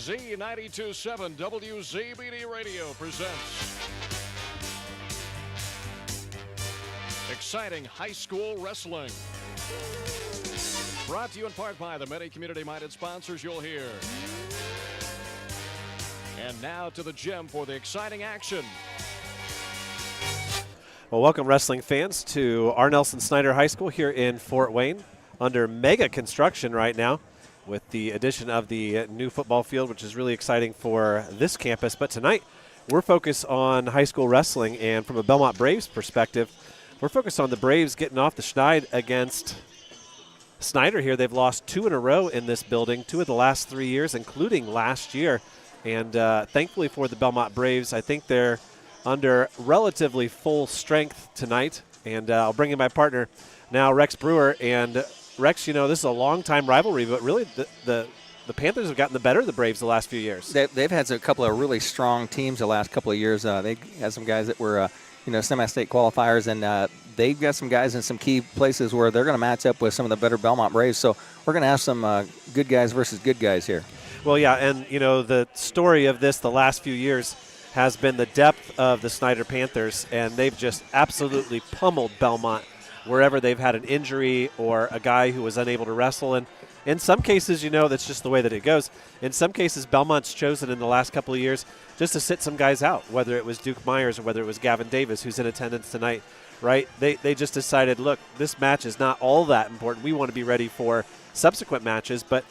Z92.7 WZBD Radio presents exciting high school wrestling. Brought to you in part by the many community-minded sponsors you'll hear. And now to the gym for the exciting action. Well, welcome wrestling fans to R. Nelson Snider High School here in Fort Wayne, under mega construction right now with the addition of the new football field, which is really exciting for this campus. But tonight we're focused on high school wrestling, and from a Bellmont Braves perspective, we're focused on the Braves getting off the schneid against Snider here. They've lost 2 in a row in this building, 2 of the last 3 years, including last year. And thankfully for the Bellmont Braves, I think they're under relatively full strength tonight. And I'll bring in my partner now, Rex Brewer. And Rex, you know, this is a long-time rivalry, but really the Panthers have gotten the better of the Braves the last few years. They've had a couple of really strong teams the last couple of years. They had some guys that were, semi-state qualifiers, and they've got some guys in some key places where they're going to match up with some of the better Bellmont Braves. So we're going to have some good guys versus good guys here. Well, yeah, and, you know, the story of this the last few years has been the depth of the Snider Panthers, and they've just absolutely pummeled Bellmont wherever they've had an injury or a guy who was unable to wrestle. And in some cases, you know, that's just the way that it goes. In some cases, Belmont's chosen in the last couple of years just to sit some guys out, whether it was Duke Myers or whether it was Gavin Davis, who's in attendance tonight, right? They just decided, look, this match is not all that important. We want to be ready for subsequent matches. But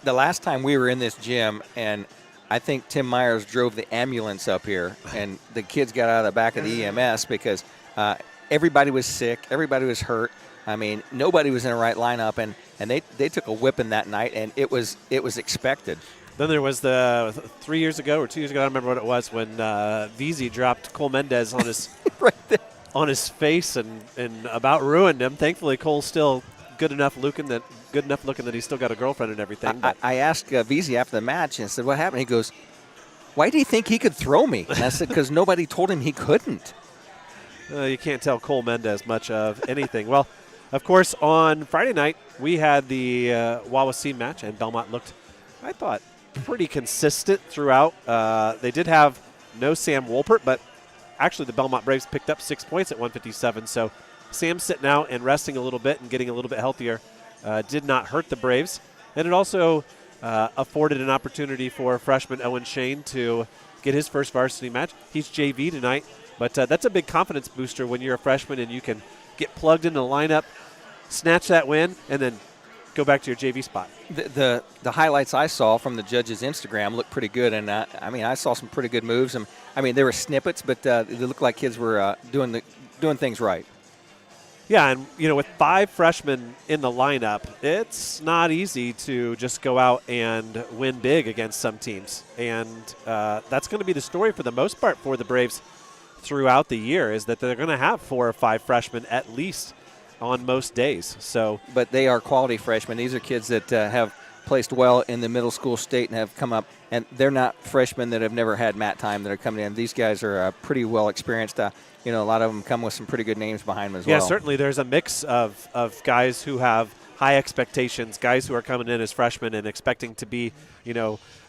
the last time we were in this gym, and I think Tim Myers drove the ambulance up here, and the kids got out of the back of the EMS because everybody was sick, everybody was hurt. I mean, nobody was in the right lineup, and they took a whipping that night, and it was expected. Then there was the 3 years ago or 2 years ago, I don't remember what it was, when VZ dropped Cole Mendez on his right there, on his face and about ruined him. Thankfully, Cole's still good enough looking that he's still got a girlfriend and everything. I asked VZ after the match and I said, "What happened?" He goes, "Why do you think he could throw me?" And I said, "Because nobody told him he couldn't." You can't tell Cole Mendez much of anything. Well, of course, on Friday night, we had the Wawasee match, and Bellmont looked, I thought, pretty consistent throughout. They did have no Sam Wolpert, but actually the Bellmont Braves picked up 6 points at 157. So Sam sitting out and resting a little bit and getting a little bit healthier did not hurt the Braves. And it also afforded an opportunity for freshman Owen Shane to get his first varsity match. He's JV tonight. But that's a big confidence booster when you're a freshman and you can get plugged into the lineup, snatch that win, and then go back to your JV spot. The highlights I saw from the judges' Instagram looked pretty good, and I saw some pretty good moves. And there were snippets, but they looked like kids were doing things right. Yeah, and with 5 freshmen in the lineup, it's not easy to just go out and win big against some teams, and that's going to be the story for the most part for the Braves throughout the year, is that they're going to have 4 or 5 freshmen at least on most days. But they are quality freshmen. These are kids that have placed well in the middle school state and have come up, and they're not freshmen that have never had mat time that are coming in. These guys are pretty well experienced. A lot of them come with some pretty good names behind them as well. Yeah, certainly there's a mix of guys who have high expectations, guys who are coming in as freshmen and expecting to be,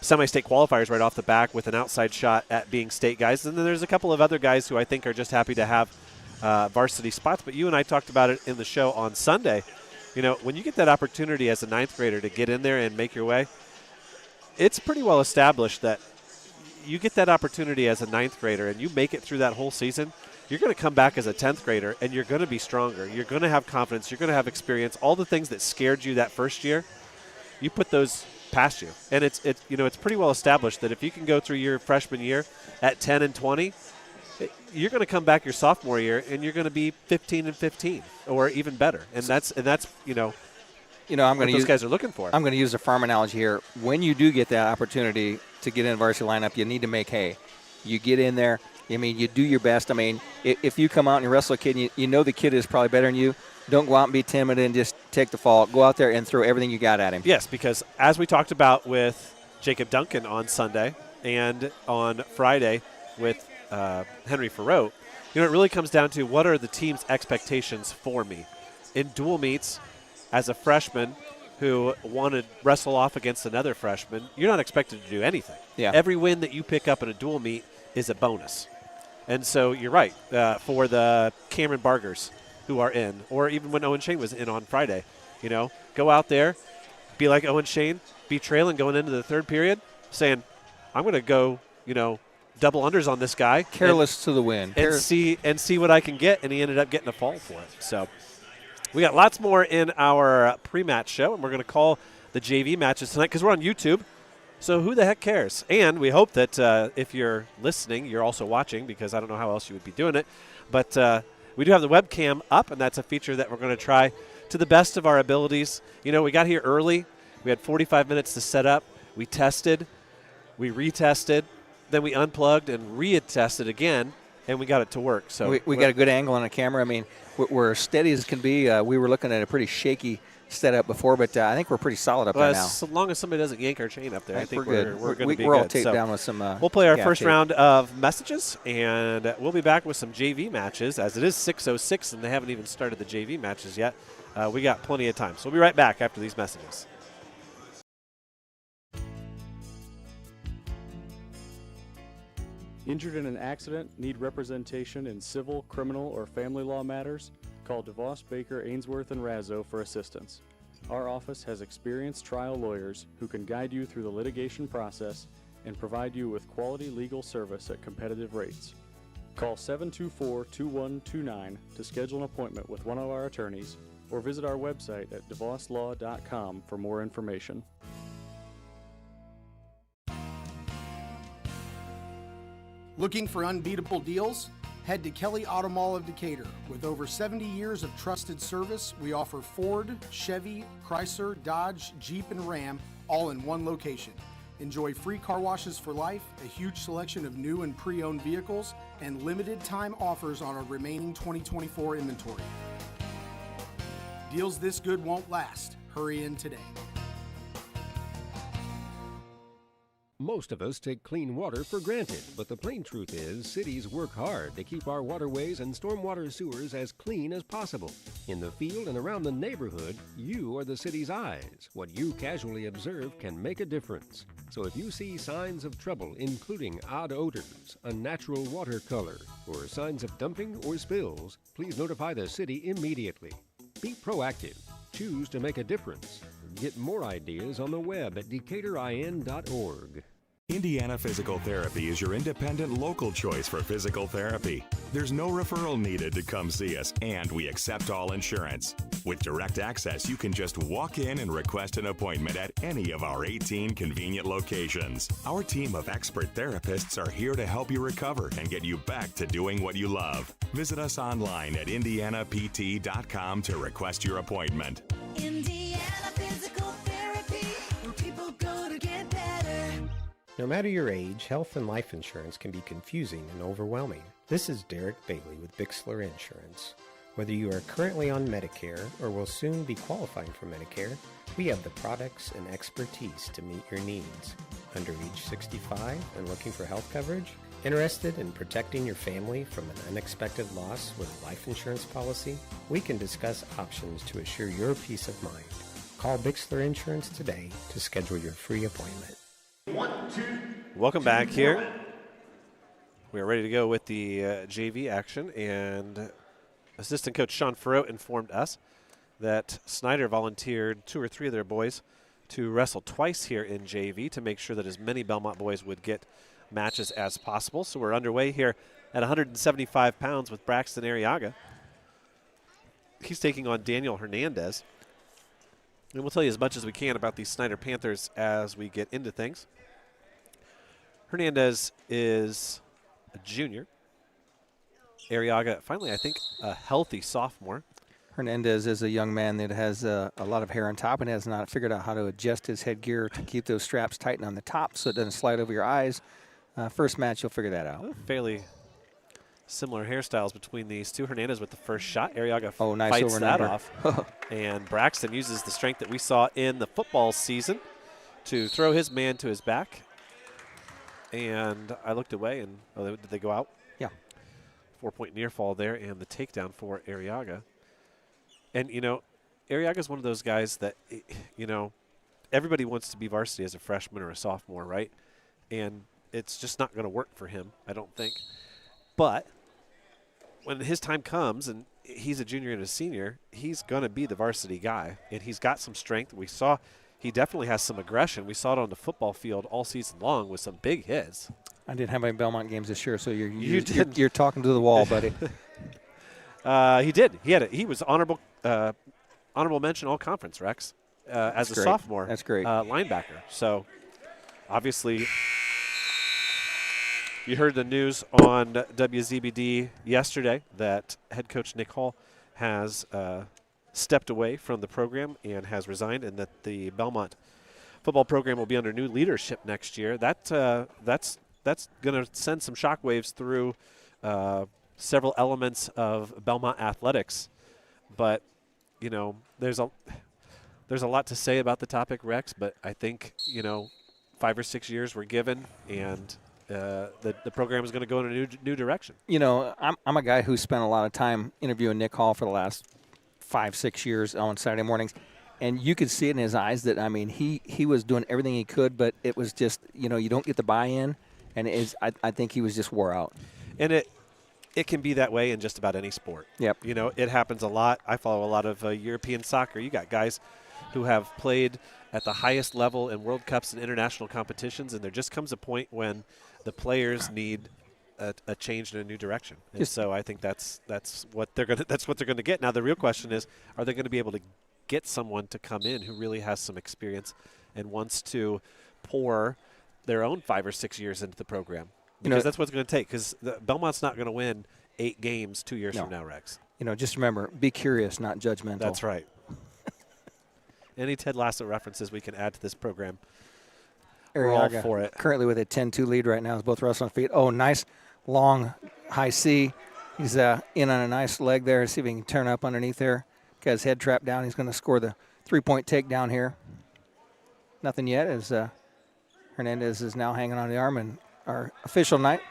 semi-state qualifiers right off the bat with an outside shot at being state guys. And then there's a couple of other guys who I think are just happy to have varsity spots. But you and I talked about it in the show on Sunday. When you get that opportunity as a 9th grader to get in there and make your way, it's pretty well established that you get that opportunity as a 9th grader and you make it through that whole season, you're going to come back as a 10th grader and you're going to be stronger. You're going to have confidence. You're going to have experience. All the things that scared you that first year, you put those past you. And it's pretty well established that if you can go through your freshman year at 10 and 20, you're going to come back your sophomore year and you're going to be 15 and 15 or even better. And that's what those guys are looking for. I'm going to use a farm analogy here. When you do get that opportunity to get in the varsity lineup, you need to make hay. You get in there. You do your best. If you come out and you wrestle a kid, and you know the kid is probably better than you, don't go out and be timid and just take the fall. Go out there and throw everything you got at him. Yes, because as we talked about with Jacob Duncan on Sunday and on Friday with Henry Farreau, it really comes down to what are the team's expectations for me. In dual meets, as a freshman, who want to wrestle off against another freshman, you're not expected to do anything. Yeah. Every win that you pick up in a dual meet is a bonus. And so you're right. For the Cameron Bargers who are in, or even when Owen Shane was in on Friday, go out there, be like Owen Shane, be trailing going into the third period, saying, I'm going to go, double unders on this guy. Careless to the win. And see what I can get, and he ended up getting a fall for it. So we got lots more in our pre-match show, and we're going to call the JV matches tonight because we're on YouTube. So who the heck cares? And we hope that if you're listening, you're also watching, because I don't know how else you would be doing it. But we do have the webcam up, and that's a feature that we're going to try to the best of our abilities. We got here early. We had 45 minutes to set up. We tested. We retested. Then we unplugged and retested again, and we got it to work. So we got a good angle on the camera. I mean, we're steady as can be. We were looking at a pretty shaky setup before, but I think we're pretty solid up there now. As long as somebody doesn't yank our chain up there, I think we're good. We're going to be good. We're all taped down with some we'll play our first tape. round of messages, and we'll be back with some JV matches, as it is 6:06, and they haven't even started the JV matches yet. We got plenty of time. So we'll be right back after these messages. Injured in an accident, need representation in civil, criminal, or family law matters? Call DeVos, Baker, Ainsworth, and Razzo for assistance. Our office has experienced trial lawyers who can guide you through the litigation process and provide you with quality legal service at competitive rates. Call 724-2129 to schedule an appointment with one of our attorneys, or visit our website at devoslaw.com for more information. Looking for unbeatable deals? Head to Kelly Auto Mall of Decatur. With over 70 years of trusted service, we offer Ford, Chevy, Chrysler, Dodge, Jeep, and Ram all in one location. Enjoy free car washes for life, a huge selection of new and pre-owned vehicles, and limited time offers on our remaining 2024 inventory. Deals this good won't last. Hurry in today. Most of us take clean water for granted, but the plain truth is cities work hard to keep our waterways and stormwater sewers as clean as possible. In the field and around the neighborhood, you are the city's eyes. What you casually observe can make a difference. So if you see signs of trouble, including odd odors, unnatural water color, or signs of dumping or spills, please notify the city immediately. Be proactive. Choose to make a difference. Get more ideas on the web at DecaturIN.org. Indiana Physical Therapy is your independent local choice for physical therapy. There's no referral needed to come see us, and we accept all insurance. With direct access, you can just walk in and request an appointment at any of our 18 convenient locations. Our team of expert therapists are here to help you recover and get you back to doing what you love. Visit us online at IndianaPT.com to request your appointment. Indiana Physical Therapy, where people go to get better. No matter your age, health and life insurance can be confusing and overwhelming. This is Derek Bailey with Bixler Insurance. Whether you are currently on Medicare or will soon be qualifying for Medicare, we have the products and expertise to meet your needs. Under age 65 and looking for health coverage? Interested in protecting your family from an unexpected loss with a life insurance policy? We can discuss options to assure your peace of mind. Call Bixler Insurance today to schedule your free appointment. Welcome back here. We are ready to go with the JV action, and assistant coach Sean Farrow informed us that Snider volunteered 2 or 3 of their boys to wrestle twice here in JV to make sure that as many Bellmont boys would get matches as possible. So we're underway here at 175 pounds with Braxton Arriaga. He's taking on Daniel Hernandez. And we'll tell you as much as we can about these Snider Panthers as we get into things. Hernandez is a junior. Arriaga, finally, I think, a healthy sophomore. Hernandez is a young man that has a lot of hair on top and has not figured out how to adjust his headgear to keep those straps tightened on the top so it doesn't slide over your eyes. First match, you'll figure that out. Fairly similar hairstyles between these two. Hernandez with the first shot. Arriaga nice fights over that number. off. And Braxton uses the strength that we saw in the football season to throw his man to his back. And I looked away, and did they go out? Yeah. 4-point near fall there, and the takedown for Arriaga. And, Arriaga's one of those guys that, everybody wants to be varsity as a freshman or a sophomore, right? And it's just not going to work for him, I don't think. But when his time comes and he's a junior and a senior, he's going to be the varsity guy. And he's got some strength. We saw he definitely has some aggression. We saw it on the football field all season long with some big hits. I didn't have any Belmont games this year, so you're talking to the wall, buddy. He did. He was honorable mention all conference, Rex, as a sophomore. That's great. Linebacker. So obviously you heard the news on WZBD yesterday that head coach Nick Hall has stepped away from the program and has resigned, and that the Bellmont football program will be under new leadership next year. That's going to send some shockwaves through several elements of Belmont athletics. But, there's a lot to say about the topic, Rex, but I think, 5 or 6 years were given, and the program is going to go in a new direction. I'm a guy who spent a lot of time interviewing Nick Hall for the last 5-6 years on Saturday mornings, and you could see it in his eyes that, he was doing everything he could, but it was just, you don't get the buy-in, and I think he was just wore out. And it can be that way in just about any sport. Yep. It happens a lot. I follow a lot of European soccer. You got guys who have played at the highest level in World Cups and international competitions, and there just comes a point when the players need a change in a new direction. And so I think that's what they're going to get. Now the real question is, are they going to be able to get someone to come in who really has some experience and wants to pour their own 5 or 6 years into the program? Because that's what it's going to take, because Belmont's not going to win 8 games 2 years from now, Rex. Just remember, be curious, not judgmental. That's right. Any Ted Lasso references we can add to this program, we're all for it. Currently with a 10-2 lead right now, is both wrestling feet. Oh, nice long high C. He's in on a nice leg there. See if he can turn up underneath there. Got his head trapped down. He's going to score the 3-point takedown here. Nothing yet, as Hernandez is now hanging on the arm, and our official night,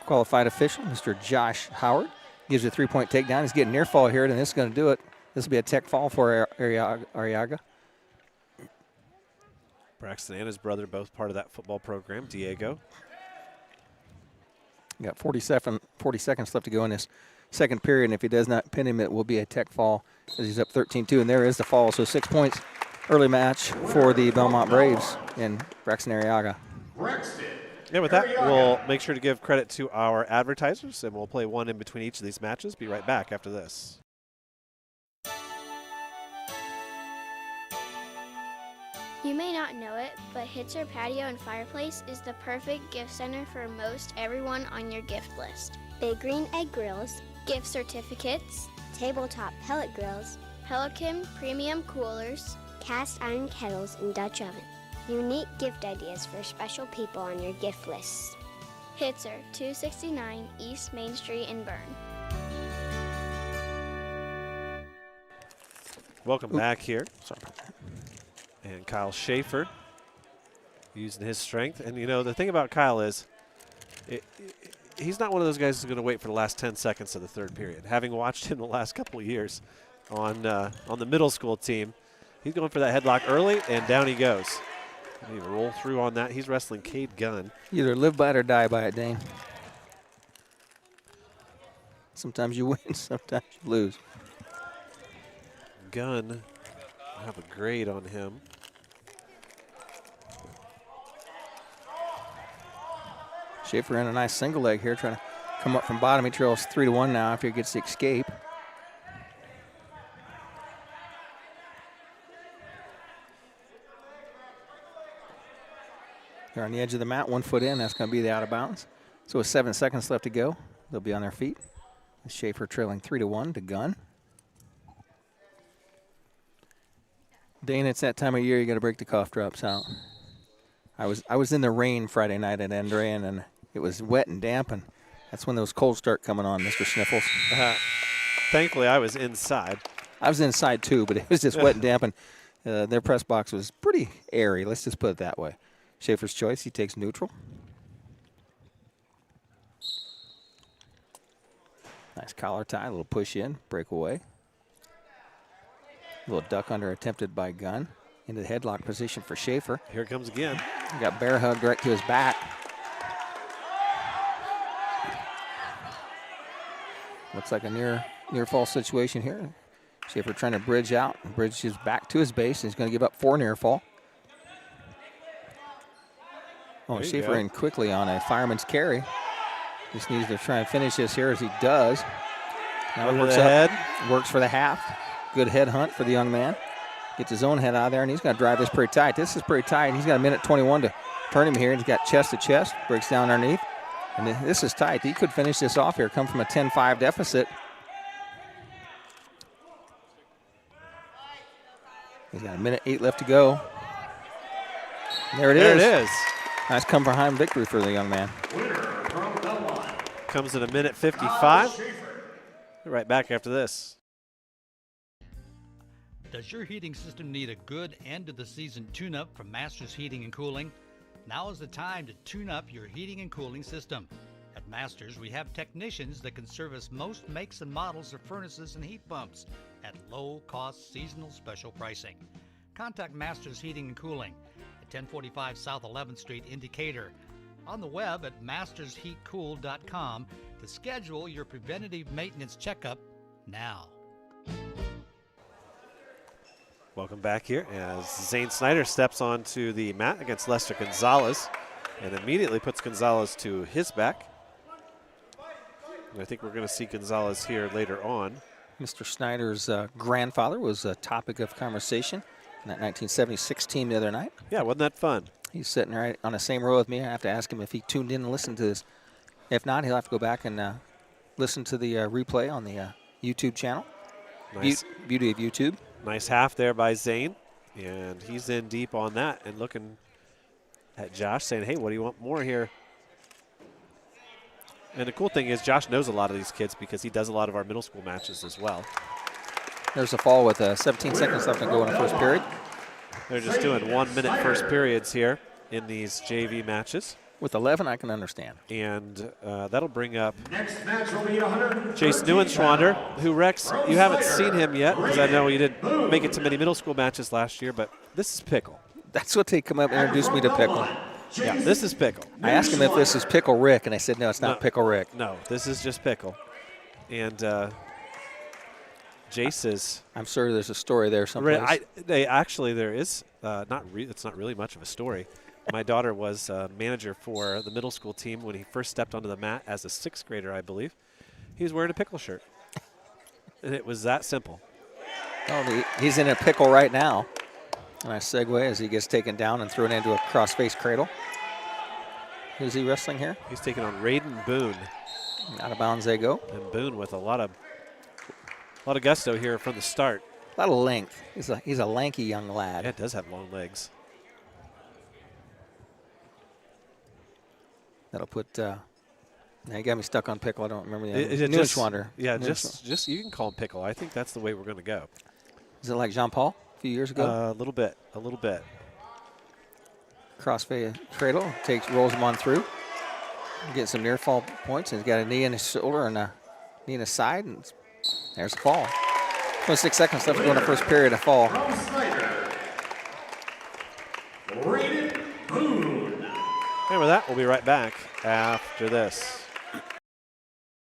qualified official, Mr. Josh Howard, gives a 3-point takedown. He's getting near fall here, and this is going to do it. This will be a tech fall for Arriaga. Braxton and his brother, both part of that football program, Diego. Got 40 seconds left to go in this second period, and if he does not pin him, it will be a tech fall as he's up 13-2, and there is the fall. So 6 points, early match for the Bellmont Braves in Braxton Arriaga. Yeah, with that, we'll make sure to give credit to our advertisers, and we'll play one in between each of these matches. Be right back after this. You may not know it, but Hitzer Patio and Fireplace is the perfect gift center for most everyone on your gift list. Big Green Egg Grills, Gift certificates, tabletop pellet grills, Pelican premium coolers, cast iron kettles, and Dutch oven. Unique gift ideas for special people on your gift list. Hitzer, 269 East Main Street in Bern. Welcome back here. Sorry about that. And Kyle Schaefer using his strength. And, the thing about Kyle is he's not one of those guys who's going to wait for the last 10 seconds of the third period. Having watched him the last couple of years on the middle school team, he's going for that headlock early, and down he goes. He roll through on that. He's wrestling Cade Gunn. You either live by it or die by it, Dane. Sometimes you win, sometimes you lose. Gunn, I have a grade on him. Schaefer in a nice single leg here, trying to come up from bottom. He trails 3-1 now after he gets the escape. They're on the edge of the mat, 1 foot in. That's going to be the out of bounds. So with 7 seconds left to go, they'll be on their feet. Schaefer trailing 3-1 to Gunn. Dane, it's that time of year you got to break the cough drops out. I was in the rain Friday night at Andrean, and it was wet and damp, and that's when those colds start coming on, Mr. Sniffles. Thankfully, I was inside. I was inside too, but it was just wet and damp, and their press box was pretty airy. Let's just put it that way. Schaefer's choice. He takes neutral. Nice collar tie, a little push in, break away. Little duck under attempted by Gunn. Into the headlock position for Schaefer. Here it comes again. He got bear hugged right to his back. Looks like a near fall situation here. Schaefer trying to bridge out. Bridges back to his base. He's going to give up 4 near fall. Oh, Schaefer in quickly on a fireman's carry. Just needs to try and finish this here as he does. Now he works up, works for the half. Good head hunt for the young man. Gets his own head out of there, and he's going to drive this pretty tight. This is pretty tight. He's got a minute 21 to turn him here. He's got chest to chest. Breaks down underneath. And this is tight. He could finish this off here. Come from a 10-5 deficit. He's got a minute 8 left to go. And there it is. There it is. Nice come behind victory for the young man. Comes in a minute 55. Right back after this. Does your heating system need a good end-of-the-season tune-up from Masters Heating and Cooling? Now is the time to tune up your heating and cooling system. At Masters, we have technicians that can service most makes and models of furnaces and heat pumps at low-cost seasonal special pricing. Contact Masters Heating and Cooling at 1045 South 11th Street in Decatur. On the web at mastersheatcool.com to schedule your preventative maintenance checkup now. Welcome back here as Zane Snider steps onto the mat against Lester Gonzalez and immediately puts Gonzalez to his back. And I think we're going to see Gonzalez here later on. Mr. Snyder's grandfather was a topic of conversation in that 1976 team the other night. Yeah, wasn't that fun? He's sitting right on the same row with me. I have to ask him if he tuned in and listened to this. If not, he'll have to go back and listen to the replay on the YouTube channel. Nice. Beauty of YouTube. Nice half there by Zane, and he's in deep on that and looking at Josh saying, hey, what do you want more here? And the cool thing is Josh knows a lot of these kids because he does a lot of our middle school matches as well. There's a fall with 17 seconds left to go in the first period. They're just doing 1 minute first periods here in these JV matches. With 11, I can understand. And that'll bring up Chase Neuenschwander, who, Rex, you haven't seen him yet because I know you didn't make it to many middle school matches last year, but this is Pickle. That's what they come up and introduce me to Pickle. Yeah, this is Pickle. I asked him if this is Pickle Rick, and I said, no, it's not Pickle Rick. No, this is just Pickle. And Jace is... I'm sure there's a story there someplace. There is. It's not really much of a story. My daughter was manager for the middle school team when he first stepped onto the mat as a 6th grader, I believe. He was wearing a pickle shirt. And it was that simple. Oh, he's in a pickle right now. Nice segue as he gets taken down and thrown into a cross-face cradle. Who's he wrestling here? He's taking on Raiden Boone. Out of bounds they go. And Boone with a lot of gusto here from the start. A lot of length. He's a lanky young lad. Yeah, it does have long legs. That'll put. Now you got me stuck on Pickle. I don't remember the Neuenschwander. Yeah, just you can call him Pickle. I think that's the way we're going to go. Is it like Jean Paul a few years ago? A little bit. Crossface cradle rolls him on through. Getting some near fall points. And he's got a knee in his shoulder and a knee in his side, and there's a fall. 26 seconds left to go in the first period. A fall. Remember that. We'll be right back after this.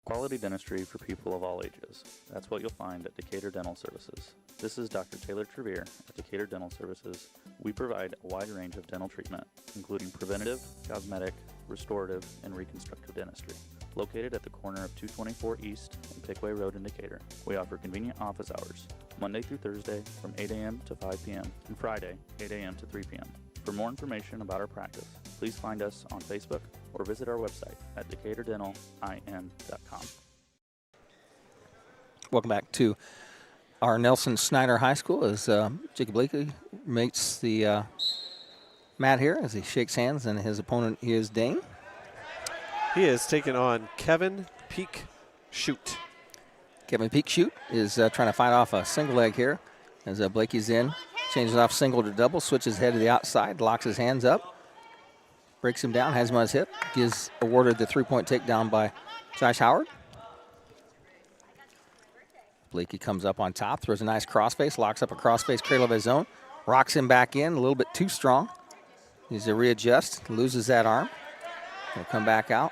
Quality dentistry for people of all ages. That's what you'll find at Decatur Dental Services. This is Dr. Taylor Trevere at Decatur Dental Services. We provide a wide range of dental treatment, including preventative, cosmetic, restorative, and reconstructive dentistry. Located at the corner of 224 East and Pickway Road in Decatur, we offer convenient office hours, Monday through Thursday from 8 a.m. to 5 p.m. and Friday, 8 a.m. to 3 p.m. For more information about our practice, please find us on Facebook or visit our website at DecaturDentalIN.com. Welcome back to our Nelson Snyder High School as Jacob Blakely mates the mat here as he shakes hands, and his opponent is Dane. He is taking on Kevin Peak Shoot. Kevin Peak Shoot is trying to fight off a single leg here as Blakey's in. Changes off single to double, switches head to the outside, locks his hands up, breaks him down, has him on his hip, gives awarded the 3-point takedown by Josh Howard. Blakey comes up on top, throws a nice crossface, locks up a crossface cradle of his own, rocks him back in, a little bit too strong. Needs to readjust, loses that arm. He'll come back out.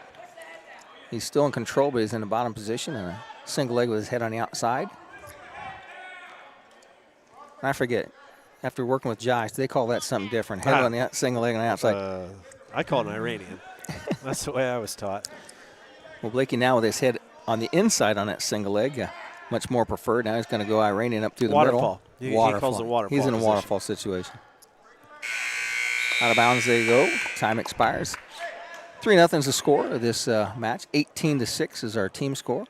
He's still in control, but he's in the bottom position and a single leg with his head on the outside. And I forget, after working with Josh, they call that something different. Head on the single leg on the outside. I call it an Iranian. That's the way I was taught. Well, Blakey now with his head on the inside on that single leg, much more preferred. Now he's going to go Iranian up through the Waterfall. middle. He calls it waterfall. He's in a position. waterfall situation. Out of bounds they go. Time expires. 3-0 is the score of this match. 18-6 is our team score.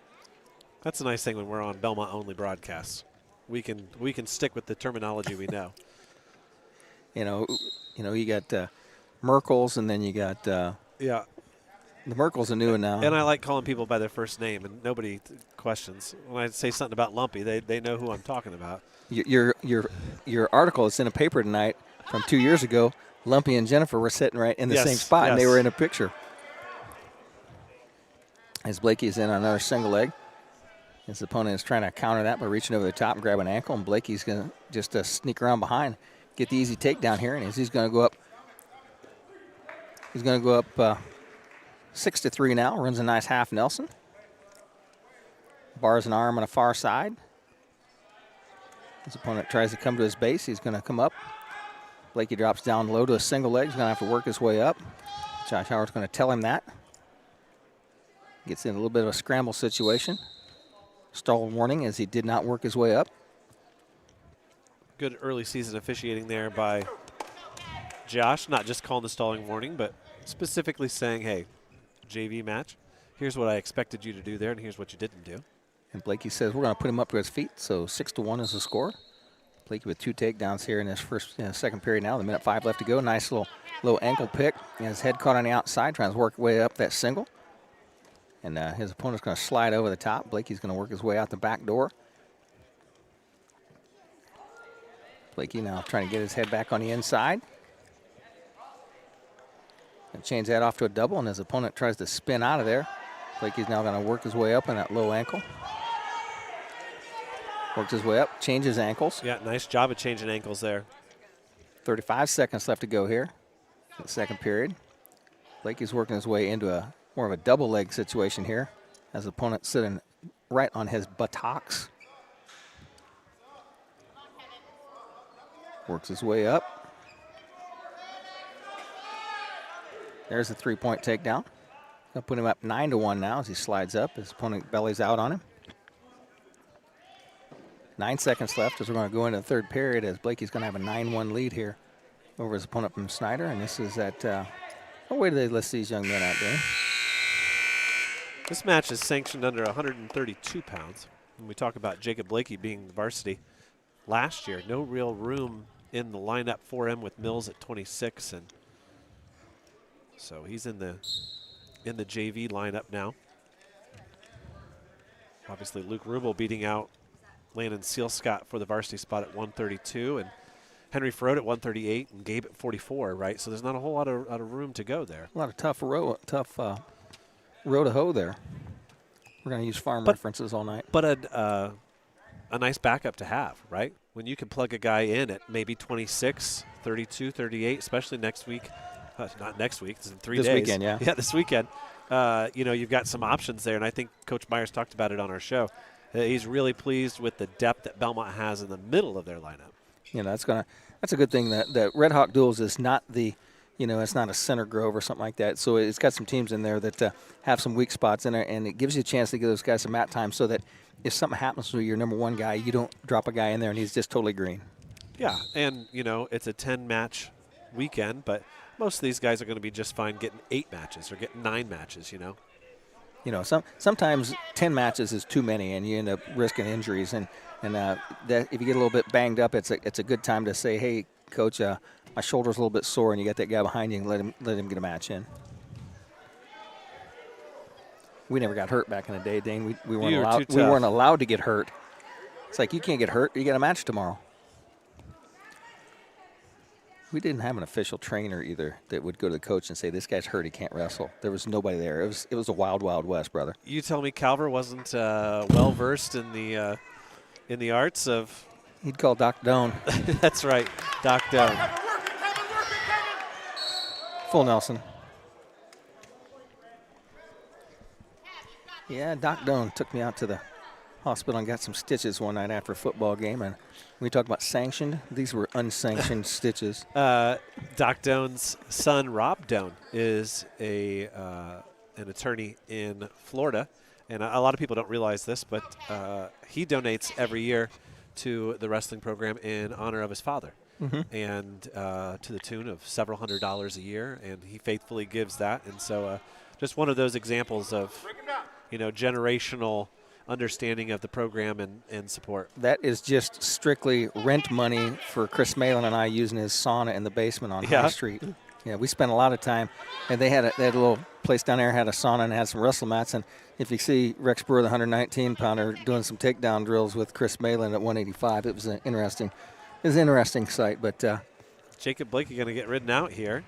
That's a nice thing when we're on Bellmont only broadcasts. We can stick with the terminology we know. You got Merkles, and then you got yeah. The Merkle's a new one now. And I like calling people by their first name, and nobody questions. When I say something about Lumpy, they know who I'm talking about. Your article is in a paper tonight from 2 years ago. Lumpy and Jennifer were sitting right in the same spot, and they were in a picture. As Blakey's in on another single leg. His opponent is trying to counter that by reaching over the top and grab an ankle, and Blakey's going to just sneak around behind, get the easy takedown here, and he's going to go up. He's going to go up 6-3 now. Runs a nice half Nelson. Bars an arm on the far side. His opponent tries to come to his base. He's going to come up. Blakey drops down low to a single leg. He's going to have to work his way up. Josh Howard's going to tell him that. Gets in a little bit of a scramble situation. Stall warning as he did not work his way up. Good early season officiating there by Josh. Not just calling the stalling warning, but specifically saying, hey, JV match, here's what I expected you to do there, and here's what you didn't do. And Blakey says we're going to put him up to his feet, so 6-1 is the score. Blakey with 2 takedowns here in this second period now. The minute 5 left to go. Nice little low ankle pick. And his head caught on the outside, trying to work way up that single. And his opponent's going to slide over the top. Blakey's going to work his way out the back door. Blakey now trying to get his head back on the inside. And change that off to a double, and his opponent tries to spin out of there. Blakey's now going to work his way up on that low ankle. Works his way up, changes ankles. Yeah, nice job of changing ankles there. 35 seconds left to go here in the second period. Blakey's working his way into more of a double leg situation here as the opponent sitting right on his buttocks. Works his way up. There's a 3-point takedown. Gonna put him up 9-1 now as he slides up. His opponent bellies out on him. 9 seconds left as we're going to go into the third period as Blakey's going to have a 9-1 lead here over his opponent from Snider. And this is at, what way do they list these young men out there? This match is sanctioned under 132 pounds. When we talk about Jacob Blakey being varsity last year, no real room in the lineup for him with Mills at 26. And so he's in the JV lineup now. Obviously, Luke Rubel beating out Landon Sealscott for the varsity spot at 132, and Henry Farode at 138, and Gabe at 44, right? So there's not a whole lot of room to go there. A lot of tough row to hoe there. We're going to use farm references all night. But a nice backup to have, right? When you can plug a guy in at maybe 26, 32, 38, especially next week. Not next week, this is in 3 days. This weekend, yeah. Yeah, this weekend. You've got some options there, and I think Coach Myers talked about it on our show. He's really pleased with the depth that Bellmont has in the middle of their lineup. That's a good thing that Red Hawk Duels is not it's not a Center Grove or something like that. So it's got some teams in there that have some weak spots in there, and it gives you a chance to give those guys some mat time so that if something happens to your number one guy, you don't drop a guy in there and he's just totally green. Yeah, and it's a 10-match weekend, but most of these guys are going to be just fine getting 8 matches or getting 9 matches, Sometimes 10 matches is too many, and you end up risking injuries. And that if you get a little bit banged up, it's a good time to say, "Hey, coach, my shoulder's a little bit sore," and you got that guy behind you, and let him get a match in. We never got hurt back in the day, Dane. We weren't allowed to get hurt. It's like you can't get hurt. You got a match tomorrow. We didn't have an official trainer either that would go to the coach and say, "This guy's hurt, he can't wrestle." There was nobody there. It was a wild, wild west, brother. You tell me Calver wasn't well versed in the in the arts of. He'd call Doc Doan. That's right, Doc Doan. Full Nelson. Yeah, Doc Doan took me out to the hospital and got some stitches one night after a football game. And we talk about sanctioned. These were unsanctioned stitches. Doc Doan's son, Rob Doan, is an attorney in Florida. And a lot of people don't realize this, but he donates every year to the wrestling program in honor of his father. And to the tune of several $100s a year. And he faithfully gives that. And so just one of those examples of, generational understanding of the program and support. That is just strictly rent money for Chris Malin and I using his sauna in the basement on High Street. Yeah, we spent a lot of time, and they had a little place down there, had a sauna and had some wrestle mats. And if you see Rex Brewer, the 119-pounder, doing some takedown drills with Chris Malin at 185, it was an interesting sight. But Jacob Blakey going to get ridden out here,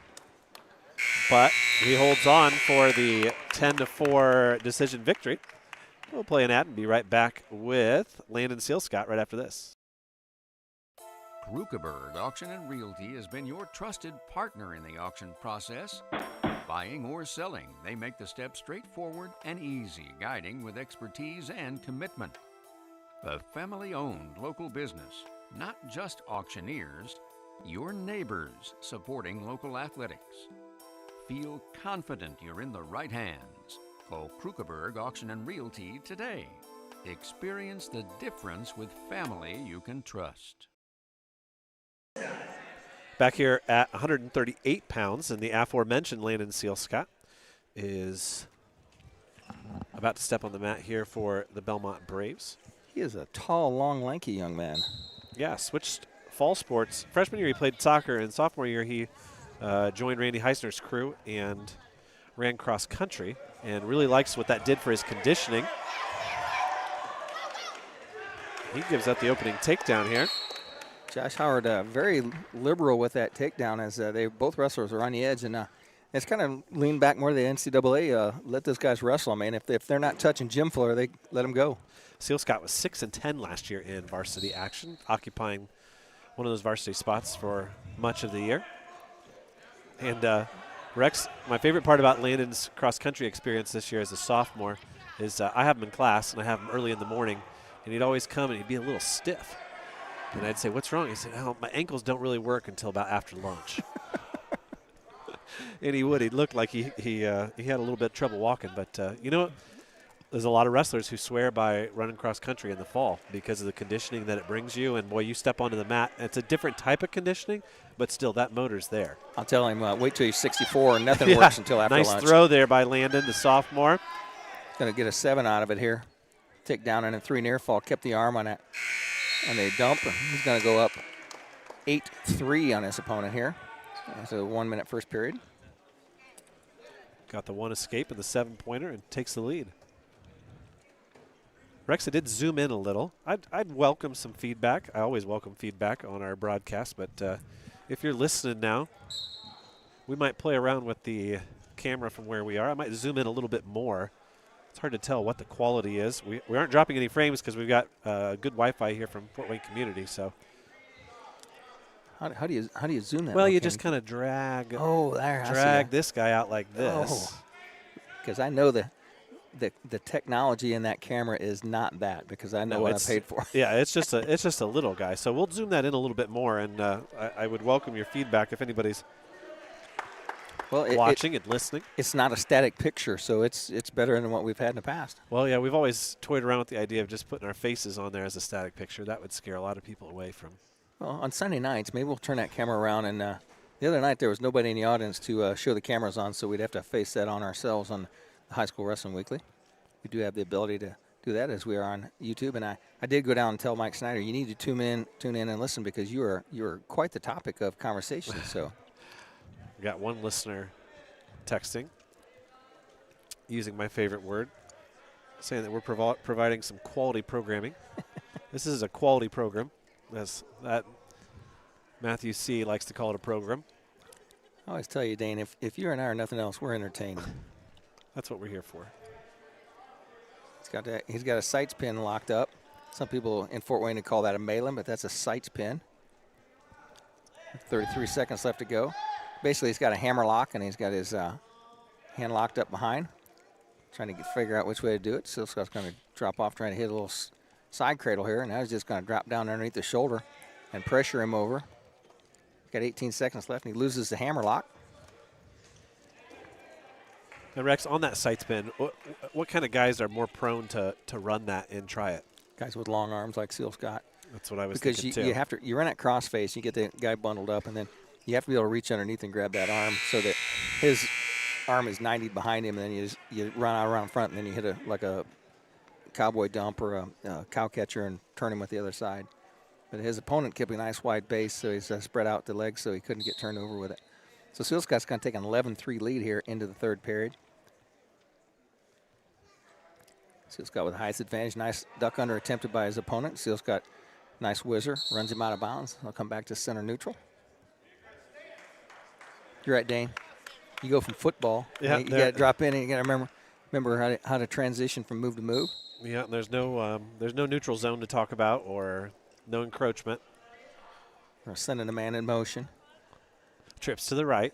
but he holds on for the 10-4 decision victory. We'll play an ad and be right back with Landon Sealscott right after this. Krukeberg Auction and Realty has been your trusted partner in the auction process. Buying or selling, they make the steps straightforward and easy, guiding with expertise and commitment. A family-owned local business, not just auctioneers, your neighbors supporting local athletics. Feel confident you're in the right hands. Call Krukeberg Auction and Realty today. Experience the difference with family you can trust. Back here at 138 pounds, and the aforementioned Landon Sealscott is about to step on the mat here for the Bellmont Braves. He is a tall, long, lanky young man. Yeah, switched fall sports. Freshman year he played soccer, and sophomore year he joined Randy Heisner's crew and ran cross country, and really likes what that did for his conditioning. He gives up the opening takedown here. Josh Howard very liberal with that takedown as both wrestlers are on the edge, and it's kind of leaned back more to the NCAA. Let those guys wrestle. I mean, if they're not touching gym floor, they let them go. Sealscott was 6-10 last year in varsity action, occupying one of those varsity spots for much of the year. And Rex, my favorite part about Landon's cross-country experience this year as a sophomore is I have him in class, and I have him early in the morning, and he'd always come and he'd be a little stiff. And I'd say, what's wrong? He said, oh, my ankles don't really work until about after lunch. And he would. He'd look like he had a little bit of trouble walking. But, there's a lot of wrestlers who swear by running cross-country in the fall because of the conditioning that it brings you. And, boy, you step onto the mat. It's a different type of conditioning, but still, that motor's there. I'll tell him, wait till he's 64 and nothing works until after lunch. Nice throw there by Landon, the sophomore. Going to get a 7 out of it here. Take down and a 3 near fall. Kept the arm on that. And they dump. He's going to go up 8-3 on his opponent here. That's a 1-minute first period. Got the one escape and the 7-pointer and takes the lead. Rex, I did zoom in a little. I'd welcome some feedback. I always welcome feedback on our broadcast, but if you're listening now, we might play around with the camera from where we are. I might zoom in a little bit more. It's hard to tell what the quality is. We aren't dropping any frames because we've got good Wi-Fi here from Fort Wayne Community. So, how do you zoom that? Well, you just kind of drag. Oh, there. Drag this guy out like this. Because I know the technology in that camera is not that, because I know what I paid for. Yeah, it's just a little guy. So we'll zoom that in a little bit more, and I would welcome your feedback if anybody's watching and listening. It's not a static picture, so it's better than what we've had in the past. Well, yeah, we've always toyed around with the idea of just putting our faces on there as a static picture. That would scare a lot of people away from. Well, on Sunday nights, maybe we'll turn that camera around. And the other night there was nobody in the audience to show the cameras on, so we'd have to face that on ourselves on the High School Wrestling Weekly. We do have the ability to do that as we are on YouTube. And I did go down and tell Mike Snider, you need to tune in and listen, because you're quite the topic of conversation. So we got one listener texting, using my favorite word, saying that we're providing some quality programming. This is a quality program, as that Matthew C. likes to call it a program. I always tell you, Dane, if you and I are nothing else, we're entertained. That's what we're here for. He's got a sights pin locked up. Some people in Fort Wayne would call that a Malin, but that's a sights pin. 33 seconds left to go. Basically, he's got a hammer lock, and he's got his hand locked up behind, trying to figure out which way to do it. Silscott's going to drop off, trying to hit a little side cradle here, and now he's just going to drop down underneath the shoulder and pressure him over. He's got 18 seconds left, and he loses the hammer lock. And Rex, on that sight spin, what kind of guys are more prone to run that and try it? Guys with long arms like Seal Scott. That's what I was because thinking you too. have to, you run at crossface, you get the guy bundled up, and then you have to be able to reach underneath and grab that arm so that his arm is 90 behind him, and then you run out around front, and then you hit like a cowboy dump or a cow catcher and turn him with the other side. But his opponent kept a nice wide base, so he's spread out the legs so he couldn't get turned over with it. So Seal Scott's going to take an 11-3 lead here into the third period. Seal Scott with the highest advantage. Nice duck under attempted by his opponent. Seal Scott, nice whizzer, runs him out of bounds. He'll come back to center neutral. You're right, Dane. You go from football. Yeah, you got to drop in, and you got to remember how to transition from move to move. Yeah, there's no neutral zone to talk about or no encroachment. We're sending a man in motion. Trips to the right.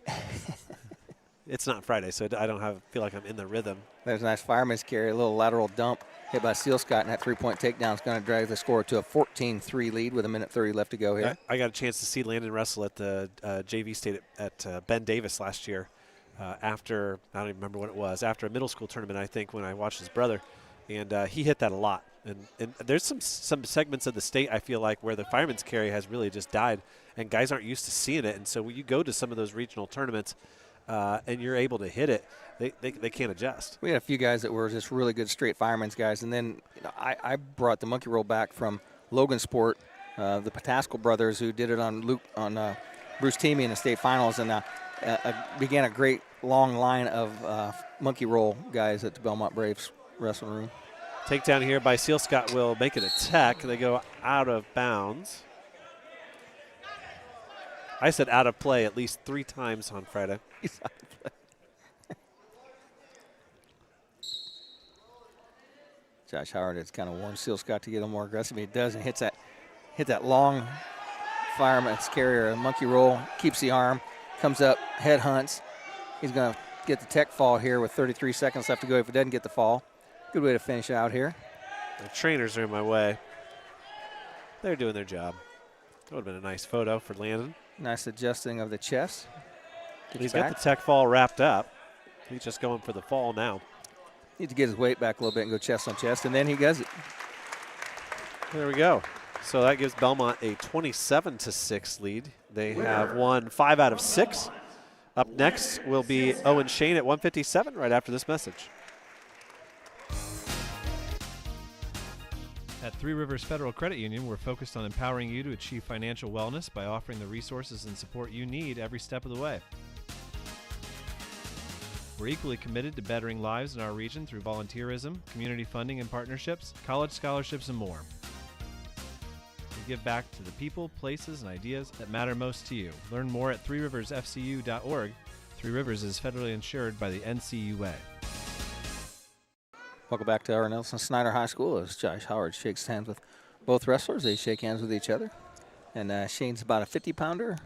It's not Friday, so I don't feel like I'm in the rhythm. There's a nice fireman's carry, a little lateral dump hit by Seal Scott, and that three-point takedown is going to drag the score to a 14-3 lead with 1:30 left to go here. I got a chance to see Landon wrestle at the JV state at Ben Davis last year after, I don't even remember what it was, after a middle school tournament, I think, when I watched his brother. And he hit that a lot. And there's some segments of the state, I feel like, where the fireman's carry has really just died, and guys aren't used to seeing it. And so when you go to some of those regional tournaments and you're able to hit it, they can't adjust. We had a few guys that were just really good straight fireman's guys. And then I brought the monkey roll back from Logan Sport, the Pataskal brothers who did it on Bruce Teamy in the state finals, and began a great long line of monkey roll guys at the Bellmont Braves wrestling room. Takedown here by Seal Scott will make it a tech. They go out of bounds. I said out of play at least 3 times on Friday. He's out of play. Josh Howard has kind of warned Seal Scott to get a little more aggressive. He does, and hit that long fireman's carrier, a monkey roll, keeps the arm, comes up, head hunts. He's going to get the tech fall here with 33 seconds left to go if he doesn't get the fall. Good way to finish out here. The trainers are in my way. They're doing their job. That would have been a nice photo for Landon. Nice adjusting of the chest. He's got the tech fall wrapped up. He's just going for the fall now. Needs to get his weight back a little bit and go chest on chest, and then he does it. There we go. So that gives Bellmont a 27-6 lead. They have won 5 out of 6. Up next will be Owen Shane at 157 right after this message. At Three Rivers Federal Credit Union, we're focused on empowering you to achieve financial wellness by offering the resources and support you need every step of the way. We're equally committed to bettering lives in our region through volunteerism, community funding and partnerships, college scholarships, and more. We give back to the people, places, and ideas that matter most to you. Learn more at threeriversfcu.org. Three Rivers is federally insured by the NCUA. Welcome back to our Nelson Snider High School as Josh Howard shakes hands with both wrestlers. They shake hands with each other. And Shane's about a 50-pounder.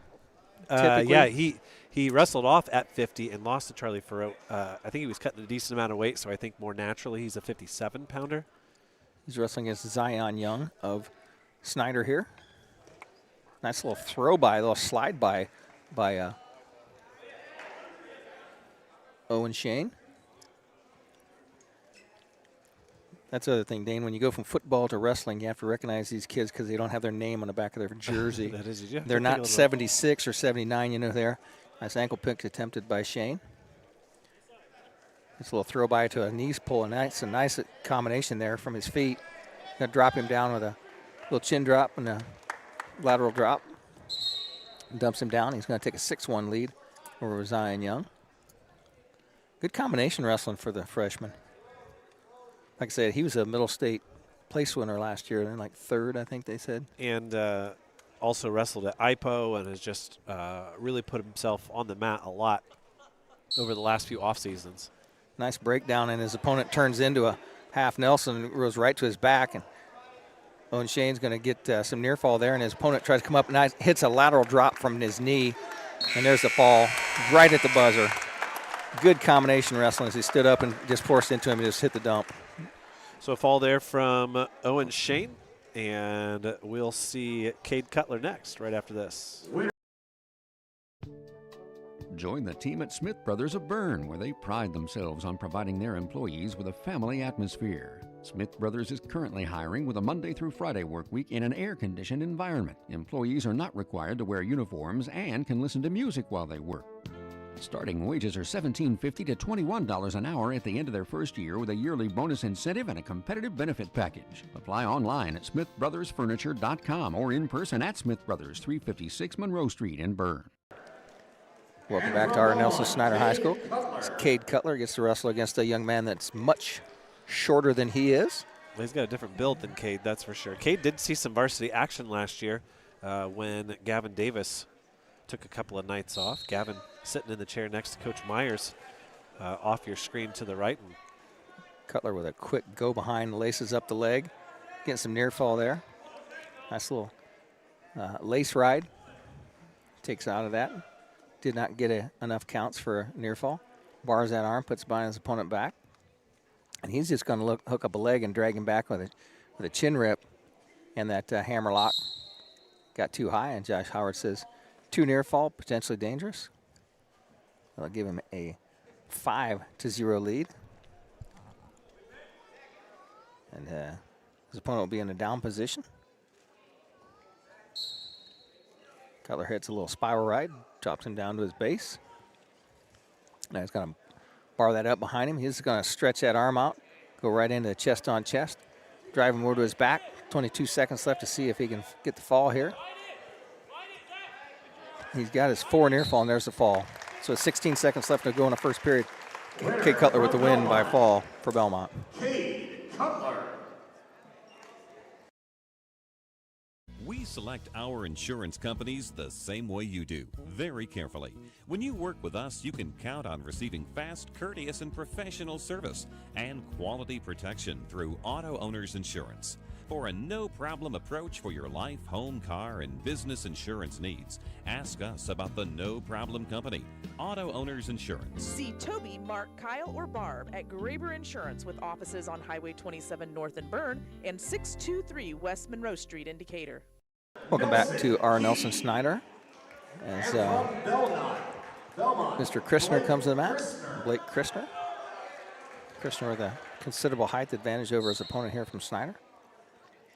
Yeah, he wrestled off at 50 and lost to Charlie Farrow. I think he was cutting a decent amount of weight, so I think more naturally he's a 57-pounder. He's wrestling against Zion Young of Snider here. Nice little throw by, a little slide by Owen Shane. That's the other thing, Dane. When you go from football to wrestling, you have to recognize these kids because they don't have their name on the back of their jersey. That is, they're not 76 or 79, you know, there. Nice ankle pick attempted by Shane. This little throw by to a knees pull, and that's a nice combination there from his feet. Going to drop him down with a little chin drop and a lateral drop. Dumps him down. He's going to take a 6-1 lead over Zion Young. Good combination wrestling for the freshman. Like I said, he was a middle state place winner last year, and like 3rd, I think they said. And also wrestled at IPO and has just really put himself on the mat a lot over the last few off seasons. Nice breakdown, and his opponent turns into a half Nelson and goes right to his back and Owen Shane's going to get some near fall there, and his opponent tries to come up and hits a lateral drop from his knee, and there's the fall right at the buzzer. Good combination wrestling as he stood up and just forced into him and just hit the dump. So a fall there from Owen Shane, and we'll see Cade Cutler next, right after this. Join the team at Smith Brothers of Bern, where they pride themselves on providing their employees with a family atmosphere. Smith Brothers is currently hiring with a Monday through Friday work week in an air-conditioned environment. Employees are not required to wear uniforms and can listen to music while they work. Starting wages are $17.50 to $21 an hour at the end of their first year, with a yearly bonus incentive and a competitive benefit package. Apply online at smithbrothersfurniture.com or in person at Smith Brothers, 356 Monroe Street in Bern. Welcome back to our Nelson Snider High School. Cade Cutler gets to wrestle against a young man that's much shorter than he is. Well, he's got a different build than Cade, that's for sure. Cade did see some varsity action last year when Gavin Davis took a couple of nights off. Gavin sitting in the chair next to Coach Myers off your screen to the right. And Cutler with a quick go behind, laces up the leg, getting some near fall there. Nice little lace ride. Takes out of that. Did not get enough counts for a near fall. Bars that arm, puts behind his opponent back. And he's just going to hook up a leg and drag him back with a chin rip. And that hammer lock got too high, and Josh Howard says, too near fall, potentially dangerous. That'll give him a 5-0 lead. And his opponent will be in a down position. Cutler hits a little spiral ride, drops him down to his base. Now he's going to bar that up behind him. He's going to stretch that arm out, go right into chest on chest, drive him over to his back. 22 seconds left to see if he can get the fall here. He's got his 4 near fall, and there's the fall. So 16 seconds left to go in the first period. Cade Cutler with the win by fall for Bellmont. Cade Cutler. We select our insurance companies the same way you do, very carefully. When you work with us, you can count on receiving fast, courteous, and professional service and quality protection through Auto Owners Insurance. For a no-problem approach for your life, home, car, and business insurance needs, ask us about the No Problem Company, Auto Owners Insurance. See Toby, Mark, Kyle, or Barb at Graber Insurance with offices on Highway 27 North in Bern and 623 West Monroe Street in Decatur. Welcome back to our Nelson Snider. As Mr. Christner comes to the mat, Blake Christner. Christner with a considerable height advantage over his opponent here from Snider.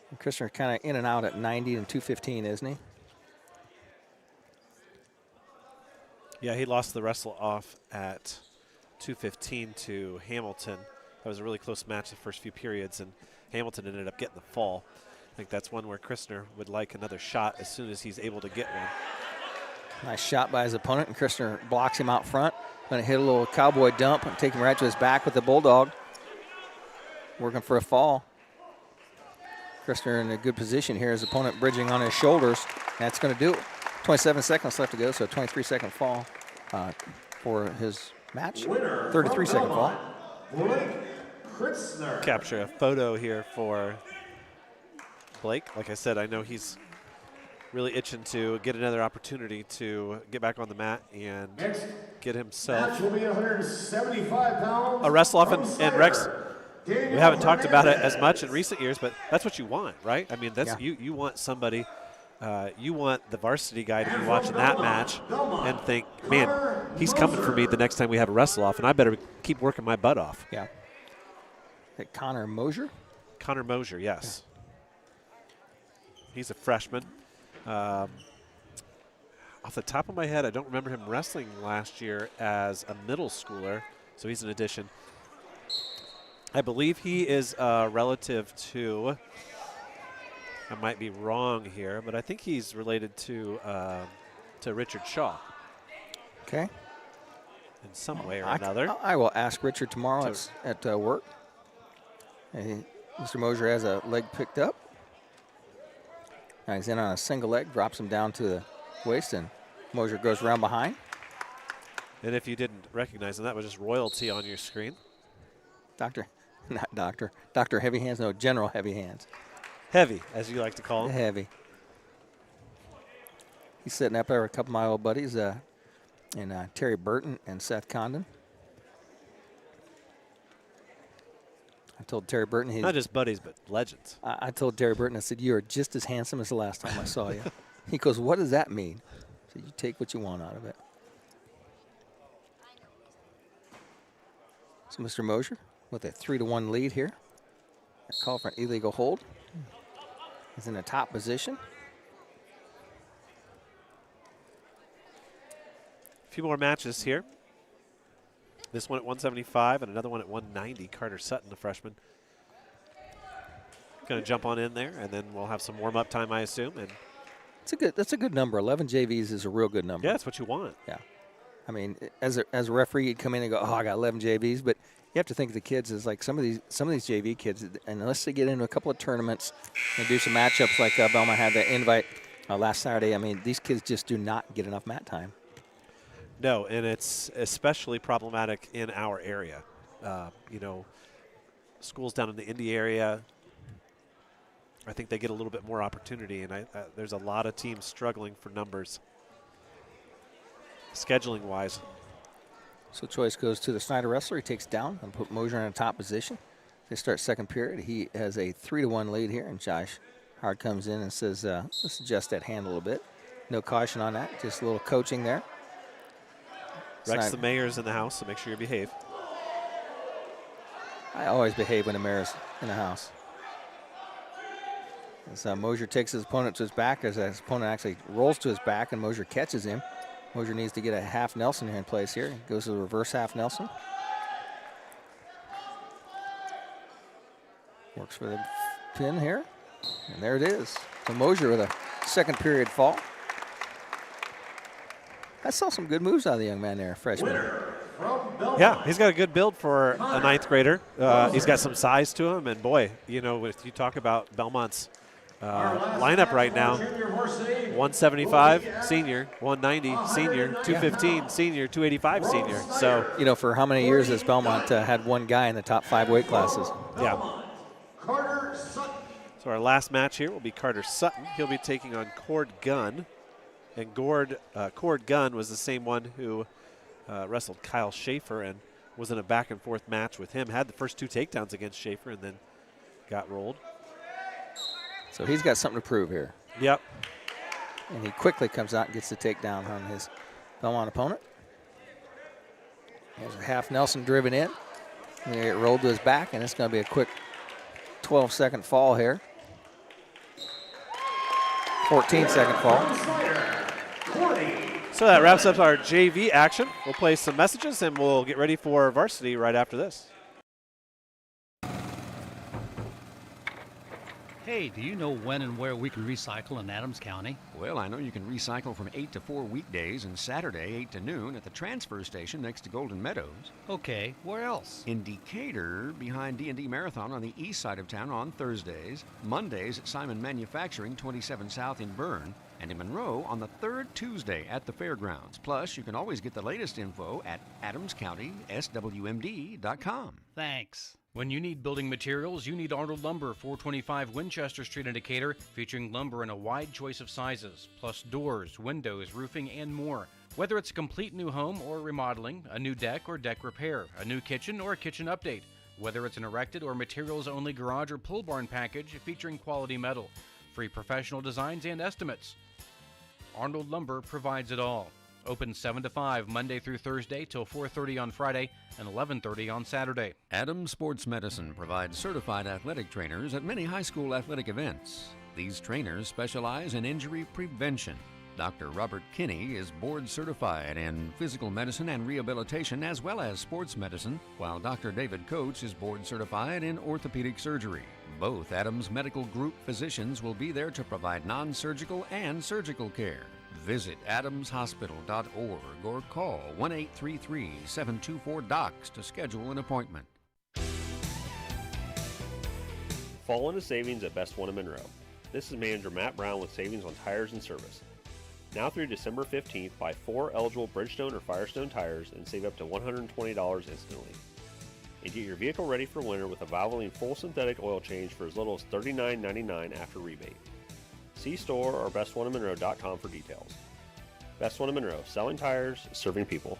And Christner kind of in and out at 90 and 215, isn't he? yeah, he lost the wrestle off at 2:15 to Hamilton. That was a really close match the first few periods, and Hamilton ended up getting the fall. I think that's one where Christner would like another shot as soon as he's able to get one. Nice shot by his opponent, and Christner blocks him out front. Going to hit a little cowboy dump and take him right to his back with the bulldog. Working for a fall. Christner in a good position here. His opponent bridging on his shoulders. That's going to do it. 27 seconds left to go, so a 23-second fall for his match. 33-second fall. Capture a photo here for Blake. Like I said, I know he's really itching to get another opportunity to get back on the mat and get himself will be 175 pounds a wrestle off. And Rex, we haven't talked about it as much in recent years, but that's what you want, right? I mean, that's you want somebody, you want the varsity guy to be watching that match and think, man, he's coming for me the next time we have a wrestle off, and I better keep working my butt off. Yeah. Connor Mosier? Connor Mosier, yes. He's a freshman. Off the top of my head, I don't remember him wrestling last year as a middle schooler, so he's an addition. I believe he is relative to, I might be wrong here, but I think he's related to Richard Shaw. Okay. In some way or another. I will ask Richard tomorrow at work. Mr. Mosier has a leg picked up. Now he's in on a single leg, drops him down to the waist, and Mosier goes around behind. And if you didn't recognize him, that was just royalty on your screen. Dr. Heavy Hands, no, General Heavy Hands. Heavy, as you like to call him. Heavy. He's sitting up there with a couple of my old buddies, Terry Burton and Seth Condon. I told Terry Burton Not just buddies, but legends. I told Terry Burton, I said, "You are just as handsome as the last time I saw you." He goes, "What does that mean?" I said, "You take what you want out of it." So Mr. Mosier with a 3-1 lead here. A call for an illegal hold. He's in the top position. A few more matches here. This one at 175 and another one at 190. Carter Sutton, the freshman, going to jump on in there, and then we'll have some warm-up time, I assume. And that's a good number. 11 JVs is a real good number. Yeah, that's what you want. Yeah. I mean, as a referee, you'd come in and go, "Oh, I got 11 JVs," but you have to think of the kids as like some of these JV kids, unless they get into a couple of tournaments and do some matchups like Bellmont had the invite last Saturday. I mean, these kids just do not get enough mat time. No, and it's especially problematic in our area. Schools down in the Indy area, I think they get a little bit more opportunity, and there's a lot of teams struggling for numbers, scheduling-wise. So choice goes to the Snider wrestler. He takes down and put Mosier in a top position. They start second period. He has a 3-1 lead here, and Josh Hard comes in and says, let's adjust that hand a little bit. No caution on that, just a little coaching there. Rex, the mayor's in the house, so make sure you behave. I always behave when the mayor's in the house. As Mosier takes his opponent to his back, as his opponent actually rolls to his back, and Mosier catches him. Mosier needs to get a half Nelson here in place here. He goes to the reverse half Nelson. Works for the pin here. And there it is. So Mosier with a second period fall. I saw some good moves out of the young man there, freshman. Yeah, he's got a good build for a ninth grader. He's got some size to him, and boy, you talk about Belmont's lineup right now. 175 senior, 190 senior, 215 senior, 285 senior. So for how many years has Bellmont had one guy in the top 5 weight classes? Yeah. So our last match here will be Carter Sutton. He'll be taking on Cord Gunn. And Cord Gunn was the same one who wrestled Kyle Schaefer and was in a back-and-forth match with him. Had the first 2 takedowns against Schaefer and then got rolled. So he's got something to prove here. Yep. And he quickly comes out and gets the takedown on his Belmont opponent. There's a half Nelson driven in. And he get rolled to his back, and it's going to be a quick 12-second fall here. 14-second fall. So that wraps up our JV action. We'll play some messages, and we'll get ready for varsity right after this. Hey, do you know when and where we can recycle in Adams County? Well, I know you can recycle from 8 to 4 weekdays and Saturday 8 to noon at the transfer station next to Golden Meadows. Okay, where else? In Decatur, behind D&D Marathon on the east side of town on Thursdays, Mondays at Simon Manufacturing 27 South in Bern, and in Monroe on the third Tuesday at the fairgrounds. Plus, you can always get the latest info at adamscountyswmd.com. Thanks. When you need building materials, you need Arnold Lumber, 425 Winchester Street in Decatur, featuring lumber in a wide choice of sizes, plus doors, windows, roofing, and more. Whether it's a complete new home or remodeling, a new deck or deck repair, a new kitchen or a kitchen update, whether it's an erected or materials-only garage or pull barn package featuring quality metal, free professional designs and estimates. Arnold Lumber provides it all. Open 7 to 5 Monday through Thursday till 4:30 on Friday and 11:30 on Saturday. Adams Sports Medicine provides certified athletic trainers at many high school athletic events. These trainers specialize in injury prevention. Dr. Robert Kinney is board certified in physical medicine and rehabilitation as well as sports medicine, while Dr. David Coates is board certified in orthopedic surgery. Both Adams Medical Group physicians will be there to provide non-surgical and surgical care. Visit adamshospital.org or call 1-833-724-DOCS to schedule an appointment. Fall into savings at Best One in Monroe. This is Manager Matt Brown with savings on tires and service. Now through December 15th, buy 4 eligible Bridgestone or Firestone tires and save up to $120 instantly. and get your vehicle ready for winter with a Valvoline full synthetic oil change for as little as $39.99 after rebate. See store or bestoneofmonroe.com for details. Best One of Monroe, selling tires, serving people.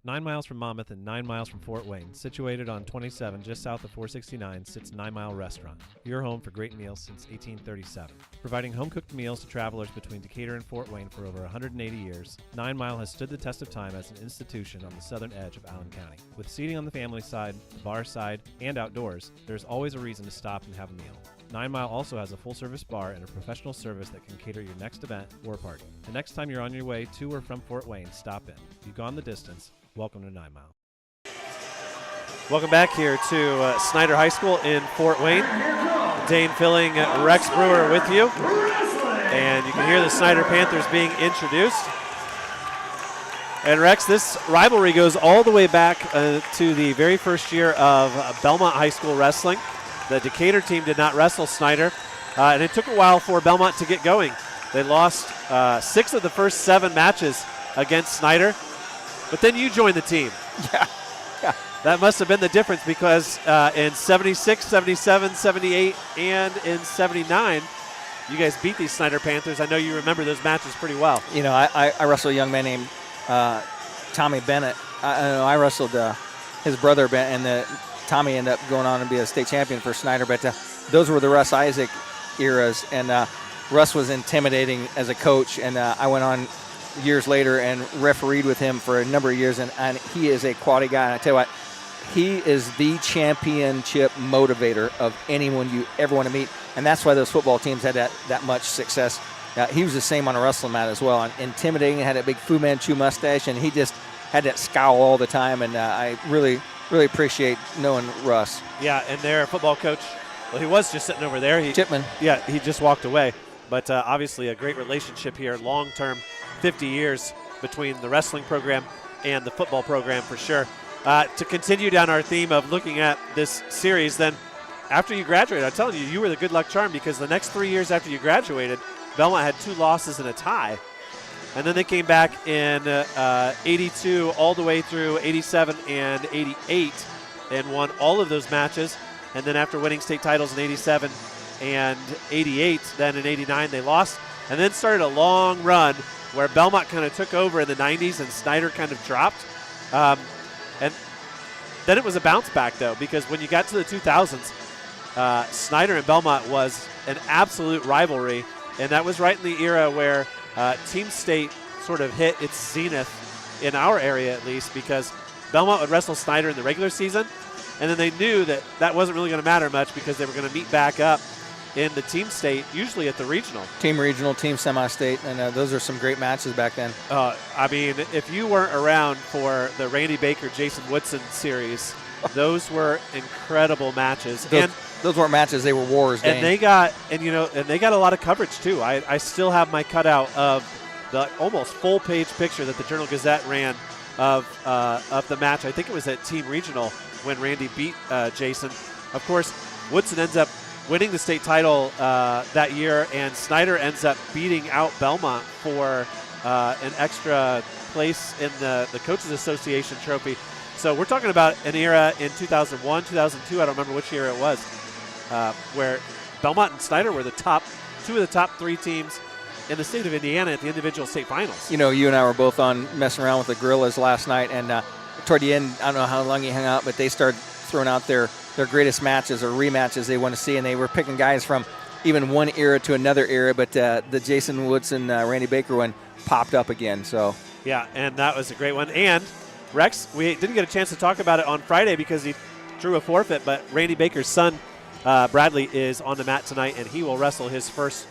9 miles from Monmouth and 9 miles from Fort Wayne, situated on 27 just south of 469, sits 9 Mile Restaurant, your home for great meals since 1837. Providing home-cooked meals to travelers between Decatur and Fort Wayne for over 180 years, 9 Mile has stood the test of time as an institution on the southern edge of Allen County. With seating on the family side, the bar side, and outdoors, there's always a reason to stop and have a meal. 9 Mile also has a full-service bar and a professional service that can cater your next event or party. The next time you're on your way to or from Fort Wayne, stop in. If you've gone the distance, welcome to 9 Mile. Welcome back here to Snider High School in Fort Wayne. Dane Filling, Rex Brewer with you. And you can hear the Snider Panthers being introduced. And Rex, this rivalry goes all the way back to the very first year of Bellmont High School wrestling. The Decatur team did not wrestle Snider, and it took a while for Bellmont to get going. They lost 6 of the first 7 matches against Snider, but then you joined the team. Yeah. That must have been the difference, because in 76, 77, 78, and in 79, you guys beat these Snider Panthers. I know you remember those matches pretty well. You know, I wrestled a young man named Tommy Bennett. I wrestled his brother, and Tommy ended up going on to be a state champion for Snider. But those were the Russ Isaac eras, and Russ was intimidating as a coach, and I went on years later and refereed with him for a number of years, and he is a quality guy. And I tell you what, he is the championship motivator of anyone you ever want to meet, and that's why those football teams had that much success. He was the same on a wrestling mat as well, and intimidating, had that big Fu Manchu mustache, and he just had that scowl all the time, and I really appreciate knowing Russ. Yeah, and their football coach, well, he was just sitting over there. Chipman. Yeah, he just walked away. But obviously a great relationship here, long-term, 50 years between the wrestling program and the football program for sure. To continue down our theme of looking at this series, then after you graduated, I'm telling you, you were the good luck charm, because the next 3 years after you graduated, Bellmont had 2 losses and a tie. And then they came back in 82 all the way through 87 and 88 and won all of those matches. And then after winning state titles in 87 and 88, then in 89 they lost. And then started a long run where Bellmont kind of took over in the 90s and Snider kind of dropped. And then it was a bounce back, though, because when you got to the 2000s, Snider and Bellmont was an absolute rivalry. And that was right in the era where Team State sort of hit its zenith in our area, at least, because Bellmont would wrestle Snider in the regular season, and then they knew that wasn't really going to matter much because they were going to meet back up in the Team State, usually at the regional. Team regional, team semi-state, and those are some great matches back then. I mean, if you weren't around for the Randy Baker, Jason Woodson series, those were incredible matches. Those weren't matches; they were wars. And they got a lot of coverage too. I still have my cutout of the almost full-page picture that the Journal Gazette ran of the match. I think it was at Team Regional when Randy beat Jason. Of course, Woodson ends up winning the state title that year, and Snider ends up beating out Bellmont for an extra place in the Coaches Association trophy. So we're talking about an era in 2001, 2002, I don't remember which year it was, where Bellmont and Snider were two of the top 3 teams in the state of Indiana at the individual state finals. You know, you and I were both on messing around with the Gorillas last night, and toward the end, I don't know how long you hung out, but they started throwing out their greatest matches or rematches they want to see, and they were picking guys from even one era to another era, but the Jason Woodson, Randy Baker one popped up again. So yeah, and that was a great one. And Rex, we didn't get a chance to talk about it on Friday because he drew a forfeit, but Randy Baker's son, Bradley, is on the mat tonight, and he will wrestle his first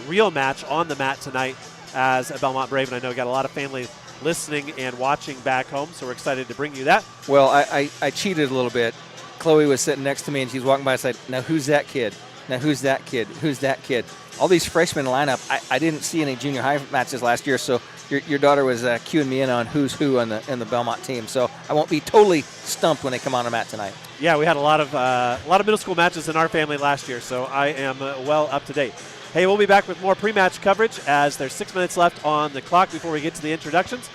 real match on the mat tonight as a Bellmont Brave. And I know we got a lot of family listening and watching back home, so we're excited to bring you that. Well, I cheated a little bit. Chloe was sitting next to me, and she's walking by and said, "Now who's that kid? Now who's that kid? Who's that kid?" All these freshmen lineup. I didn't see any junior high matches last year, so your daughter was cueing me in on who's who in the Bellmont team. So I won't be totally stumped when they come on the mat tonight. Yeah, we had a lot of middle school matches in our family last year, so I am well up to date. Hey, we'll be back with more pre-match coverage as there's 6 minutes left on the clock before we get to the introductions.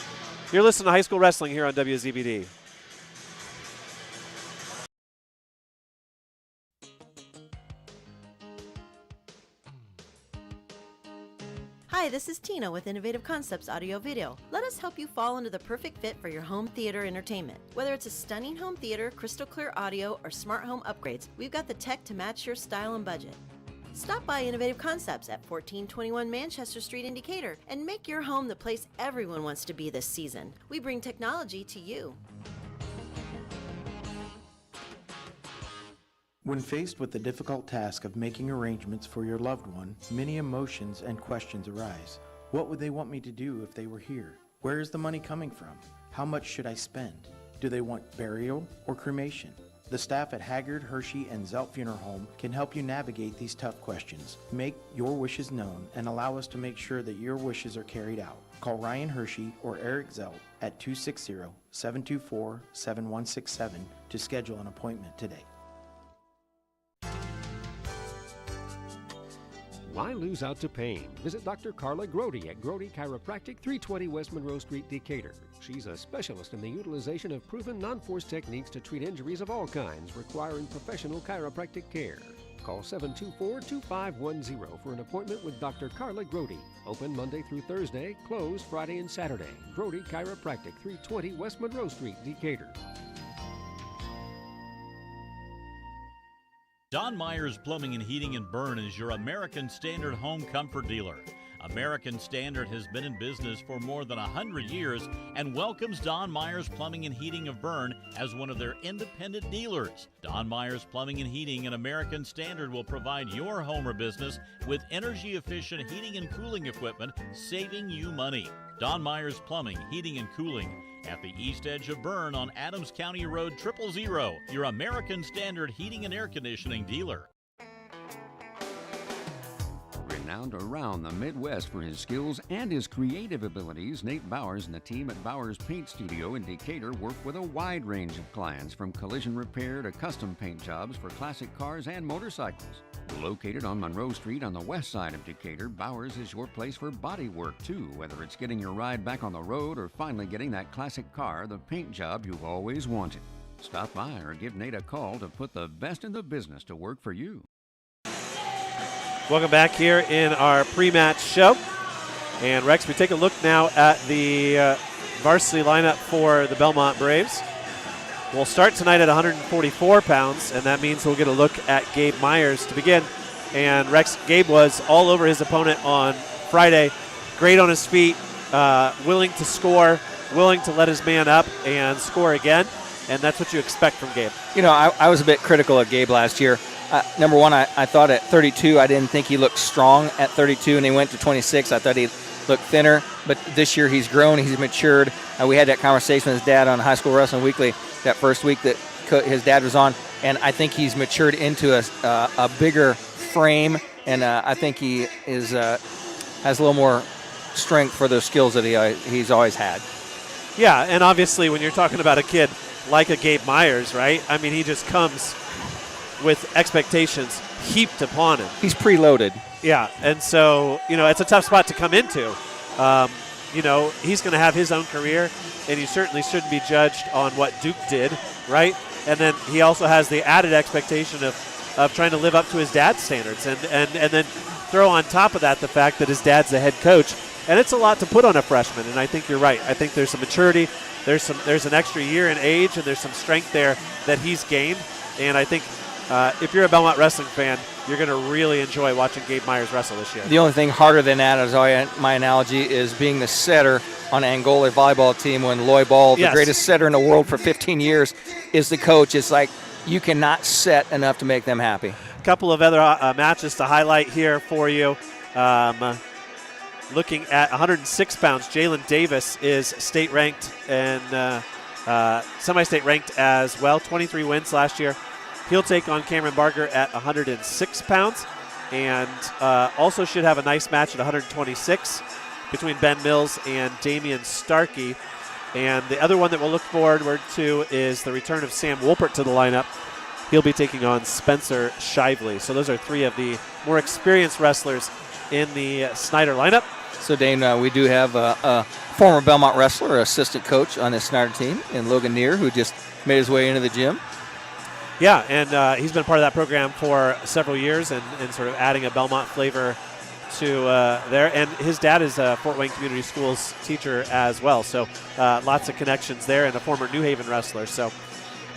You're listening to High School Wrestling here on WZBD. Hi, this is Tina with Innovative Concepts Audio Video. Let us help you fall into the perfect fit for your home theater entertainment. Whether it's a stunning home theater, crystal clear audio, or smart home upgrades, we've got the tech to match your style and budget. Stop by Innovative Concepts at 1421 Manchester Street in Decatur and make your home the place everyone wants to be this season. We bring technology to you. When faced with the difficult task of making arrangements for your loved one, many emotions and questions arise. What would they want me to do if they were here? Where is the money coming from? How much should I spend? Do they want burial or cremation? The staff at Haggard, Hershey, and Zelt Funeral Home can help you navigate these tough questions. Make your wishes known and allow us to make sure that your wishes are carried out. Call Ryan Hershey or Eric Zelt at 260-724-7167 to schedule an appointment today. Why lose out to pain? Visit Dr. Carla Grody at Grody Chiropractic, 320 West Monroe Street, Decatur. She's a specialist in the utilization of proven non-force techniques to treat injuries of all kinds requiring professional chiropractic care. Call 724-2510 for an appointment with Dr. Carla Grody. Open Monday through Thursday, closed Friday and Saturday. Grody Chiropractic, 320 West Monroe Street, Decatur. Don Myers Plumbing and Heating in Bern is your American Standard home comfort dealer. American Standard has been in business for more than 100 years and welcomes Don Myers Plumbing and Heating of Bern as one of their independent dealers. Don Myers Plumbing and Heating and American Standard will provide your home or business with energy-efficient heating and cooling equipment, saving you money. Don Myers Plumbing, Heating and Cooling at the east edge of Bern on Adams County Road 000, your American Standard heating and air conditioning dealer. Renowned around the Midwest for his skills and his creative abilities, Nate Bowers and the team at Bowers Paint Studio in Decatur work with a wide range of clients, from collision repair to custom paint jobs for classic cars and motorcycles. Located on Monroe Street on the west side of Decatur, Bowers is your place for body work too, whether it's getting your ride back on the road or finally getting that classic car, the paint job you've always wanted. Stop by or give Nate a call to put the best in the business to work for you. Welcome back here in our pre-match show. And Rex, we take a look now at the varsity lineup for the Bellmont Braves. We'll start tonight at 144 pounds, and that means we'll get a look at Gabe Myers to begin. And Rex, Gabe was all over his opponent on Friday. Great on his feet, willing to score, willing to let his man up and score again. And that's what you expect from Gabe. You know, I was a bit critical of Gabe last year. Number one, I thought at 32, I didn't think he looked strong at 32, and he went to 26. I thought he looked thinner, but this year he's grown, he's matured. We had that conversation with his dad on High School Wrestling Weekly that first week that his dad was on, and I think he's matured into a bigger frame, and I think he is has a little more strength for those skills that he's always had. Yeah, and obviously when you're talking about a kid like a Gabe Myers, right? I mean, he just comes with expectations heaped upon him. He's preloaded. Yeah, and so, you know, it's a tough spot to come into. You know, he's going to have his own career, and he certainly shouldn't be judged on what Duke did, right? And then he also has the added expectation of trying to live up to his dad's standards, and then throw on top of that the fact that his dad's the head coach. And it's a lot to put on a freshman, and I think you're right. I think there's some maturity, there's an extra year in age, and there's some strength there that he's gained. And I think if you're a Bellmont wrestling fan, you're going to really enjoy watching Gabe Myers wrestle this year. The only thing harder than that, as my analogy, is being the setter on an Angola volleyball team when Loy Ball, the greatest setter in the world for 15 years, is the coach. It's like you cannot set enough to make them happy. A couple of other matches to highlight here for you. Looking at 106 pounds, Jalen Davis is state-ranked and semi-state ranked as well, 23 wins last year. He'll take on Cameron Barger at 106 pounds, and also should have a nice match at 126 between Ben Mills and Damian Starkey. And the other one that we'll look forward to is the return of Sam Wolpert to the lineup. He'll be taking on Spencer Shively. So those are three of the more experienced wrestlers in the Snider lineup. So, Dane, we do have a former Bellmont wrestler, assistant coach on this Snider team, and Logan Neer, who just made his way into the gym. Yeah, and he's been part of that program for several years and sort of adding a Bellmont flavor to there. And his dad is a Fort Wayne Community Schools teacher as well. So lots of connections there, and a former New Haven wrestler. So,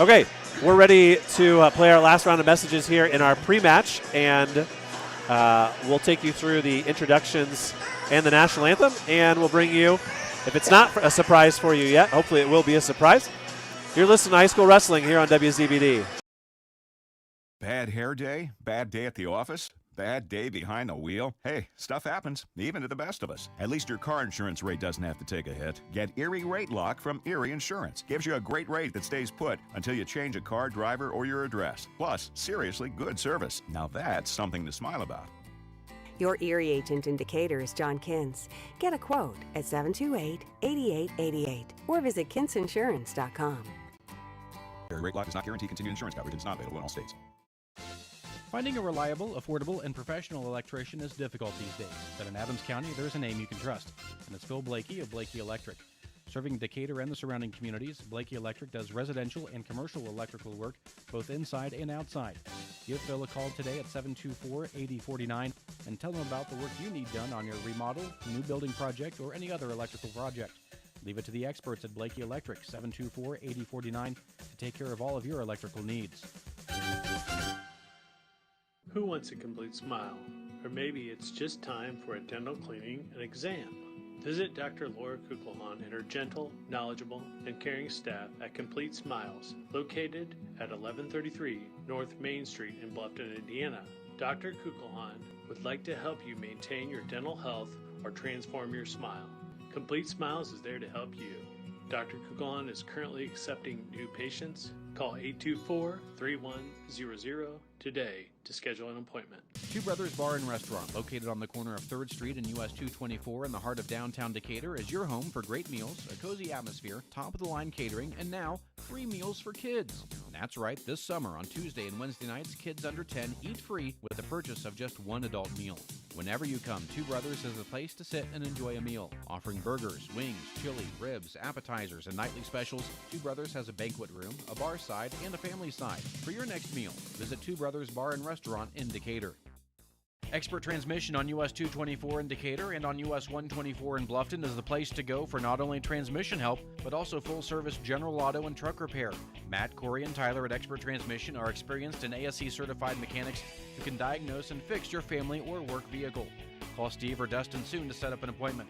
okay, we're ready to play our last round of messages here in our pre-match. And we'll take you through the introductions and the national anthem. And we'll bring you, if it's not a surprise for you yet, hopefully it will be a surprise. You're listening to High School Wrestling here on WZBD. Bad hair day? Bad day at the office? Bad day behind the wheel? Hey, stuff happens, even to the best of us. At least your car insurance rate doesn't have to take a hit. Get Erie Rate Lock from Erie Insurance. Gives you a great rate that stays put until you change a car, driver, or your address. Plus, seriously good service. Now that's something to smile about. Your Erie agent in Decatur is John Kins. Get a quote at 728-8888 or visit kinsinsurance.com. Erie Rate Lock does not guarantee continued insurance coverage and is not available in all states. Finding a reliable, affordable, and professional electrician is difficult these days, but in Adams County, there's a name you can trust, and it's Phil Blakey of Blakey Electric. Serving Decatur and the surrounding communities, Blakey Electric does residential and commercial electrical work, both inside and outside. Give Phil a call today at 724-8049 and tell him about the work you need done on your remodel, new building project, or any other electrical project. Leave it to the experts at Blakey Electric, 724-8049, to take care of all of your electrical needs. Who wants a complete smile? Or maybe it's just time for a dental cleaning and exam. Visit Dr. Laura Kugelhahn and her gentle, knowledgeable, and caring staff at Complete Smiles, located at 1133 North Main Street in Bluffton, Indiana. Dr. Kugelhahn would like to help you maintain your dental health or transform your smile. Complete Smiles is there to help you. Dr. Kugelhahn is currently accepting new patients. Call 824-3100 today to schedule an appointment. Two Brothers Bar and Restaurant, located on the corner of 3rd Street and US 224 in the heart of downtown Decatur, is your home for great meals, a cozy atmosphere, top-of-the-line catering, and now, free meals for kids. That's right, this summer on Tuesday and Wednesday nights, kids under 10 eat free with the purchase of just one adult meal. Whenever you come, Two Brothers is the place to sit and enjoy a meal. Offering burgers, wings, chili, ribs, appetizers, and nightly specials, Two Brothers has a banquet room, a bar side, and a family side. For your next meal, visit Two Brothers Bar and Restaurant in Decatur. Expert Transmission on US 224 in Decatur and on US 124 in Bluffton is the place to go for not only transmission help, but also full-service general auto and truck repair. Matt, Corey, and Tyler at Expert Transmission are experienced and ASE-certified mechanics who can diagnose and fix your family or work vehicle. Call Steve or Dustin soon to set up an appointment.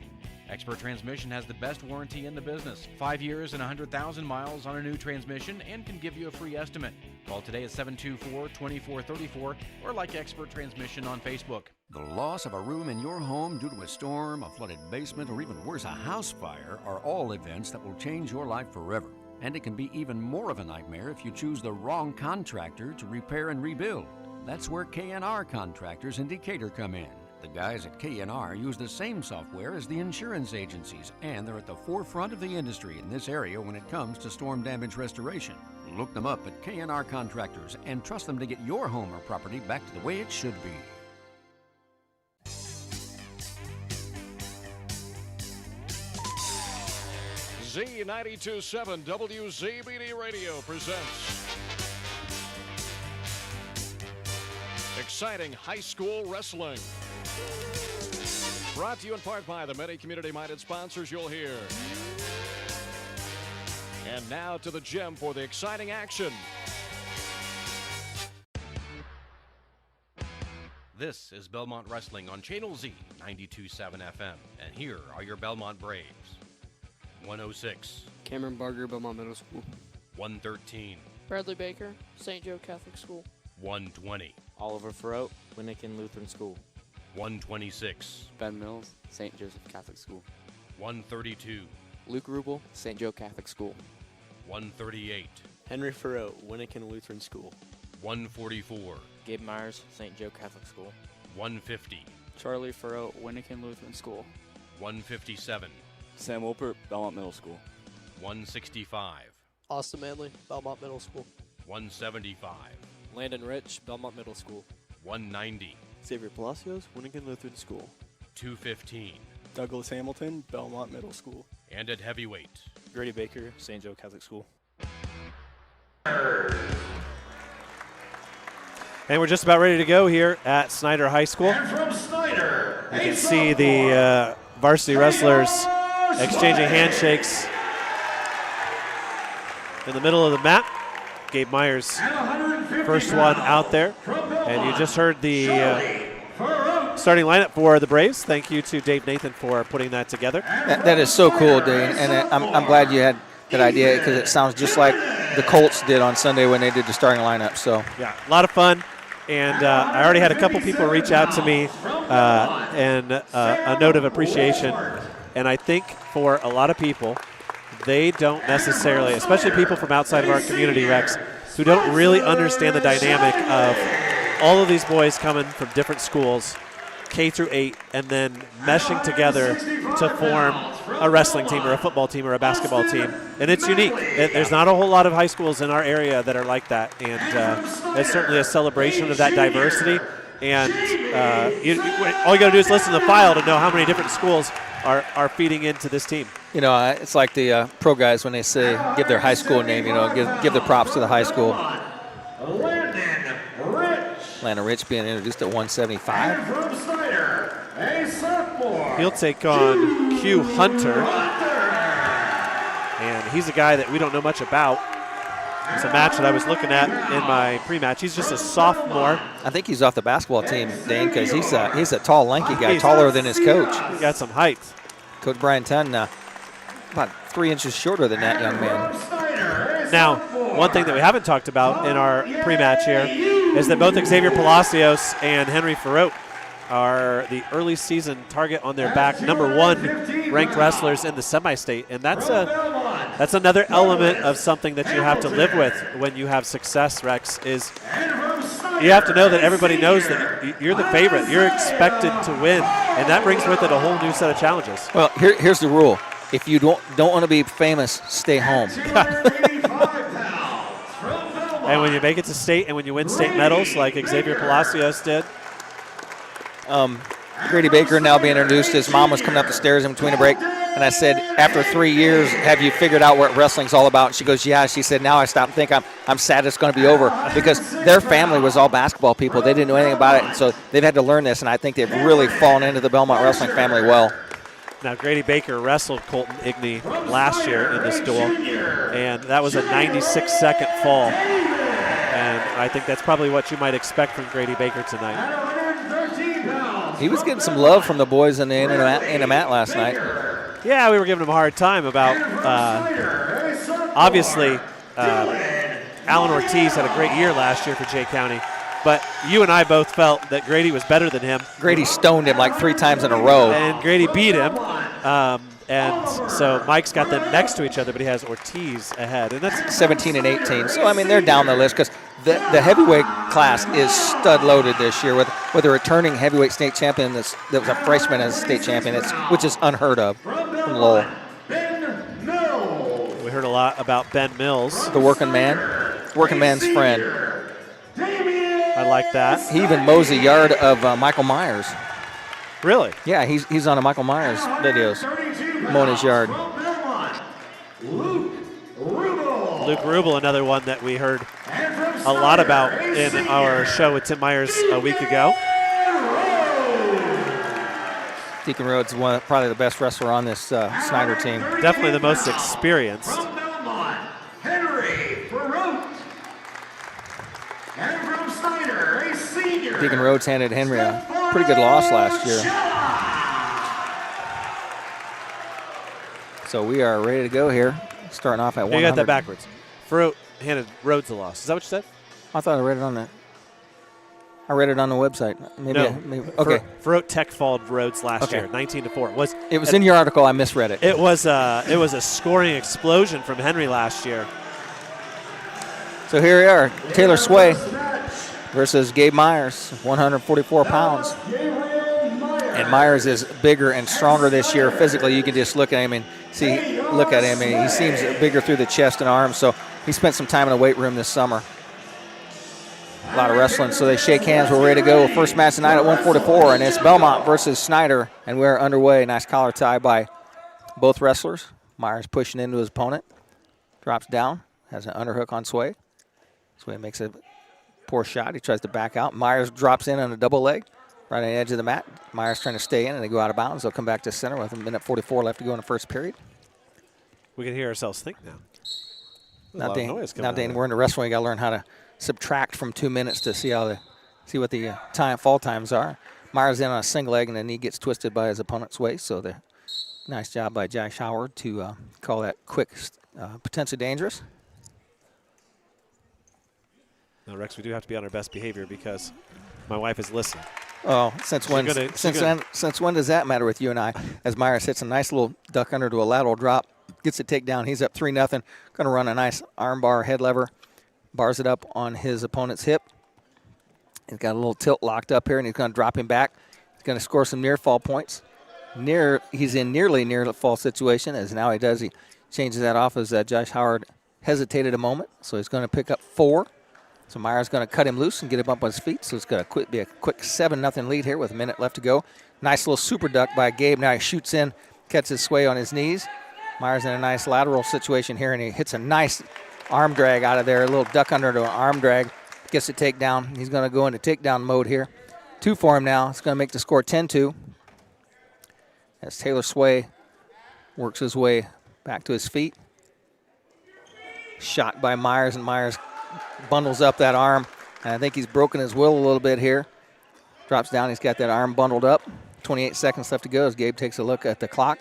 Expert Transmission has the best warranty in the business, 5 years and 100,000 miles on a new transmission, and can give you a free estimate. Call today at 724-2434 or like Expert Transmission on Facebook. The loss of a room in your home due to a storm, a flooded basement, or even worse, a house fire are all events that will change your life forever. And it can be even more of a nightmare if you choose the wrong contractor to repair and rebuild. That's where K&R Contractors in Decatur come in. The guys at K&R use the same software as the insurance agencies, and they're at the forefront of the industry in this area when it comes to storm damage restoration. Look them up at K&R Contractors and trust them to get your home or property back to the way it should be. Z92.7 WZBD Radio presents exciting high school wrestling. Brought to you in part by the many community-minded sponsors you'll hear. And now to the gym for the exciting action. This is Bellmont Wrestling on Channel Z 92.7 FM. And here are your Bellmont Braves. 106. Cameron Barger, Bellmont Middle School. 113. Bradley Baker, St. Joe Catholic School. 120. Oliver Farrow, Winnikin Lutheran School. 126. Ben Mills, St. Joseph Catholic School. 132. Luke Rubel, St. Joe Catholic School. 138. Henry Farrow, Winnikin Lutheran School. 144. Gabe Myers, St. Joe Catholic School. 150. Charlie Farrow, Winnikin Lutheran School. 157. Sam Wilpert, Bellmont Middle School. 165. Austin Manley, Bellmont Middle School. 175. Landon Rich, Bellmont Middle School. 190. Xavier Palacios, Winnikin Lutheran School. 215. Douglas Hamilton, Bellmont Middle School. And at heavyweight, Grady Baker, St. Joe Catholic School. And we're just about ready to go here at Snider High School. And from Snider, you can see the varsity wrestlers exchanging handshakes in the middle of the mat. Gabe Myers, first one out there. And you just heard the starting lineup for the Braves. Thank you to Dave Nathan for putting that together. That is so cool, Dane. And I'm glad you had that idea because it sounds just like the Colts did on Sunday when they did the starting lineup. So yeah, a lot of fun. And I already had a couple people reach out to me and a note of appreciation. And I think for a lot of people, they don't necessarily, especially people from outside of our community, Rex, who don't really understand the dynamic of all of these boys coming from different schools, K through 8, and then meshing together to form a wrestling team or a football team or a basketball team. And it's unique. There's not a whole lot of high schools in our area that are like that. And it's certainly a celebration of that diversity. And all you got to do is listen to the file to know how many different schools are feeding into this team. You know, it's like the pro guys when they say give their high school name, you know, give the props to the high school. Landon Rich being introduced at 175. And from Snider, a sophomore. He'll take on Q Hunter. And he's a guy that we don't know much about. It's a match that I was looking at in my pre-match. He's just a sophomore. I think he's off the basketball team, Dane, because he's a tall, lanky guy, taller than his coach. He got some height. Coach Brian Tunn, about 3 inches shorter than that young man. Now, one thing that we haven't talked about in our pre-match here is that both Xavier Palacios and Henry Ferrote are the early season target on their back, #1 ranked wrestlers in the semi-state. And that's another element of something that you have to live with when you have success, Rex, is you have to know that everybody knows that you're the favorite. You're expected to win, and that brings with it a whole new set of challenges. Well, here's the rule. If you don't want to be famous, stay home. And when you make it to state and when you win state medals like Xavier Palacios did. Grady Baker now being introduced. His mom was coming up the stairs in between a break. And I said, after 3 years, have you figured out what wrestling's all about? And she goes, yeah. She said, now I stop and think I'm sad it's going to be over because their family was all basketball people. They didn't know anything about it. And so they've had to learn this. And I think they've really fallen into the Bellmont wrestling family well. Now, Grady Baker wrestled Colton Igney last year in this duel. And that was a 96-second fall. And I think that's probably what you might expect from Grady Baker tonight. He was getting some love from the boys in the IndianaMat last night. Yeah, we were giving him a hard time about, obviously, Alan Ortiz had a great year last year for Jay County, but you and I both felt that Grady was better than him. Grady stoned him like 3 times in a row. And Grady beat him, and so Mike's got them next to each other, but he has Ortiz ahead. And that's 17 and 18. So, I mean, they're down the list because the heavyweight class is stud-loaded this year with a returning heavyweight state champion that was a freshman as a state champion, which is unheard of from Lowell. We heard a lot about Ben Mills. The working man's friend. I like that. He even mows the yard of Michael Myers. Really? Yeah, he's on a Michael Myers videos, mowing his yard. Luke Rubel, another one that we heard a lot about in our show with Tim Myers a week ago. Deacon Rhodes is probably the best wrestler on this Snider team. Definitely the most experienced. Deacon Rhodes handed Henry a pretty good loss last year. So we are ready to go here, starting off at 100. You got that backwards. Ferrote handed Rhodes a loss. Is that what you said? I thought I read it on that. I read it on the website. Maybe. Okay. Ferrote tech-falled Rhodes last year, 19-4. It was in your article. I misread it. It was a scoring explosion from Henry last year. So here we are, Taylor Sway versus Gabe Myers, 144 pounds. And Myers is bigger and stronger this year physically. You can just look at him and look at him, and he seems bigger through the chest and arms. So he spent some time in the weight room this summer. A lot of wrestling, so they shake hands. We're ready to go. First match tonight at 144, and it's Bellmont versus Snider, and we're underway. Nice collar tie by both wrestlers. Myers pushing into his opponent. Drops down, has an underhook on Sway. Sway makes a poor shot. He tries to back out. Myers drops in on a double leg right on the edge of the mat. Myers trying to stay in, and they go out of bounds. They'll come back to center with a minute 44 left to go in the first period. We can hear ourselves think now. Now, Dane, we're into wrestling. You got to learn how to subtract from 2 minutes to see what the fall times are. Myers in on a single leg, and the knee gets twisted by his opponent's waist. So the nice job by Josh Howard to call that quick, potentially dangerous. Now, Rex, we do have to be on our best behavior because my wife is listening. Oh, since when does that matter with you and I? As Myers hits a nice little duck under to a lateral drop, gets a takedown. He's up 3-0. Going to run a nice arm bar head lever. Bars it up on his opponent's hip. He's got a little tilt locked up here, and he's going to drop him back. He's going to score some near fall points. He's in nearly near fall situation, as now he does. He changes that off as Josh Howard hesitated a moment. So he's going to pick up 4. So Myers going to cut him loose and get him up on his feet. So it's going to be a quick 7-0 lead here with a minute left to go. Nice little super duck by Gabe. Now he shoots in, catches Sway on his knees. Myers in a nice lateral situation here, and he hits a nice arm drag out of there. A little duck under to an arm drag. Gets the takedown. He's going to go into takedown mode here. 2 for him now. It's going to make the score 10-2. As Taylor Sway works his way back to his feet. Shot by Myers, and Myers bundles up that arm. And I think he's broken his will a little bit here. Drops down. He's got that arm bundled up. 28 seconds left to go as Gabe takes a look at the clock.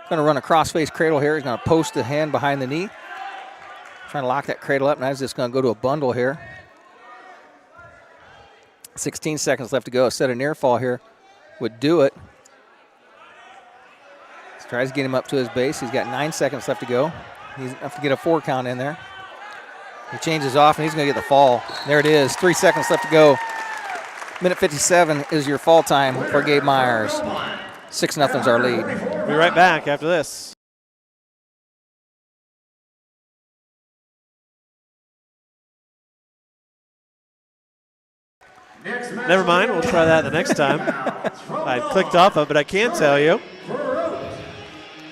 Going to run a cross-face cradle here. He's going to post the hand behind the knee. Trying to lock that cradle up. Now he's just going to go to a bundle here. 16 seconds left to go. A set of near fall here would do it. Tries to get him up to his base. He's got 9 seconds left to go. He's enough to get a 4 count in there. He changes off, and he's going to get the fall. There it is. 3 seconds left to go. Minute 57 is your fall time for Gabe Myers. 6-0's our lead. We'll be right back after this. Never mind, we'll try that the next time. I clicked off of it, but I can tell you.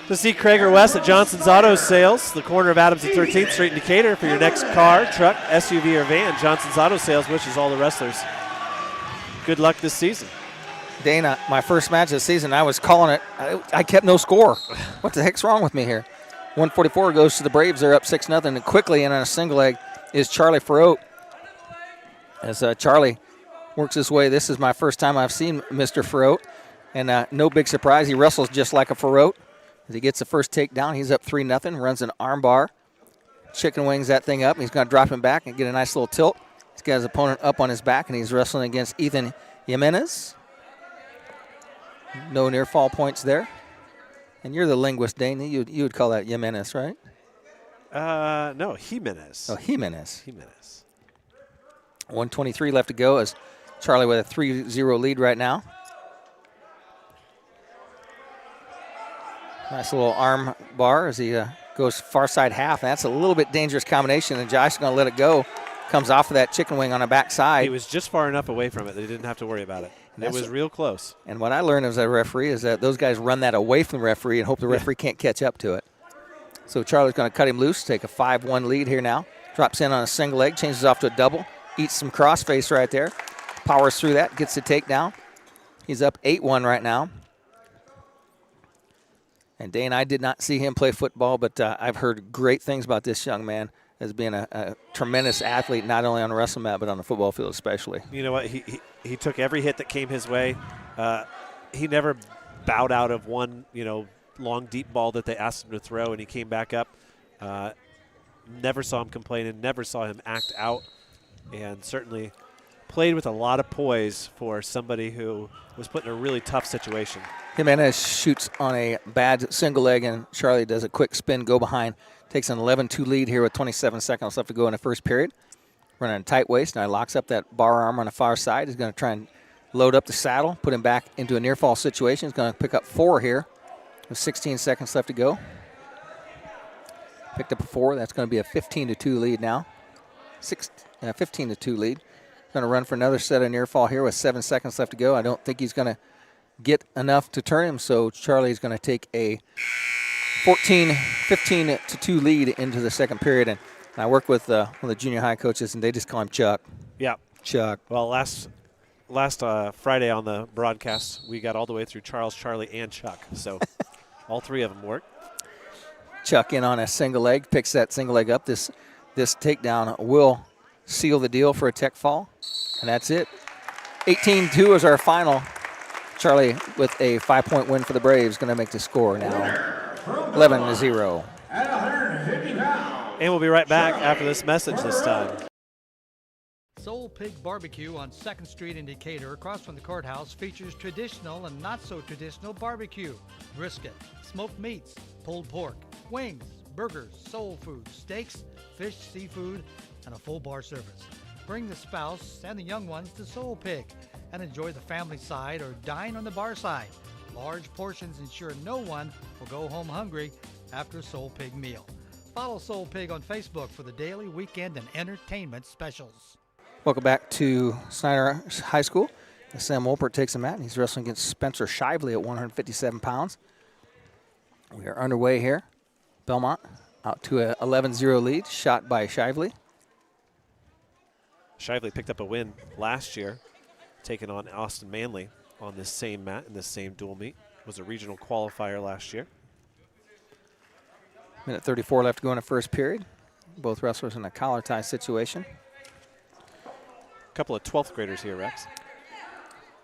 To see Craig West at Johnson's Auto Sales, the corner of Adams and 13th Street in Decatur for your next car, truck, SUV, or van. Johnson's Auto Sales wishes all the wrestlers good luck this season. Dana, my first match of the season, I was calling it. I kept no score. What the heck's wrong with me here? 144 goes to the Braves. They're up 6-0. And quickly in on a single leg is Charlie Farrote. As Charlie works his way, this is my first time I've seen Mr. Farrote. And no big surprise, he wrestles just like a Farrote. As he gets the first takedown, he's up 3-0, runs an arm bar. Chicken wings that thing up. He's going to drop him back and get a nice little tilt. He's got his opponent up on his back, and he's wrestling against Ethan Jimenez. No near fall points there. And you're the linguist, Dane. You would call that Jimenez, right? No, Jimenez. Oh, Jimenez. 1:23 left to go as Charlie with a 3-0 lead right now. Nice little arm bar as he goes far side half. That's a little bit dangerous combination, and Josh is going to let it go. Comes off of that chicken wing on the backside. He was just far enough away from it that he didn't have to worry about it. It was real close. And what I learned as a referee is that those guys run that away from the referee and hope the referee can't catch up to it. So Charlie's going to cut him loose, take a 5-1 lead here now. Drops in on a single leg, changes off to a double. Eats some crossface right there. Powers through that, gets the takedown. He's up 8-1 right now. And Dane, I did not see him play football, but I've heard great things about this young man as being a tremendous athlete, not only on the wrestling mat, but on the football field especially. You know what? He took every hit that came his way. He never bowed out of one, long, deep ball that they asked him to throw, and he came back up. Never saw him complaining, never saw him act out, and certainly played with a lot of poise for somebody who was put in a really tough situation. Jimenez shoots on a bad single leg, and Charlie does a quick spin, go behind. Takes an 11-2 lead here with 27 seconds left to go in the first period. Running a tight waist. Now he locks up that bar arm on the far side. He's going to try and load up the saddle, put him back into a near fall situation. He's going to pick up 4 here with 16 seconds left to go. Picked up a 4. That's going to be a 15-2 lead now. 15-2 lead. Going to run for another set of near fall here with 7 seconds left to go. I don't think he's going to get enough to turn him, so Charlie's going to take a 15-2 lead into the second period. And I work with one of the junior high coaches, and they just call him Chuck. Yeah. Chuck. Well, last Friday on the broadcast, we got all the way through Charles, Charlie, and Chuck. So all three of them worked. Chuck in on a single leg, picks that single leg up. This takedown will seal the deal for a tech fall, and that's it. 18-2 is our final. Charlie with a 5-point win for the Braves, going to make the score now 11-0. And we'll be right back after this message this time. Soul Pig Barbecue on 2nd Street in Decatur, across from the courthouse, features traditional and not so traditional barbecue, brisket, smoked meats, pulled pork, wings, burgers, soul food, steaks, fish, seafood, and a full bar service. Bring the spouse and the young ones to Soul Pig and enjoy the family side or dine on the bar side. Large portions ensure no one will go home hungry after a Soul Pig meal. Follow Soul Pig on Facebook for the daily, weekend, and entertainment specials. Welcome back to Snider High School. Sam Wolpert takes the mat, and he's wrestling against Spencer Shively at 157 pounds. We are underway here. Bellmont out to a 11-0 lead, shot by Shively. Shively picked up a win last year, taking on Austin Manley on this same mat in this same dual meet. Was a regional qualifier last year. Minute 34 left to go in the first period. Both wrestlers in a collar tie situation. A couple of 12th graders here, Rex.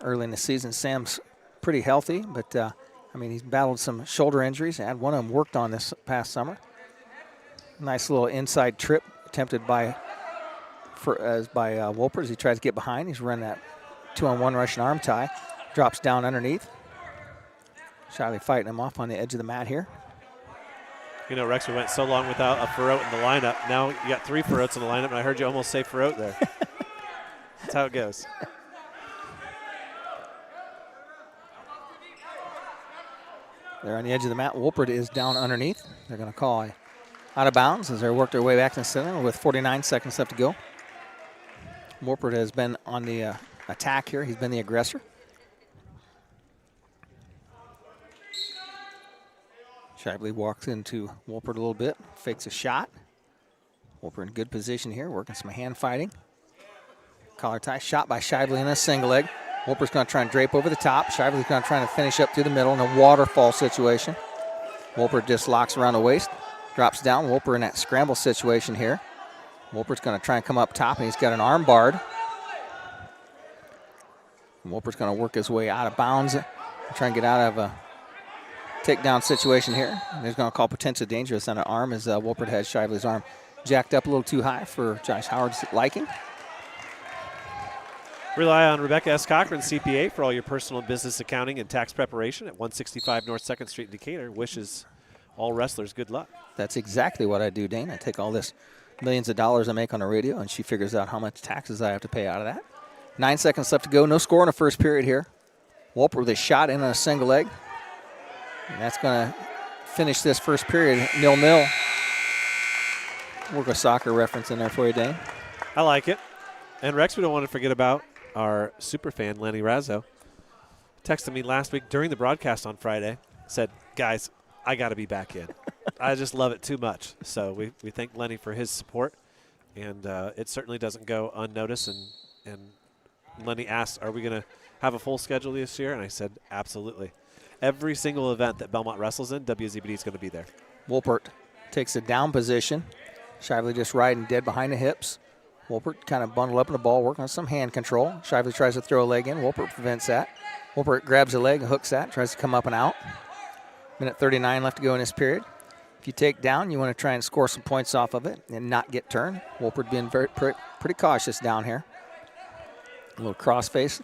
Early in the season, Sam's pretty healthy, but he's battled some shoulder injuries. Had one of them worked on this past summer. Nice little inside trip attempted by Wolpert as he tries to get behind. He's running that 2-on-1 Russian arm tie. Drops down underneath. Shiley fighting him off on the edge of the mat here. You know, Rex, we went so long without a Farote in the lineup. Now you got 3 Farotes in the lineup, and I heard you almost say Farote there. That's how it goes. They're on the edge of the mat. Wolpert is down underneath. They're going to call out of bounds as they work their way back to the center with 49 seconds left to go. Wolpert has been on the attack here. He's been the aggressor. Shively walks into Wolpert a little bit, fakes a shot. Wolpert in good position here, working some hand fighting. Collar tie, shot by Shively in a single leg. Wolpert's going to try and drape over the top. Shively's going to try and finish up through the middle in a waterfall situation. Wolpert just locks around the waist, drops down. Wolpert in that scramble situation here. Wolpert's going to try and come up top, and he's got an arm barred. And Wolpert's going to work his way out of bounds and try and get out of a takedown situation here. And he's going to call potentially dangerous on an arm as Wolpert has Shively's arm jacked up a little too high for Josh Howard's liking. Rely on Rebecca S. Cochran, CPA, for all your personal and business accounting and tax preparation at 165 North 2nd Street in Decatur. Wishes all wrestlers good luck. That's exactly what I do, Dane. I take all this millions of dollars I make on the radio, and she figures out how much taxes I have to pay out of that. 9 seconds left to go. No score in the first period here. Wolpert with a shot in on a single leg. And that's going to finish this first period 0-0. Work a soccer reference in there for you, Dane. I like it. And Rex, we don't want to forget about our super fan, Lenny Razzo. Texted me last week during the broadcast on Friday. Said, guys, I got to be back in. I just love it too much. So we thank Lenny for his support. And it certainly doesn't go unnoticed. And Lenny asked, are we going to have a full schedule this year? And I said, absolutely. Every single event that Bellmont wrestles in, WZBD is going to be there. Wolpert takes a down position. Shively just riding dead behind the hips. Wolpert kind of bundled up in the ball, working on some hand control. Shively tries to throw a leg in. Wolpert prevents that. Wolpert grabs a leg, hooks that, tries to come up and out. Minute 39 left to go in this period. If you take down, you want to try and score some points off of it and not get turned. Wolpert being pretty cautious down here. A little crossface.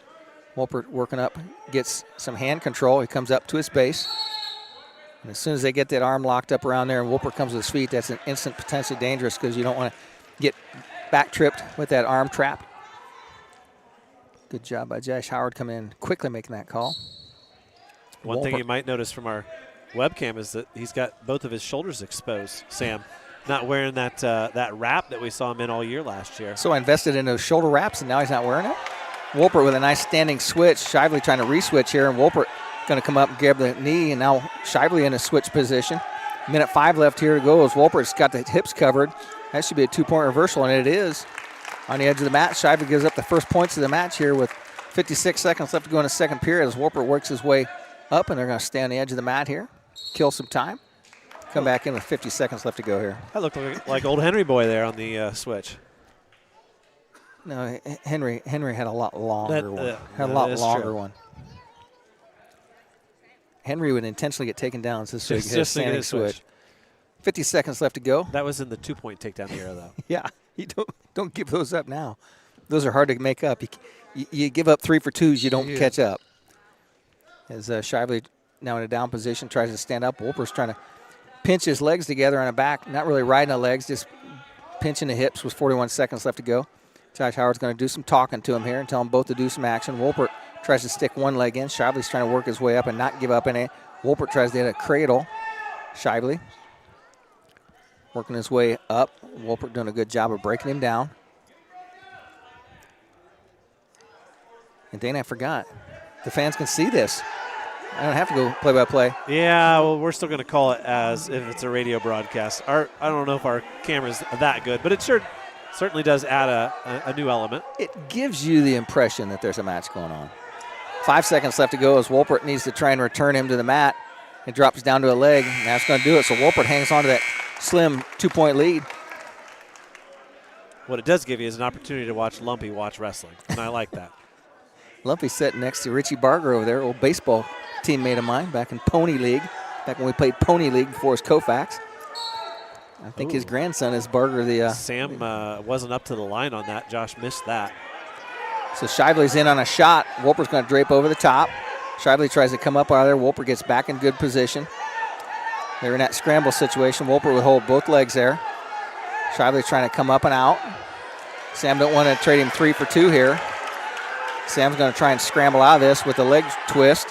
Wolpert working up, gets some hand control. He comes up to his base. And as soon as they get that arm locked up around there and Wolpert comes to his feet, that's an instant potentially dangerous because you don't want to get back tripped with that arm trap. Good job by Josh Howard coming in quickly making that call. One thing you might notice from our webcam is that he's got both of his shoulders exposed, Sam. not wearing that wrap that we saw him in all year last year. So I invested in those shoulder wraps, and now he's not wearing it. Wolpert with a nice standing switch. Shively trying to re-switch here, and Wolpert going to come up and grab the knee, and now Shively in a switch position. Minute 5 left here to go as Wolpert's got the hips covered. That should be a 2-point reversal, and it is. On the edge of the mat, Shively gives up the first points of the match here with 56 seconds left to go in the second period as Wolpert works his way up, and they're going to stay on the edge of the mat here, kill some time, come back in with 50 seconds left to go here. That looked like old Henry boy there on the switch. No, Henry had a lot longer one. Had a lot longer one. Henry would intentionally get taken down so he could hit a standing switch. 50 seconds left to go. That was in the 2-point takedown era, though. Yeah, you don't give those up now. Those are hard to make up. You give up 3 for 2s, you don't catch up. As Shively now in a down position, tries to stand up. Wolpert's trying to pinch his legs together on the back, not really riding the legs, just pinching the hips with 41 seconds left to go. Josh Howard's going to do some talking to him here and tell them both to do some action. Wolpert tries to stick one leg in. Shively's trying to work his way up and not give up any. Wolpert tries to hit a cradle. Shively working his way up. Wolpert doing a good job of breaking him down. And Dana, I forgot. The fans can see this. I don't have to go play-by-play. Yeah, well, we're still going to call it as if it's a radio broadcast. I don't know if our camera's that good, but it certainly does add a new element. It gives you the impression that there's a match going on. 5 seconds left to go as Wolpert needs to try and return him to the mat. It drops down to a leg, and that's going to do it. So Wolpert hangs on to that slim 2-point lead. What it does give you is an opportunity to watch Lumpy watch wrestling, and I like that. Lumpy sitting next to Richie Barger over there, old baseball teammate of mine back in Pony League, back when we played Pony League before it was Koufax. I think his grandson is Barger. Sam wasn't up to the line on that. Josh missed that. So Shively's in on a shot. Wolpert's going to drape over the top. Shively tries to come up out of there. Wolpert gets back in good position. They're in that scramble situation. Wolpert would hold both legs there. Shively's trying to come up and out. Sam don't want to trade him 3 for 2 here. Sam's going to try and scramble out of this with a leg twist.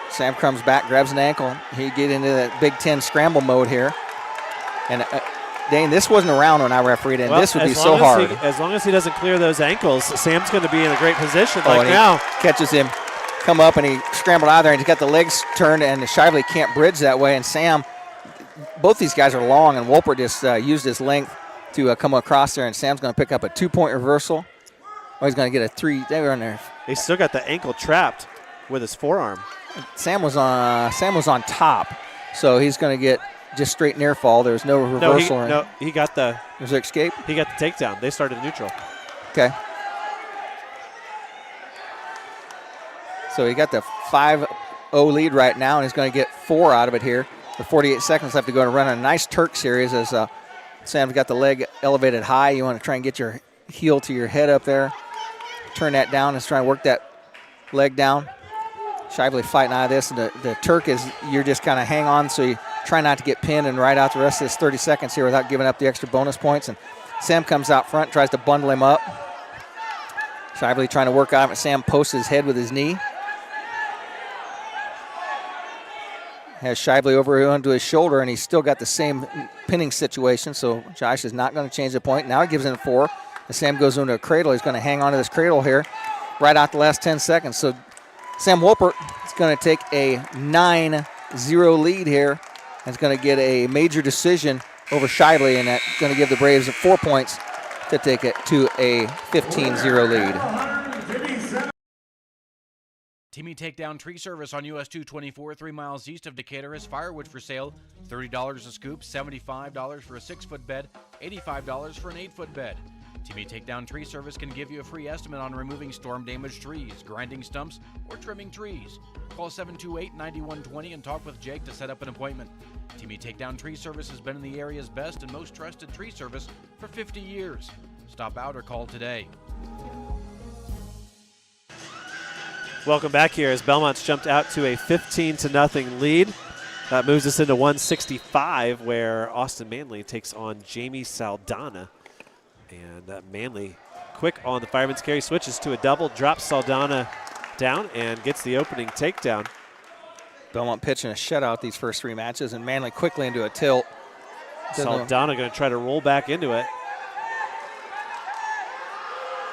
Sam comes back, grabs an ankle. He get into that Big Ten scramble mode here. And Dane, this wasn't around when I refereed it, and this would be so hard. As long as he doesn't clear those ankles, Sam's going to be in a great position. Like now. Catches him, come up, and he scrambled out of there, and he's got the legs turned, and Shively can't bridge that way. And Sam, both these guys are long, and Wolpert just used his length to come across there, and Sam's going to pick up a 2-point reversal. Oh, he's going to get a 3. They were on there. He still got the ankle trapped with his forearm. Sam was on top, so he's going to get just straight near fall. There's no reversal. He got the. Was there escape? He got the takedown. They started neutral. Okay. So he got the 5-0 lead right now, and he's going to get 4 out of it here. With 48 seconds left to go and run a nice Turk series as Sam's got the leg elevated high. You want to try and get your heel to your head up there. Turn that down and try and work that leg down. Shively fighting out of this, and the Turk is you're just kind of hang on, so you try not to get pinned and ride out the rest of this 30 seconds here without giving up the extra bonus points. And Sam comes out front, tries to bundle him up. Shively trying to work out, but Sam posts his head with his knee. Has Shively over onto his shoulder, and he's still got the same pinning situation, so Josh is not going to change the point. Now he gives him 4. And Sam goes into a cradle. He's going to hang on to this cradle here right out the last 10 seconds. So Sam Wolpert is going to take a 9-0 lead here. And is going to get a major decision over Shively, and that's going to give the Braves 4 points to take it to a 15-0 lead. Timmy Takedown Tree Service on US 224, 3 miles east of Decatur, has firewood for sale. $30 a scoop, $75 for a 6-foot bed, $85 for an 8-foot bed. Timmy Takedown Tree Service can give you a free estimate on removing storm-damaged trees, grinding stumps, or trimming trees. Call 728-9120 and talk with Jake to set up an appointment. Timmy Takedown Tree Service has been in the area's best and most trusted tree service for 50 years. Stop out or call today. Welcome back here as Belmont's jumped out to a 15-0 lead. That moves us into 165, where Austin Manley takes on Jamie Saldana. And Manley, quick on the fireman's carry, switches to a double, drops Saldana down, and gets the opening takedown. Belmont pitching a shutout these first 3 matches, and Manley quickly into a tilt. Saldana going to try to roll back into it.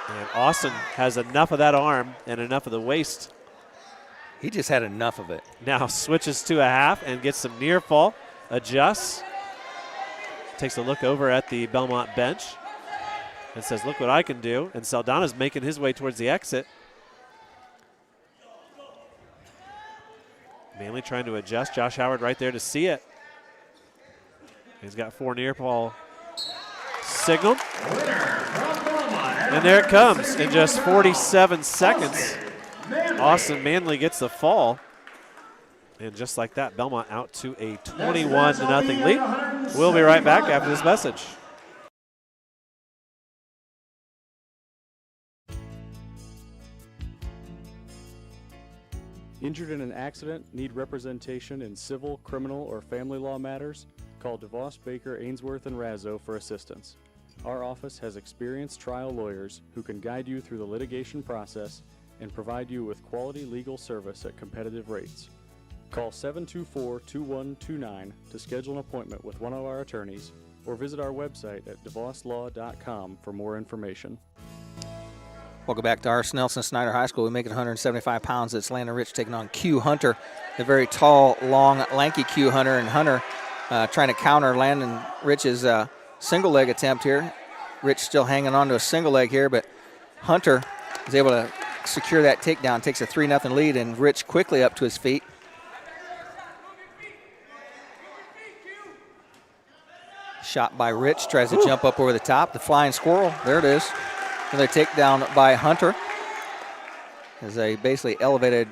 And Austin has enough of that arm and enough of the waist. He just had enough of it. Now switches to a half and gets some near fall, adjusts, takes a look over at the Bellmont bench and says, look what I can do. And Saldana's making his way towards the exit. Manley trying to adjust. Josh Howard right there to see it. He's got 4 near fall signaled. And there it comes in just 47 seconds. Austin Manley gets the fall. And just like that, Bellmont out to a 21-0 lead. We'll be right back after this message. Injured in an accident, need representation in civil, criminal, or family law matters? Call DeVos, Baker, Ainsworth, and Razzo for assistance. Our office has experienced trial lawyers who can guide you through the litigation process and provide you with quality legal service at competitive rates. Call 724-2129 to schedule an appointment with one of our attorneys or visit our website at devoslaw.com for more information. Welcome back to R.S. Nelson Snider High School. We make it 175 pounds. It's Landon Rich taking on Q Hunter, the very tall, long, lanky Q Hunter. And Hunter trying to counter Landon Rich's single leg attempt here. Rich still hanging on to a single leg here, but Hunter is able to secure that takedown, takes a 3-0 lead, and Rich quickly up to his feet. Shot by Rich, tries to jump up over the top. The flying squirrel, there it is. Another takedown by Hunter. As they basically elevated,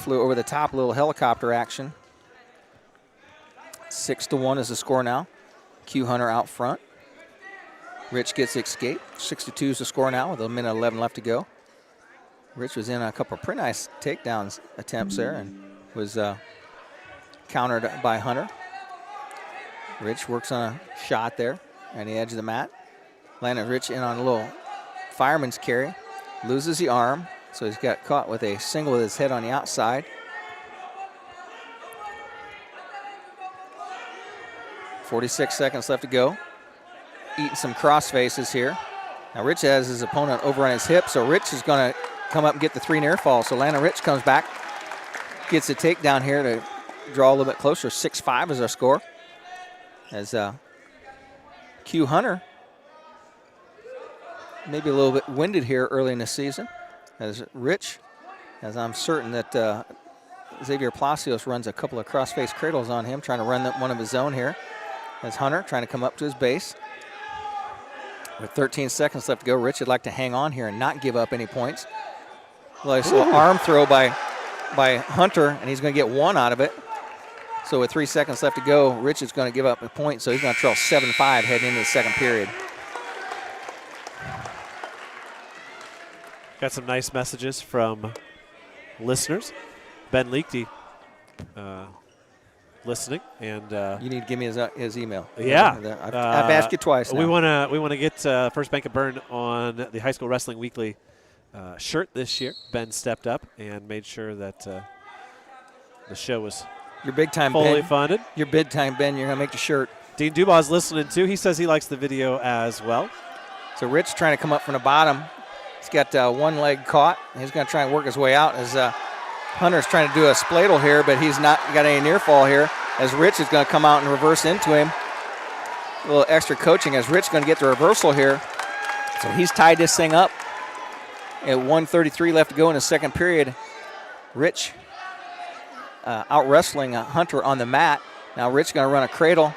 flew over the top, a little helicopter action. 6-1 is the score now. Q Hunter out front. Rich gets the escape. 6-2 is the score now with 1:11 left to go. Rich was in a couple of pretty nice takedowns attempts there and was countered by Hunter. Rich works on a shot there on the edge of the mat. Landon Rich in on a little fireman's carry. Loses the arm, so he's got caught with a single with his head on the outside. 46 seconds left to go. Eating some cross faces here. Now Rich has his opponent over on his hip, so Rich is going to come up and get the 3 near fall. So Landon Rich comes back, gets a takedown here to draw a little bit closer. 6-5 is our score. As Q Hunter maybe a little bit winded here early in the season. As Rich, as I'm certain that Xavier Palacios runs a couple of cross-face cradles on him, trying to run one of his own here. As Hunter trying to come up to his base. With 13 seconds left to go, Rich would like to hang on here and not give up any points. Nice little arm throw by Hunter, and he's going to get 1 out of it. So with 3 seconds left to go, Rich is going to give up a point, so he's going to trail 7-5 heading into the second period. Got some nice messages from listeners. Ben Leakty listening, and you need to give me his email. Yeah, I've asked you twice now. We want to get First Bank of Bern on the High School Wrestling Weekly shirt this year. Ben stepped up and made sure that the show was your big time fully Ben. funded. Your big time Ben, you're gonna make the shirt. Dean Dubaw's listening too. He says he likes the video as well. So Rich trying to come up from the bottom. He's got one leg caught. He's gonna try and work his way out as Hunter's trying to do a spladle here, but he's not got any near fall here. As Rich is gonna come out and reverse into him. A little extra coaching as Rich gonna get the reversal here. So he's tied this thing up. At 1:33 left to go in the second period. Rich out wrestling Hunter on the mat. Now Rich going to run a cradle,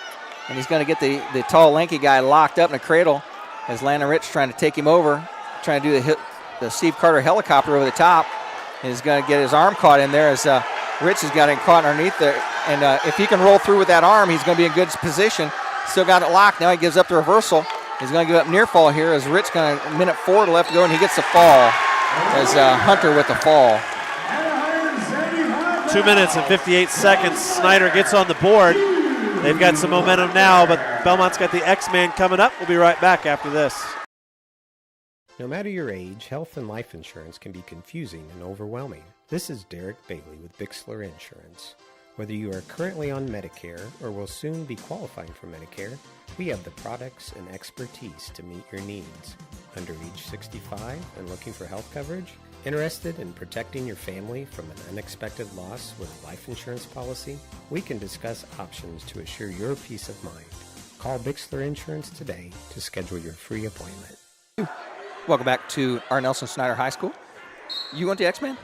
and he's going to get the tall, lanky guy locked up in a cradle as Landon Rich trying to take him over, trying to do the Steve Carter helicopter over the top. And he's going to get his arm caught in there as Rich has got him caught underneath there. And if he can roll through with that arm, he's going to be in good position. Still got it locked. Now he gives up the reversal. He's going to give up near fall here as Rich going to 1:04 left to go, and he gets the fall as Hunter with the fall. 2 minutes and 58 seconds. Snider gets on the board. They've got some momentum now, but Belmont's got the X-Man coming up. We'll be right back after this. No matter your age, health and life insurance can be confusing and overwhelming. This is Derek Bailey with Bixler Insurance. Whether you are currently on Medicare or will soon be qualifying for Medicare, we have the products and expertise to meet your needs. Under age 65 and looking for health coverage? Interested in protecting your family from an unexpected loss with a life insurance policy? We can discuss options to assure your peace of mind. Call Bixler Insurance today to schedule your free appointment. Welcome back to our Nelson Snider High School. You want the X-Man?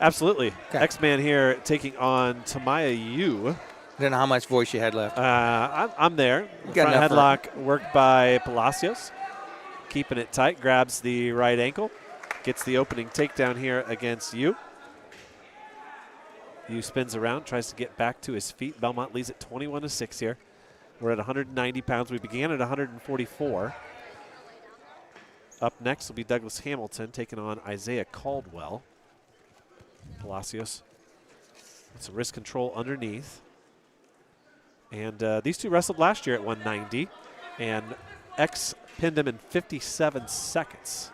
Absolutely. Okay. X-Man here taking on Tamaya Yu. I don't know how much voice you had left. I'm there. You Front got headlock worked by Palacios. Keeping it tight, grabs the right ankle. Gets the opening takedown here against Yu. Yu spins around, tries to get back to his feet. Bellmont leads at 21-6 here. We're at 190 pounds. We began at 144. Up next will be Douglas Hamilton taking on Isaiah Caldwell. Palacios. It's a wrist control underneath. And these two wrestled last year at 190. And X pinned him in 57 seconds.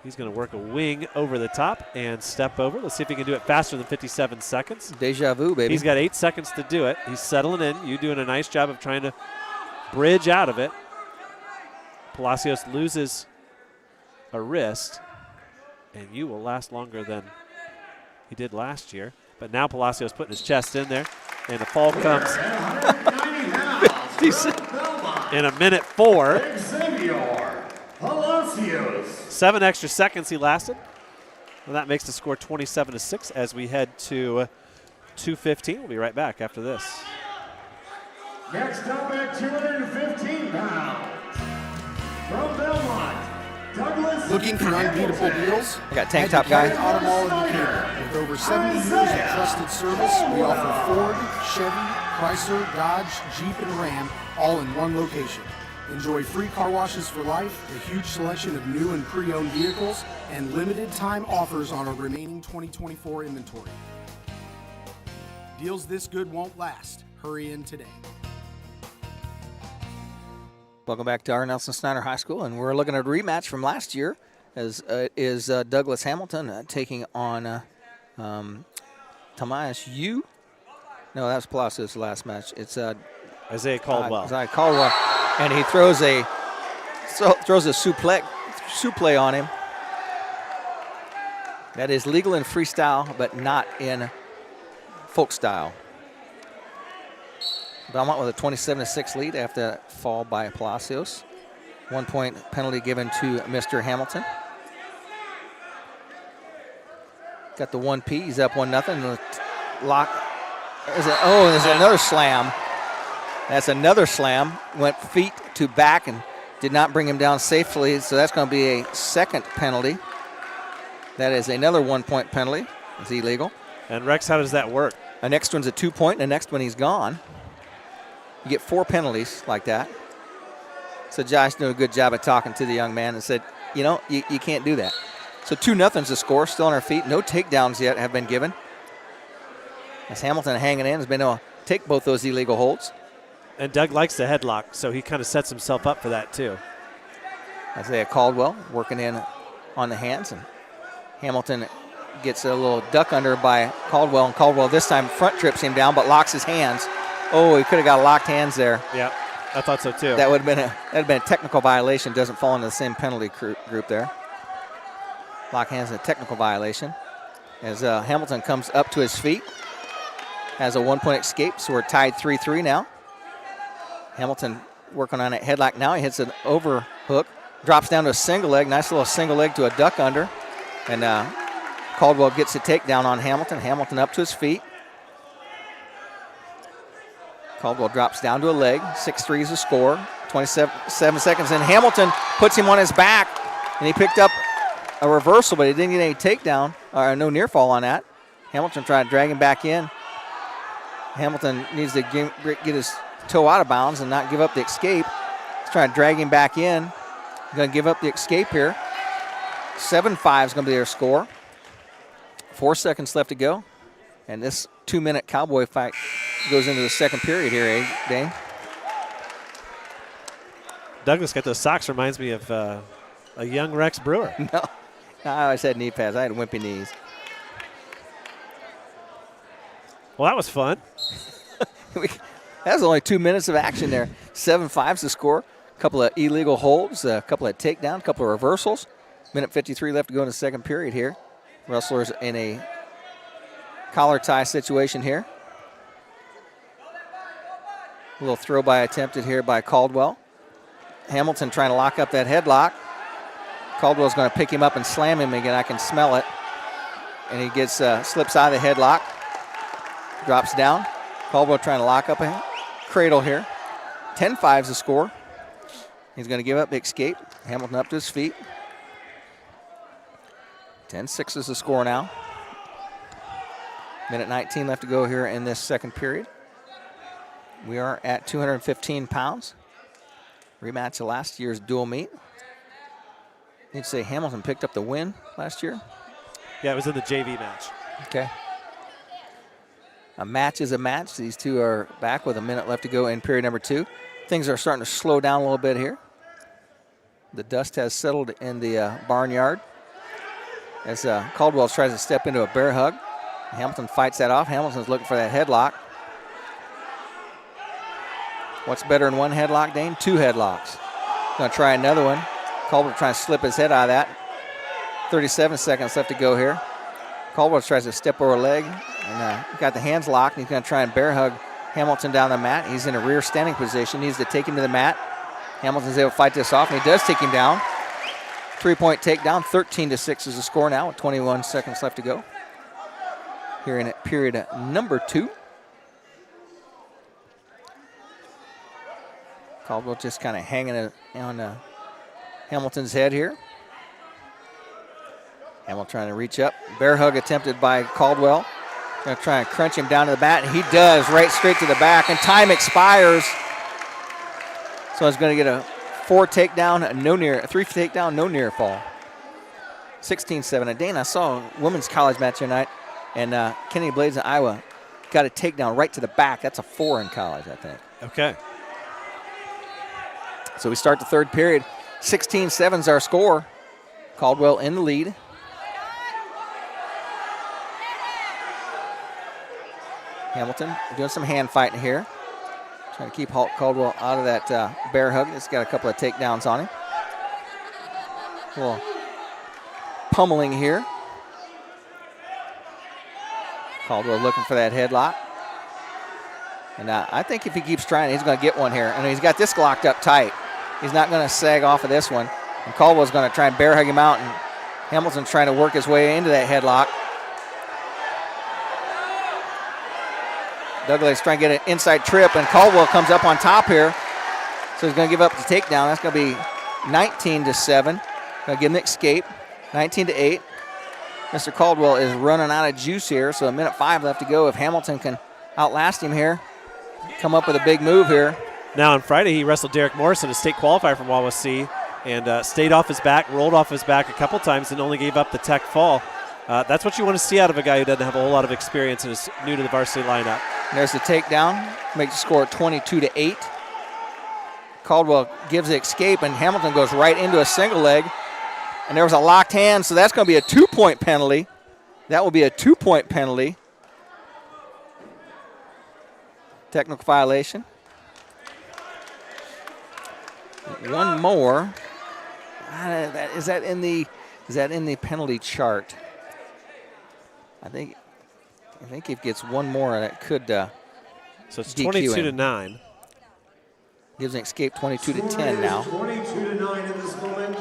He's going to work a wing over the top and step over. Let's see if he can do it faster than 57 seconds. Deja vu, baby. He's got 8 seconds to do it. He's settling in. You doing a nice job of trying to bridge out of it. Palacios loses a wrist, and you will last longer than he did last year. But now Palacios putting his chest in there, and the fall comes in a minute 4. Palacios. 7 extra seconds he lasted. And that makes the score 27-6 as we head to 2:15. We'll be right back after this. Next up at 215 pounds, from Bellmont, Douglas. Looking for unbeatable deals? I got tank top guy. Automotive Decatur. With over 70 years of trusted service, we offer Ford, Chevy, Chrysler, Dodge, Jeep, and Ram, all in one location. Enjoy free car washes for life, a huge selection of new and pre-owned vehicles, and limited time offers on our remaining 2024 inventory. Deals this good won't last. Hurry in today. Welcome back to our Nelson Snider High School, and we're looking at a rematch from last year. As is Douglas Hamilton taking on Tomas Yu. No, that was Palacios' last match. It's Isaiah Caldwell. Isaiah Caldwell, and he throws a suplex on him. That is legal in freestyle, but not in folk style. Bellmont with a 27-6 lead after that fall by Palacios. 1 point penalty given to Mr. Hamilton. Got the 1P. He's up 1-0. Lock. There's another slam. That's another slam. Went feet to back and did not bring him down safely. So that's going to be a second penalty. That is another 1 point penalty. It's illegal. And Rex, how does that work? The next one's a 2 point, and the next one he's gone. You get 4 penalties like that. So Josh did a good job of talking to the young man and said, you know, you can't do that. So 2-0's the score, still on our feet. No takedowns yet have been given. As Hamilton hanging in has been able to take both those illegal holds. And Doug likes the headlock, so he kind of sets himself up for that too. Isaiah Caldwell working in on the hands, and Hamilton gets a little duck under by Caldwell, and Caldwell this time front trips him down but locks his hands. Oh, he could have got locked hands there. Yeah, I thought so too. That would have been a technical violation. Doesn't fall into the same penalty group there. Lock hands is a technical violation. As Hamilton comes up to his feet, has a 1 point escape, so we're tied 3-3 now. Hamilton working on a headlock now. He hits an overhook, drops down to a single leg. Nice little single leg to a duck under. And Caldwell gets a takedown on Hamilton. Hamilton up to his feet. Caldwell drops down to a leg. 6-3 is the score. 27 seconds in. Hamilton puts him on his back, and he picked up a reversal, but he didn't get any takedown, or no near fall on that. Hamilton tried to drag him back in. Hamilton needs to get his toe out of bounds and not give up the escape. He's trying to drag him back in. He's going to give up the escape here. 7-5 is going to be their score. 4 seconds left to go. And this 2-minute cowboy fight goes into the second period here, Dane? Douglas got those socks. Reminds me of a young Rex Brewer. No, I always had knee pads. I had wimpy knees. Well, that was fun. That was only 2 minutes of action there. 7-5's the score. A couple of illegal holds, a couple of takedowns, a couple of reversals. Minute 53 left to go in the second period here. Wrestlers in a collar tie situation here. A little throw by attempted here by Caldwell. Hamilton trying to lock up that headlock. Caldwell's going to pick him up and slam him again. I can smell it. And he gets slips out of the headlock. Drops down. Caldwell trying to lock up a cradle here. 10-5's the score. He's going to give up, escape. Hamilton up to his feet. 10-6 is the score now. Minute 19 left to go here in this second period. We are at 215 pounds. Rematch of last year's dual meet. You'd say Hamilton picked up the win last year? Yeah, it was in the JV match. Okay. A match is a match. These two are back with a minute left to go in period number 2. Things are starting to slow down a little bit here. The dust has settled in the barnyard as Caldwell tries to step into a bear hug. Hamilton fights that off. Hamilton's looking for that headlock. What's better than one headlock, Dane? 2 headlocks. Going to try another one. Caldwell trying to slip his head out of that. 37 seconds left to go here. Caldwell tries to step over a leg and got the hands locked. And he's going to try and bear hug Hamilton down the mat. He's in a rear standing position. Needs to take him to the mat. Hamilton's able to fight this off, and he does take him down. 3-point takedown. 13-6 is the score now with 21 seconds left to go. Here in period number 2. Caldwell just kind of hanging on Hamilton's head here. Hamilton trying to reach up. Bear hug attempted by Caldwell. Going to try and crunch him down to the mat, and he does, right straight to the back, and time expires. So he's going to get a 3 takedown, no near fall. 16-7. And Dane, I saw a women's college match tonight, and Kennedy Blades in Iowa got a takedown right to the back. That's a 4 in college, I think. Okay. So we start the third period. 16-7's our score. Caldwell in the lead. Hamilton doing some hand fighting here. Trying to keep Caldwell out of that bear hug. He's got a couple of takedowns on him. A little pummeling here. Caldwell looking for that headlock. And I think if he keeps trying, he's going to get one here. And he's got this locked up tight. He's not going to sag off of this one. And Caldwell's going to try and bear hug him out. And Hamilton's trying to work his way into that headlock. Douglas trying to get an inside trip, and Caldwell comes up on top here. So he's going to give up the takedown. That's going to be 19-7. Going to give him the escape. 19-8. Mr. Caldwell is running out of juice here, so 1:05 left to go. If Hamilton can outlast him here, come up with a big move here. Now on Friday, he wrestled Derek Morrison, a state qualifier from WZBD, and stayed off his back, rolled off his back a couple times, and only gave up the tech fall. That's what you want to see out of a guy who doesn't have a whole lot of experience and is new to the varsity lineup. There's the takedown, makes the score 22-8. Caldwell gives the escape, and Hamilton goes right into a single leg. And there was a locked hand, so that's going to be a 2-point penalty. That will be a 2-point penalty. Technical violation. One more. Is that in the penalty chart? I think if it gets one more, that could so it's 22-9. Gives an escape 22-10 now. 22-9 in this moment.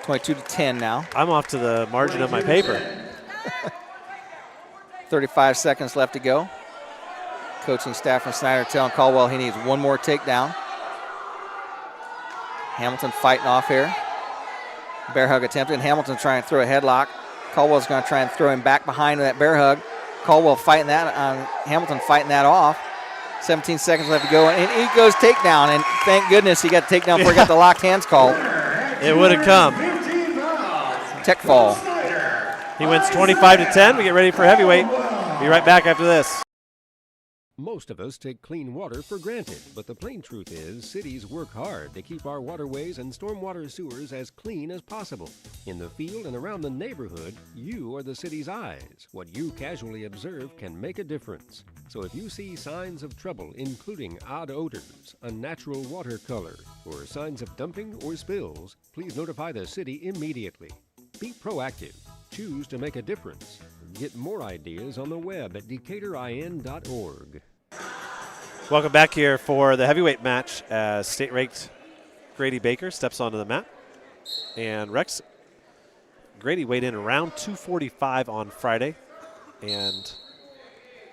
22-10 now. I'm off to the margin of my paper. 35 seconds left to go. Coaching staff from Snider telling Caldwell he needs one more takedown. Hamilton fighting off here. Bear hug attempted. Hamilton trying to throw a headlock. Caldwell's going to try and throw him back behind that bear hug. Caldwell fighting that. Hamilton fighting that off. 17 seconds left to go. And he goes takedown. And thank goodness he got the takedown before he got the locked hands called. It would have come. Tech fall. He wins 25-10. We get ready for heavyweight. Be right back after this. Most of us take clean water for granted, but the plain truth is cities work hard to keep our waterways and stormwater sewers as clean as possible. In the field and around the neighborhood, you are the city's eyes. What you casually observe can make a difference. So if you see signs of trouble, including odd odors, unnatural water color, or signs of dumping or spills, please notify the city immediately. Be proactive. Choose to make a difference. Get more ideas on the web at decatorin.org. Welcome back here for the heavyweight match as state-ranked Grady Baker steps onto the mat. And Rex, Grady weighed in around 245 on Friday, and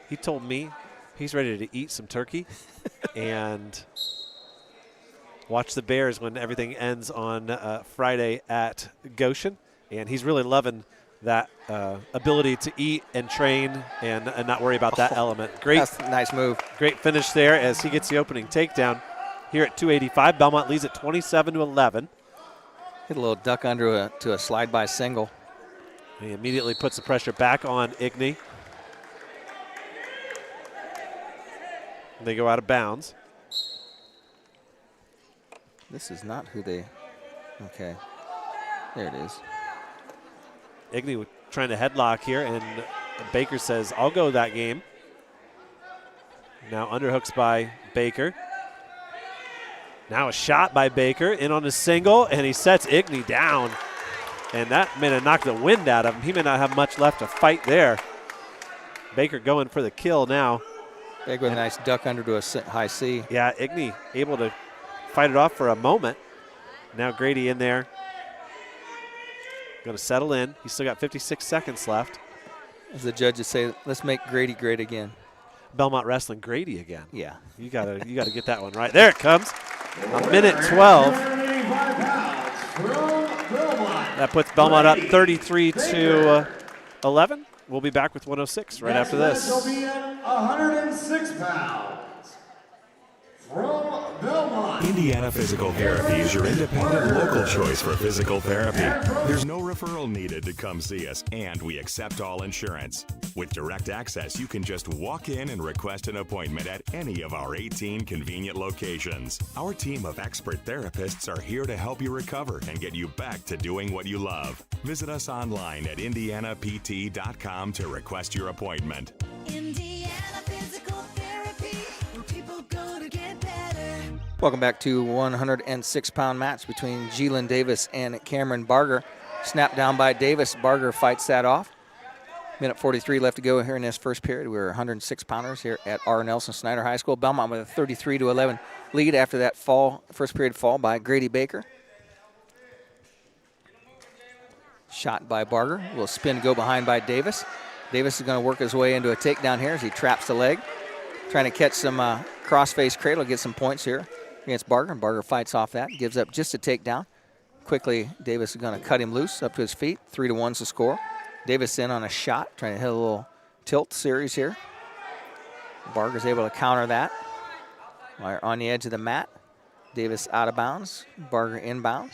he told me he's ready to eat some turkey and watch the Bears when everything ends on Friday at Goshen. And he's really loving that ability to eat and train and not worry about that element. Great, that's a nice move. Great finish there as he gets the opening takedown here at 285. Bellmont leads at 27-11. Hit a little duck under to a slide by single. He immediately puts the pressure back on Igny. They go out of bounds. This is not who they. Okay, there it is. Igny trying to headlock here, and Baker says, I'll go that game. Now underhooks by Baker. Now a shot by Baker, in on a single, and he sets Igny down. And that may have knocked the wind out of him. He may not have much left to fight there. Baker going for the kill now. Baker with a nice duck under to a high C. Yeah, Igny able to fight it off for a moment. Now Grady in there. Going to settle in. He's still got 56 seconds left. As the judges say, let's make Grady great again. Belmont wrestling Grady again. Yeah. You gotta get that one right. There it comes. A minute 12. That puts Belmont up 33-11. We'll be back with 106 right after this. This will be at 106 pounds. From Bellmont. Indiana Physical Therapy is your independent local choice for physical therapy. There's no referral needed to come see us, and we accept all insurance. With direct access, you can just walk in and request an appointment at any of our 18 convenient locations. Our team of expert therapists are here to help you recover and get you back to doing what you love. Visit us online at IndianaPT.com to request your appointment. Indiana Physical Therapy, where people go to get better. Welcome back to 106-pound match between Jeelan Davis and Cameron Barger. Snapped down by Davis. Barger fights that off. Minute 43 left to go here in this first period. We're 106-pounders here at R. Nelson Snider High School. Bellmont with a 33-11 lead after that first period fall by Grady Baker. Shot by Barger. Will spin to go behind by Davis. Davis is going to work his way into a takedown here as he traps the leg. Trying to catch some cross-face cradle, get some points here against Barger. And Barger fights off that, gives up just a takedown. Quickly, Davis is going to cut him loose up to his feet. 3-1's the score. Davis in on a shot, trying to hit a little tilt series here. Barger's able to counter that. While on the edge of the mat. Davis out of bounds. Barger inbounds.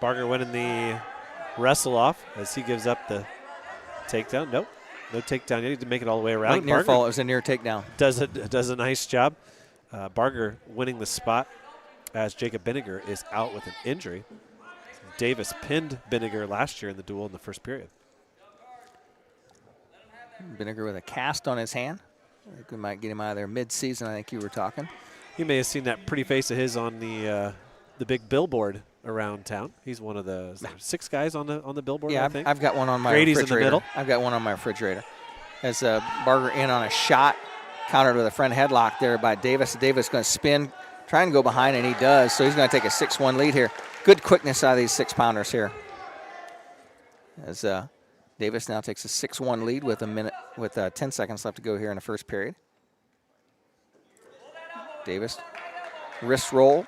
Barger winning the wrestle off as he gives up the takedown. Nope, no takedown. You need to make it all the way around. Like near fall, it was a near takedown. Does a nice job. Barger winning the spot as Jacob Binniger is out with an injury. Davis pinned Binniger last year in the duel in the first period. Binniger with a cast on his hand. I think we might get him out of there mid-season, I think you were talking. You may have seen that pretty face of his on the big billboard around town. He's one of the 6 guys on the billboard, yeah, I think. I've got one on my Grady's refrigerator. in the middle. I've got one on my refrigerator. As Barger in on a shot, countered with a front headlock there by Davis. Davis going to spin, trying to go behind, and he does. So he's going to take a 6-1 lead here. Good quickness out of these 6-pounders here. As Davis now takes a 6-1 lead with 10 seconds left to go here in the first period. Davis, wrist roll,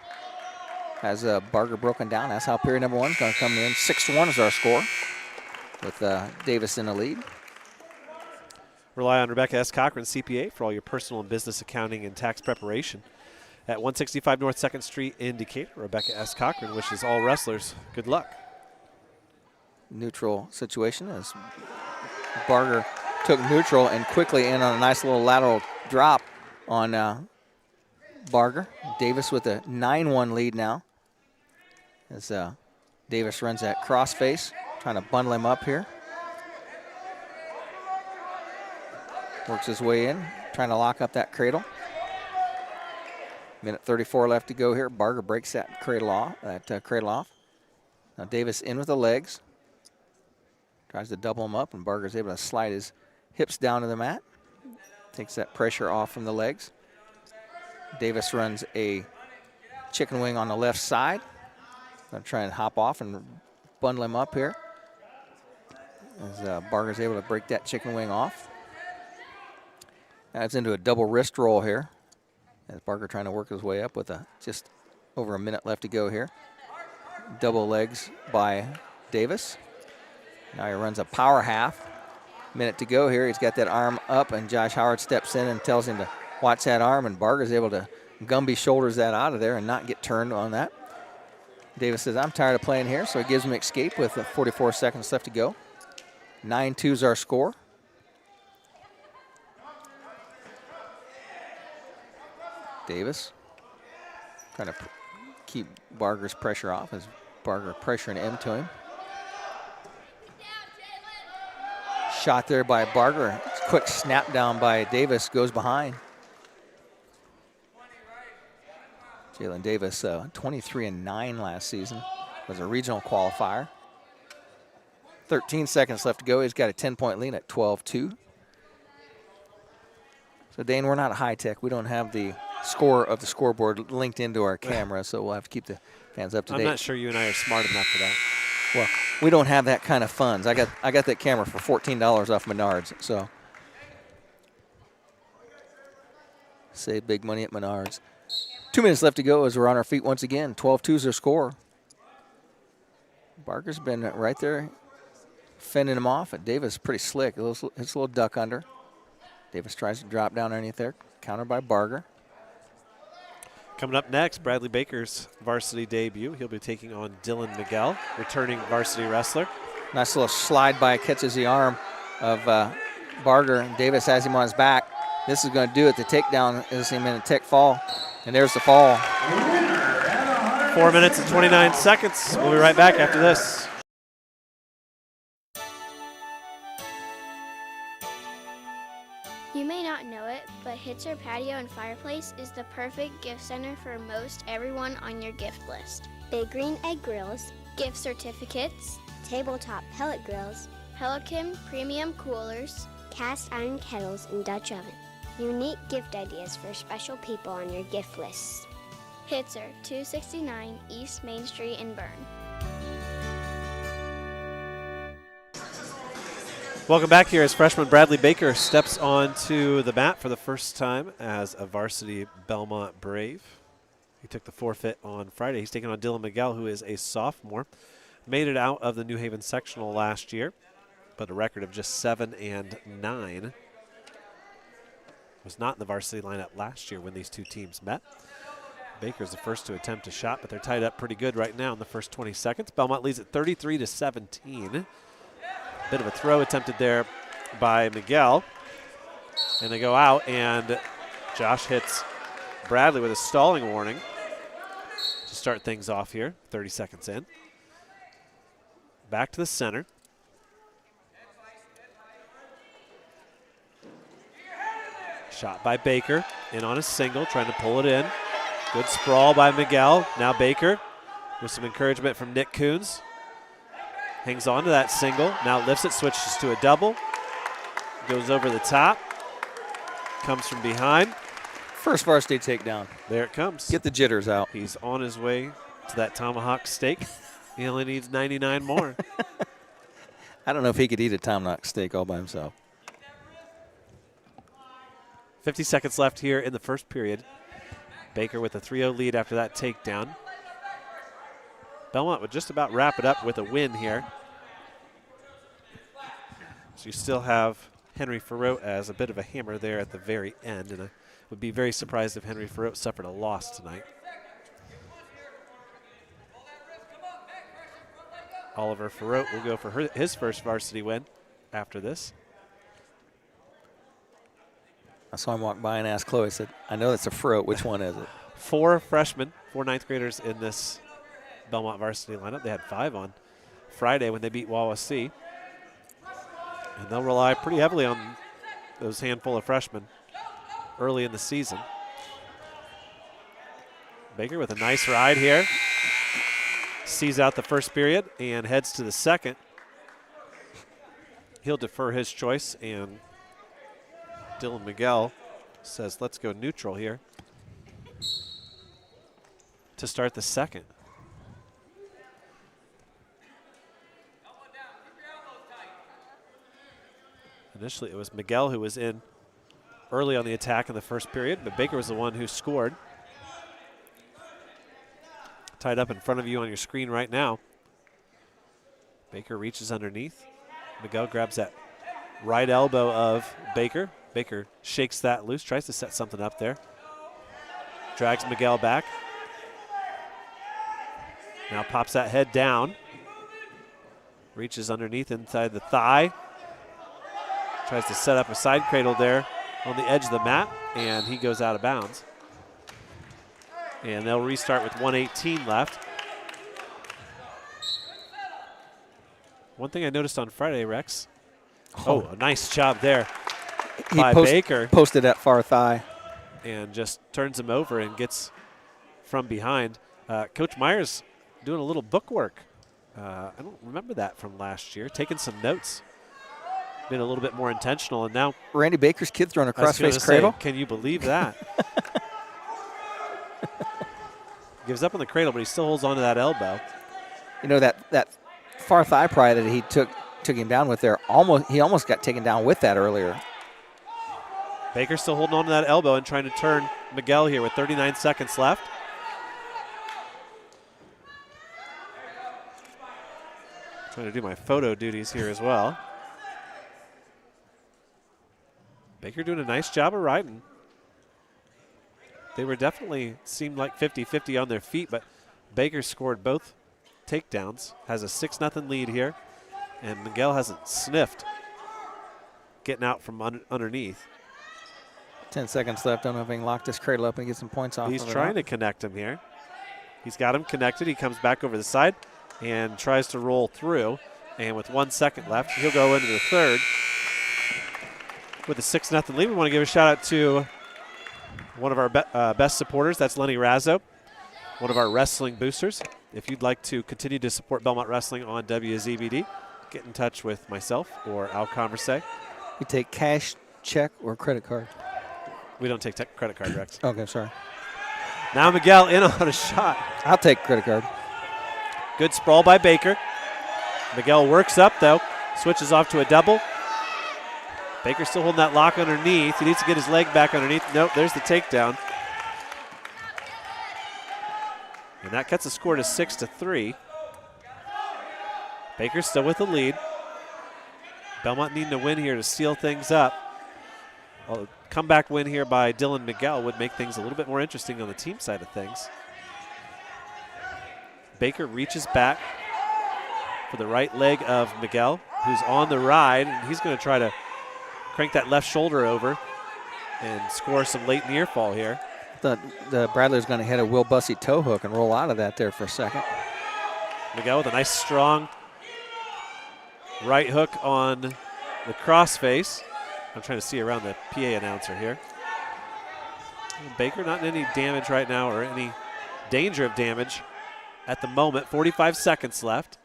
has Barger broken down. That's how period number 1 is going to come in. 6-1 is our score with Davis in the lead. Rely on Rebecca S. Cochran, CPA, for all your personal and business accounting and tax preparation. At 165 North 2nd Street in Decatur, Rebecca S. Cochran wishes all wrestlers good luck. Neutral situation as Barger took neutral and quickly in on a nice little lateral drop on Barger. Davis with a 9-1 lead now. As Davis runs that crossface, trying to bundle him up here. Works his way in, trying to lock up that cradle. Minute 34 left to go here. Barger breaks that cradle off. Now Davis in with the legs. Tries to double him up, and Barger's able to slide his hips down to the mat. Takes that pressure off from the legs. Davis runs a chicken wing on the left side. Gonna try and hop off and bundle him up here. As Barger's able to break that chicken wing off. Now it's into a double wrist roll here. As Barger trying to work his way up with just over a minute left to go here. Double legs by Davis. Now he runs a power half. Minute to go here. He's got that arm up, and Josh Howard steps in and tells him to watch that arm, and Barger's able to Gumby shoulders that out of there and not get turned on that. Davis says, I'm tired of playing here, so he gives him escape with 44 seconds left to go. 9-2 is our score. Davis trying to keep Barger's pressure off as Barger pressuring him to him. Shot there by Barger. Quick snap down by Davis, goes behind. Jalen Davis, 23-9 last season, was a regional qualifier. 13 seconds left to go. He's got a 10-point lead at 12-2. So, Dane, we're not high tech. We don't have the score of the scoreboard linked into our camera, so we'll have to keep the fans up to date. I'm not sure you and I are smart enough for that. Well, we don't have that kind of funds. I got that camera for $14 off Menards, so save big money at Menards. 2 minutes left to go as we're on our feet once again. 12-2 is our score. Barker's been right there fending him off. And Davis pretty slick. It's a little duck under. Davis tries to drop down underneath there. Countered by Barger. Coming up next, Bradley Baker's varsity debut. He'll be taking on Dylan Miguel, returning varsity wrestler. Nice little slide by, catches the arm of Barger. Davis has him on his back. This is going to do it. The takedown is him in a tech fall. And there's the fall. 4 minutes and 29 seconds. We'll be right back after this. You may not know it, but Hitzer Patio and Fireplace is the perfect gift center for most everyone on your gift list. Big Green Egg Grills, Gift certificates, tabletop pellet grills, Pelican premium coolers, cast iron kettles, and Dutch oven. Unique gift ideas for special people on your gift list. Hitzer, 269 East Main Street in Bern. Welcome back here as freshman Bradley Baker steps onto the mat for the first time as a varsity Bellmont Brave. He took the forfeit on Friday. He's taking on Dylan Miguel, who is a sophomore. Made it out of the New Haven sectional last year, but a record of just 7-9. Was not in the varsity lineup last year when these two teams met. Baker's the first to attempt a shot, but they're tied up pretty good right now in the first 20 seconds. Bellmont leads at 33-17. Bit of a throw attempted there by Miguel. And they go out, and Josh hits Bradley with a stalling warning to start things off here, 30 seconds in. Back to the center. Shot by Baker, in on a single, trying to pull it in. Good sprawl by Miguel. Now Baker with some encouragement from Nick Coons. Hangs on to that single, now lifts it, switches to a double. Goes over the top, comes from behind. First varsity takedown. There it comes. Get the jitters out. He's on his way to that tomahawk steak. He only needs 99 more. I don't know if he could eat a tomahawk steak all by himself. 50 seconds left here in the first period. Baker with a 3-0 lead after that takedown. Bellmont would just about wrap it up with a win here. So you still have Henry Farrow as a bit of a hammer there at the very end, and I would be very surprised if Henry Farrow suffered a loss tonight. Oliver Farrow will go for his first varsity win after this. I saw him walk by and asked Chloe, I said, I know that's a fruit. Which one is it? 4 freshmen, 4 ninth graders in this Bellmont varsity lineup. They had 5 on Friday when they beat Wawasee. And they'll rely pretty heavily on those handful of freshmen early in the season. Baker with a nice ride here. Sees out the first period and heads to the second. He'll defer his choice, and Dylan Miguel says, let's go neutral here to start the second. Initially, it was Miguel who was in early on the attack in the first period, but Baker was the one who scored. Tied up in front of you on your screen right now. Baker reaches underneath. Miguel grabs that right elbow of Baker. Baker shakes that loose, tries to set something up there. Drags Miguel back. Now pops that head down. Reaches underneath inside the thigh. Tries to set up a side cradle there on the edge of the mat, and he goes out of bounds. And they'll restart with 1:18 left. One thing I noticed on Friday, Rex. Oh, a nice job there by Baker. Posted that far thigh. And just turns him over and gets from behind. Coach Myers doing a little book work. I don't remember that from last year. Taking some notes. Been a little bit more intentional, and now Randy Baker's kid throwing a cross-face cradle. Can you believe that? Gives up on the cradle, but he still holds on to that elbow. You know, that far thigh pry that he took him down with there, he almost got taken down with that earlier. Baker still holding on to that elbow and trying to turn Miguel here with 39 seconds left. Trying to do my photo duties here as well. Baker doing a nice job of riding. They were definitely seemed like 50-50 on their feet, but Baker scored both takedowns, has a 6-0 lead here, and Miguel hasn't sniffed getting out from underneath. 10 seconds left. Don't know if he can lock this cradle up and get some points off. He's trying to connect him here. He's got him connected. He comes back over the side and tries to roll through. And with 1 second left, he'll go into the third with a 6-0 lead. We want to give a shout out to one of our best supporters. That's Lenny Razzo, one of our wrestling boosters. If you'd like to continue to support Bellmont Wrestling on WZBD, get in touch with myself or Al Converse. We take cash, check, or credit card. We don't take credit card, Rex. Okay, sorry. Now Miguel in on a shot. I'll take credit card. Good sprawl by Baker. Miguel works up, though. Switches off to a double. Baker still holding that lock underneath. He needs to get his leg back underneath. Nope, there's the takedown. And that cuts the score to 6-3. Baker still with the lead. Bellmont needing to win here to seal things up. A comeback win here by Dylan Miguel would make things a little bit more interesting on the team side of things. Baker reaches back for the right leg of Miguel, who's on the ride, and he's going to try to crank that left shoulder over and score some late near fall here. The Bradley's going to hit a Will Bussey toe hook and roll out of that there for a second. Miguel with a nice strong right hook on the crossface. I'm trying to see around the PA announcer here. Baker not in any damage right now or any danger of damage at the moment. 45 seconds left.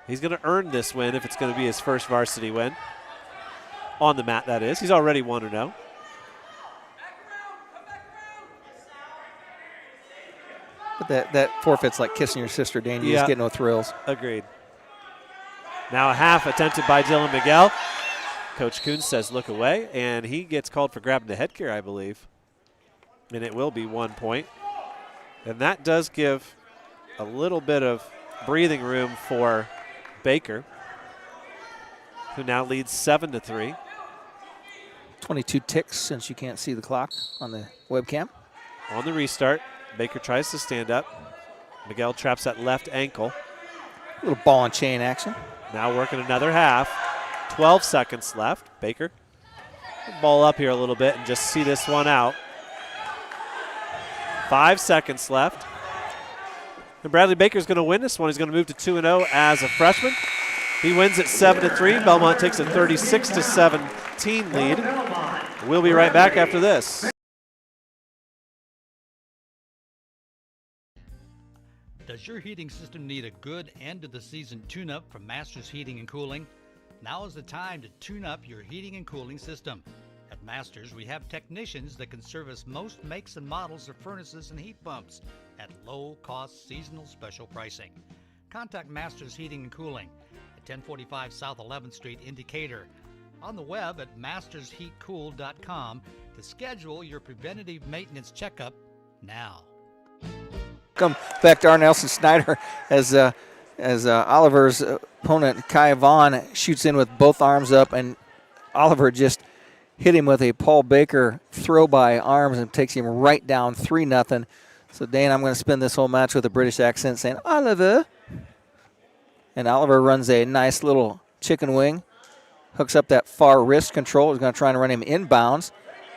He's going to earn this win if it's going to be his first varsity win. On the mat, that is. He's already 1-0. But that forfeit's like kissing your sister, Dan. You just get no thrills. Agreed. Now a half attempted by Dylan Miguel. Coach Kuhn says look away, and he gets called for grabbing the headgear, I believe. And it will be 1 point. And that does give a little bit of breathing room for Baker, who now leads 7-3. 22 ticks since you can't see the clock on the webcam. On the restart, Baker tries to stand up. Miguel traps that left ankle. A little ball and chain action. Now working another half. 12 seconds left. Baker Ball up here a little bit and just see this one out. 5 seconds left. And Bradley Baker's going to win this one. He's going to move to 2-0 as a freshman. He wins at 7-3. Bellmont takes a 36-17 lead. We'll be right back after this. Does your heating system need a good end-of-the-season tune-up from Masters Heating and Cooling? Now is the time to tune up your heating and cooling system. At Masters, we have technicians that can service most makes and models of furnaces and heat pumps at low-cost seasonal special pricing. Contact Masters Heating and Cooling at 1045 South 11th Street in Decatur. On the web at mastersheatcool.com to schedule your preventative maintenance checkup now. Come back to our Nelson Snider as Oliver's opponent, Kai Vaughn, shoots in with both arms up, and Oliver just hit him with a Paul Baker throw by arms and takes him right down 3-0. So, Dane, I'm going to spend this whole match with a British accent saying, Oliver. And Oliver runs a nice little chicken wing, hooks up that far wrist control. He's going to try and run him inbounds,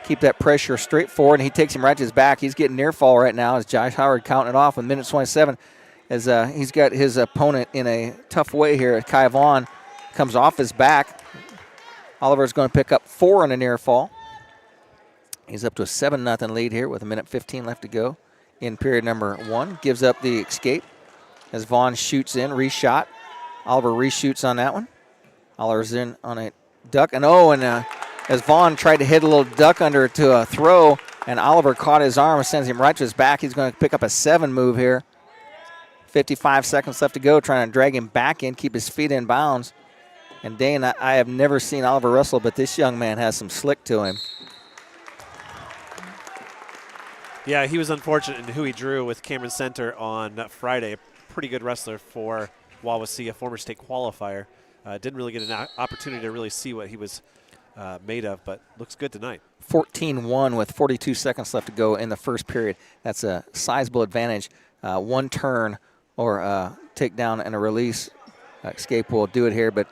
keep that pressure straight forward, and he takes him right to his back. He's getting near fall right now as Josh Howard counting it off with minute 27 as he's got his opponent in a tough way here. Kai Vaughn comes off his back. Oliver's going to pick up 4 in a near fall. He's up to a 7-0 lead here with a minute 15 left to go in period number 1. Gives up the escape as Vaughn shoots in, reshot. Oliver reshoots on that one. Oliver's in on a duck. And as Vaughn tried to hit a little duck under to a throw, and Oliver caught his arm and sends him right to his back. He's going to pick up a 7 move here. 55 seconds left to go, trying to drag him back in, keep his feet in bounds. And Dane, I have never seen Oliver wrestle, but this young man has some slick to him. Yeah, he was unfortunate in who he drew with Cameron Center on Friday. A pretty good wrestler for Wawasee, a former state qualifier. Didn't really get an opportunity to really see what he was made of, but looks good tonight. 14-1 with 42 seconds left to go in the first period. That's a sizable advantage. One turn or takedown and a release. Escape will do it here, but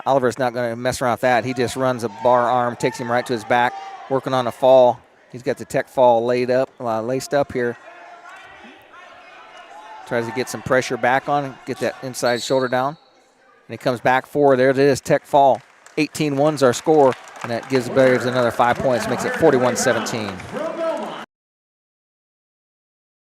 Oliver's not going to mess around with that. He just runs a bar arm, takes him right to his back, working on a fall. He's got the tech fall laced up here. Tries to get some pressure back on, get that inside shoulder down. And he comes back forward. There it is, tech fall. 18-1's our score, and that gives the Braves another 5 points, makes it 41-17.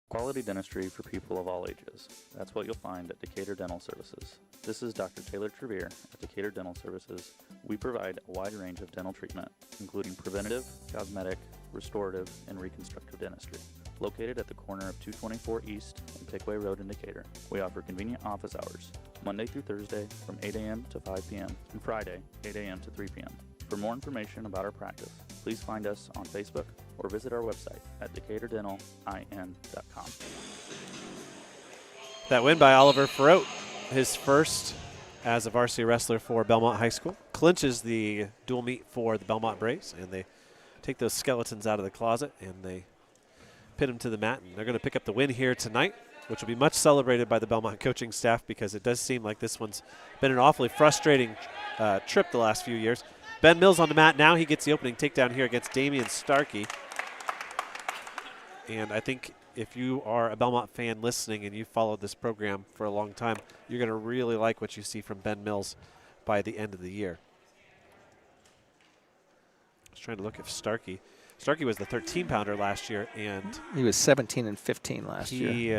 Quality dentistry for people of all ages. That's what you'll find at Decatur Dental Services. This is Dr. Taylor Trevere at Decatur Dental Services. We provide a wide range of dental treatment, including preventative, cosmetic, restorative, and reconstructive dentistry. Located at the corner of 224 East and Pickway Road in Decatur. We offer convenient office hours, Monday through Thursday from 8 a.m. to 5 p.m. and Friday, 8 a.m. to 3 p.m. For more information about our practice, please find us on Facebook or visit our website at DecaturDentalIN.com. That win by Oliver Ferrote, his first as a varsity wrestler for Bellmont High School, clinches the dual meet for the Bellmont Braves, and they take those skeletons out of the closet and they pin them to the mat, and they're going to pick up the win here tonight, which will be much celebrated by the Bellmont coaching staff because it does seem like this one's been an awfully frustrating trip the last few years. Ben Mills on the mat now. He gets the opening takedown here against Damian Starkey. And I think if you are a Bellmont fan listening and you've followed this program for a long time, you're going to really like what you see from Ben Mills by the end of the year. I was trying to look if Starkey was the 13-pounder last year, and he was 17 and 15 last year. He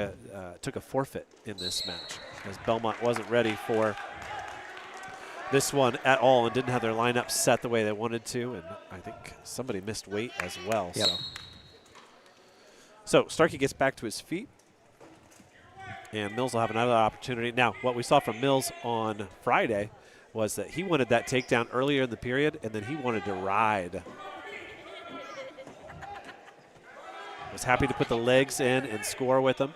took a forfeit in this match because Bellmont wasn't ready for this one at all and didn't have their lineup set the way they wanted to, and I think somebody missed weight as well. Yep. So Starkey gets back to his feet, and Mills will have another opportunity. Now, what we saw from Mills on Friday was that he wanted that takedown earlier in the period, and then he wanted to ride. Was happy to put the legs in and score with them.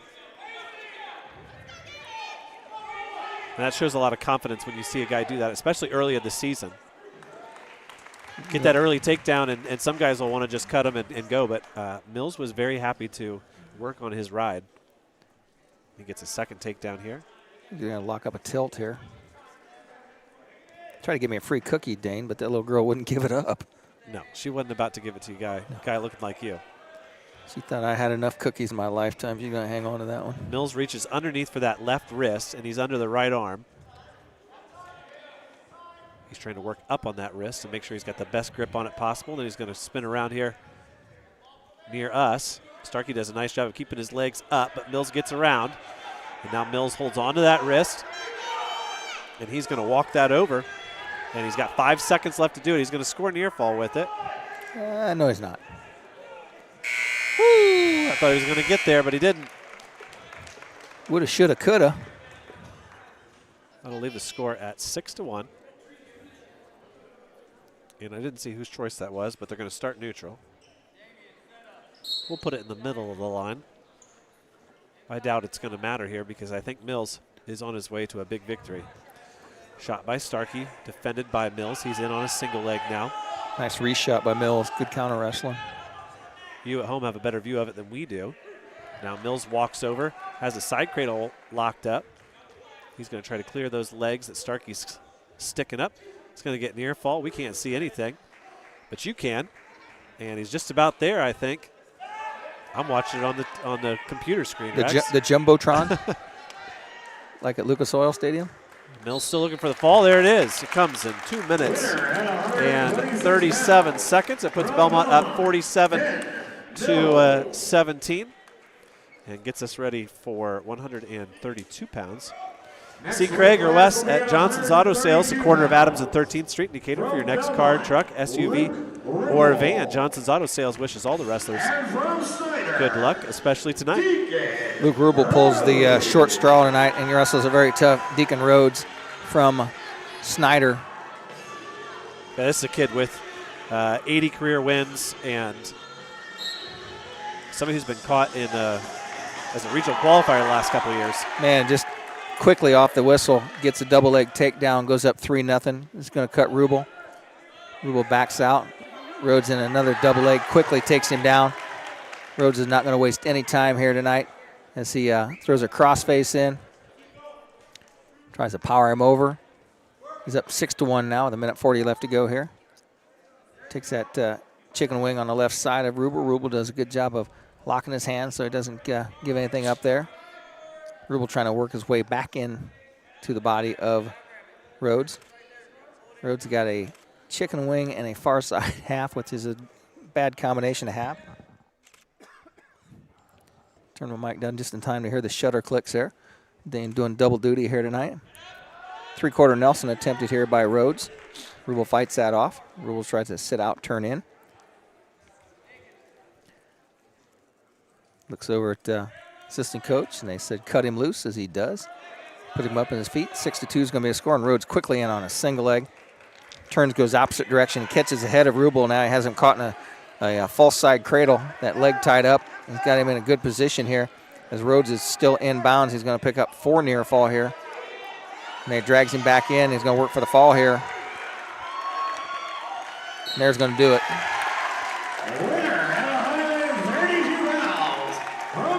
And that shows a lot of confidence when you see a guy do that, especially early in the season. Get that early takedown, and some guys will want to just cut him and go, but Mills was very happy to work on his ride. He gets a second takedown here. You're going to lock up a tilt here. Try to give me a free cookie, Dane, but that little girl wouldn't give it up. No, she wasn't about to give it to you, guy looking like you. She thought I had enough cookies in my lifetime. She's going to hang on to that one. Mills reaches underneath for that left wrist, and he's under the right arm. He's trying to work up on that wrist to make sure he's got the best grip on it possible. Then he's going to spin around here near us. Starkey does a nice job of keeping his legs up, but Mills gets around. And now Mills holds on to that wrist, and he's going to walk that over. And he's got 5 seconds left to do it. He's going to score near fall with it. No, he's not. Woo! I thought he was going to get there, but he didn't. Woulda, shoulda, coulda. That'll leave the score at 6-1. And I didn't see whose choice that was, but they're going to start neutral. We'll put it in the middle of the line. I doubt it's going to matter here because I think Mills is on his way to a big victory. Shot by Starkey, defended by Mills. He's in on a single leg now. Nice reshot by Mills. Good counter wrestling. You at home have a better view of it than we do. Now Mills walks over, has a side cradle locked up. He's going to try to clear those legs that Starkey's sticking up. He's going to get near fall. We can't see anything, but you can. And he's just about there, I think. I'm watching it on the computer screen. The Jumbotron, like at Lucas Oil Stadium. Mills still looking for the fall. There it is. It comes in 2 minutes and 37 seconds. It puts Bellmont up 47-17 and gets us ready for 132 pounds. See Craig or Wes at Johnson's Auto Sales, the corner of Adams and 13th Street in Decatur for your next car, truck, SUV, or van. Johnson's Auto Sales wishes all the wrestlers good luck, especially tonight. Luke Rubel pulls the short straw tonight, and your wrestlers are very tough. Deacon Rhodes from Snider. Yeah, this is a kid with 80 career wins and somebody who's been caught in as a regional qualifier the last couple of years. Man, just quickly off the whistle, gets a double leg takedown, goes up 3-0. It's going to cut Rubel. Rubel backs out. Rhodes in another double leg, quickly takes him down. Rhodes is not going to waste any time here tonight as he throws a crossface in. Tries to power him over. He's up 6-1 now with 1:40 left to go here. Takes that chicken wing on the left side of Rubel. Rubel does a good job of locking his hands so he doesn't give anything up there. Rubel trying to work his way back in to the body of Rhodes. Rhodes got a chicken wing and a far side half, which is a bad combination of half. Turn my mic down just in time to hear the shutter clicks there. They're doing double duty here tonight. 3/4 Nelson attempted here by Rhodes. Rubel fights that off. Rubel tries to sit out, turn in. Looks over at assistant coach, and they said cut him loose, as he does. Put him up in his feet. 6-2 is going to be a score, and Rhodes quickly in on a single leg. Turns, goes opposite direction, catches the head of Rubel. Now he has him caught in a false side cradle, that leg tied up. He's got him in a good position here. As Rhodes is still inbounds, he's going to pick up 4 near fall here. And he drags him back in. He's going to work for the fall here. And there's going to do it.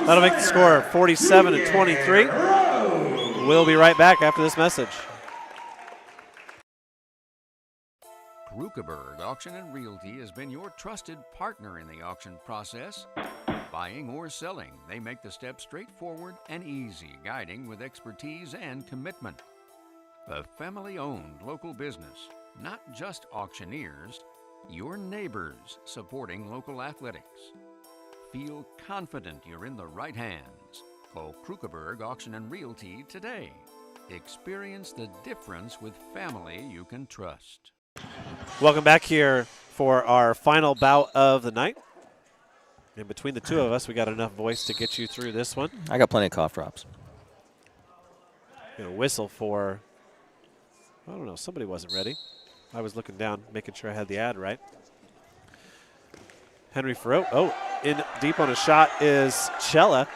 That'll make the score 47-23. We'll be right back after this message. Krukeberg Auction and Realty has been your trusted partner in the auction process. Buying or selling, they make the steps straightforward and easy, guiding with expertise and commitment. The family-owned local business, not just auctioneers, your neighbors supporting local athletics. Feel confident you're in the right hands. Call Krukeberg Auction and Realty today. Experience the difference with family you can trust. Welcome back here for our final bout of the night. And between the two of us, we got enough voice to get you through this one. I got plenty of cough drops. Gonna whistle for, I don't know, somebody wasn't ready. I was looking down, making sure I had the ad right. Henry Farrow. Oh, in deep on a shot is Chella.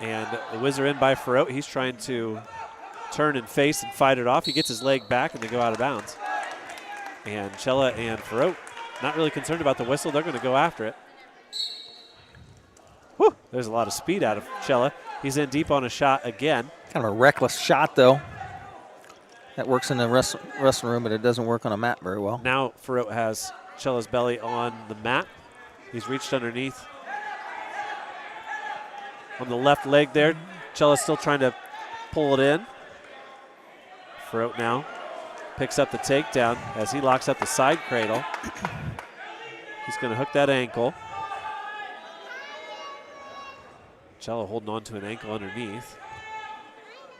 And the whizzer in by Farrow. He's trying to turn and face and fight it off. He gets his leg back and they go out of bounds. And Chella and Farrow not really concerned about the whistle. They're going to go after it. Whew, there's a lot of speed out of Chella. He's in deep on a shot again. Kind of a reckless shot, though. That works in the wrestling room, but it doesn't work on a mat very well. Now Farot has Cella's belly on the mat. He's reached underneath on the left leg there. Cella's still trying to pull it in. Farot now picks up the takedown as he locks up the side cradle. He's going to hook that ankle. Cella holding on to an ankle underneath.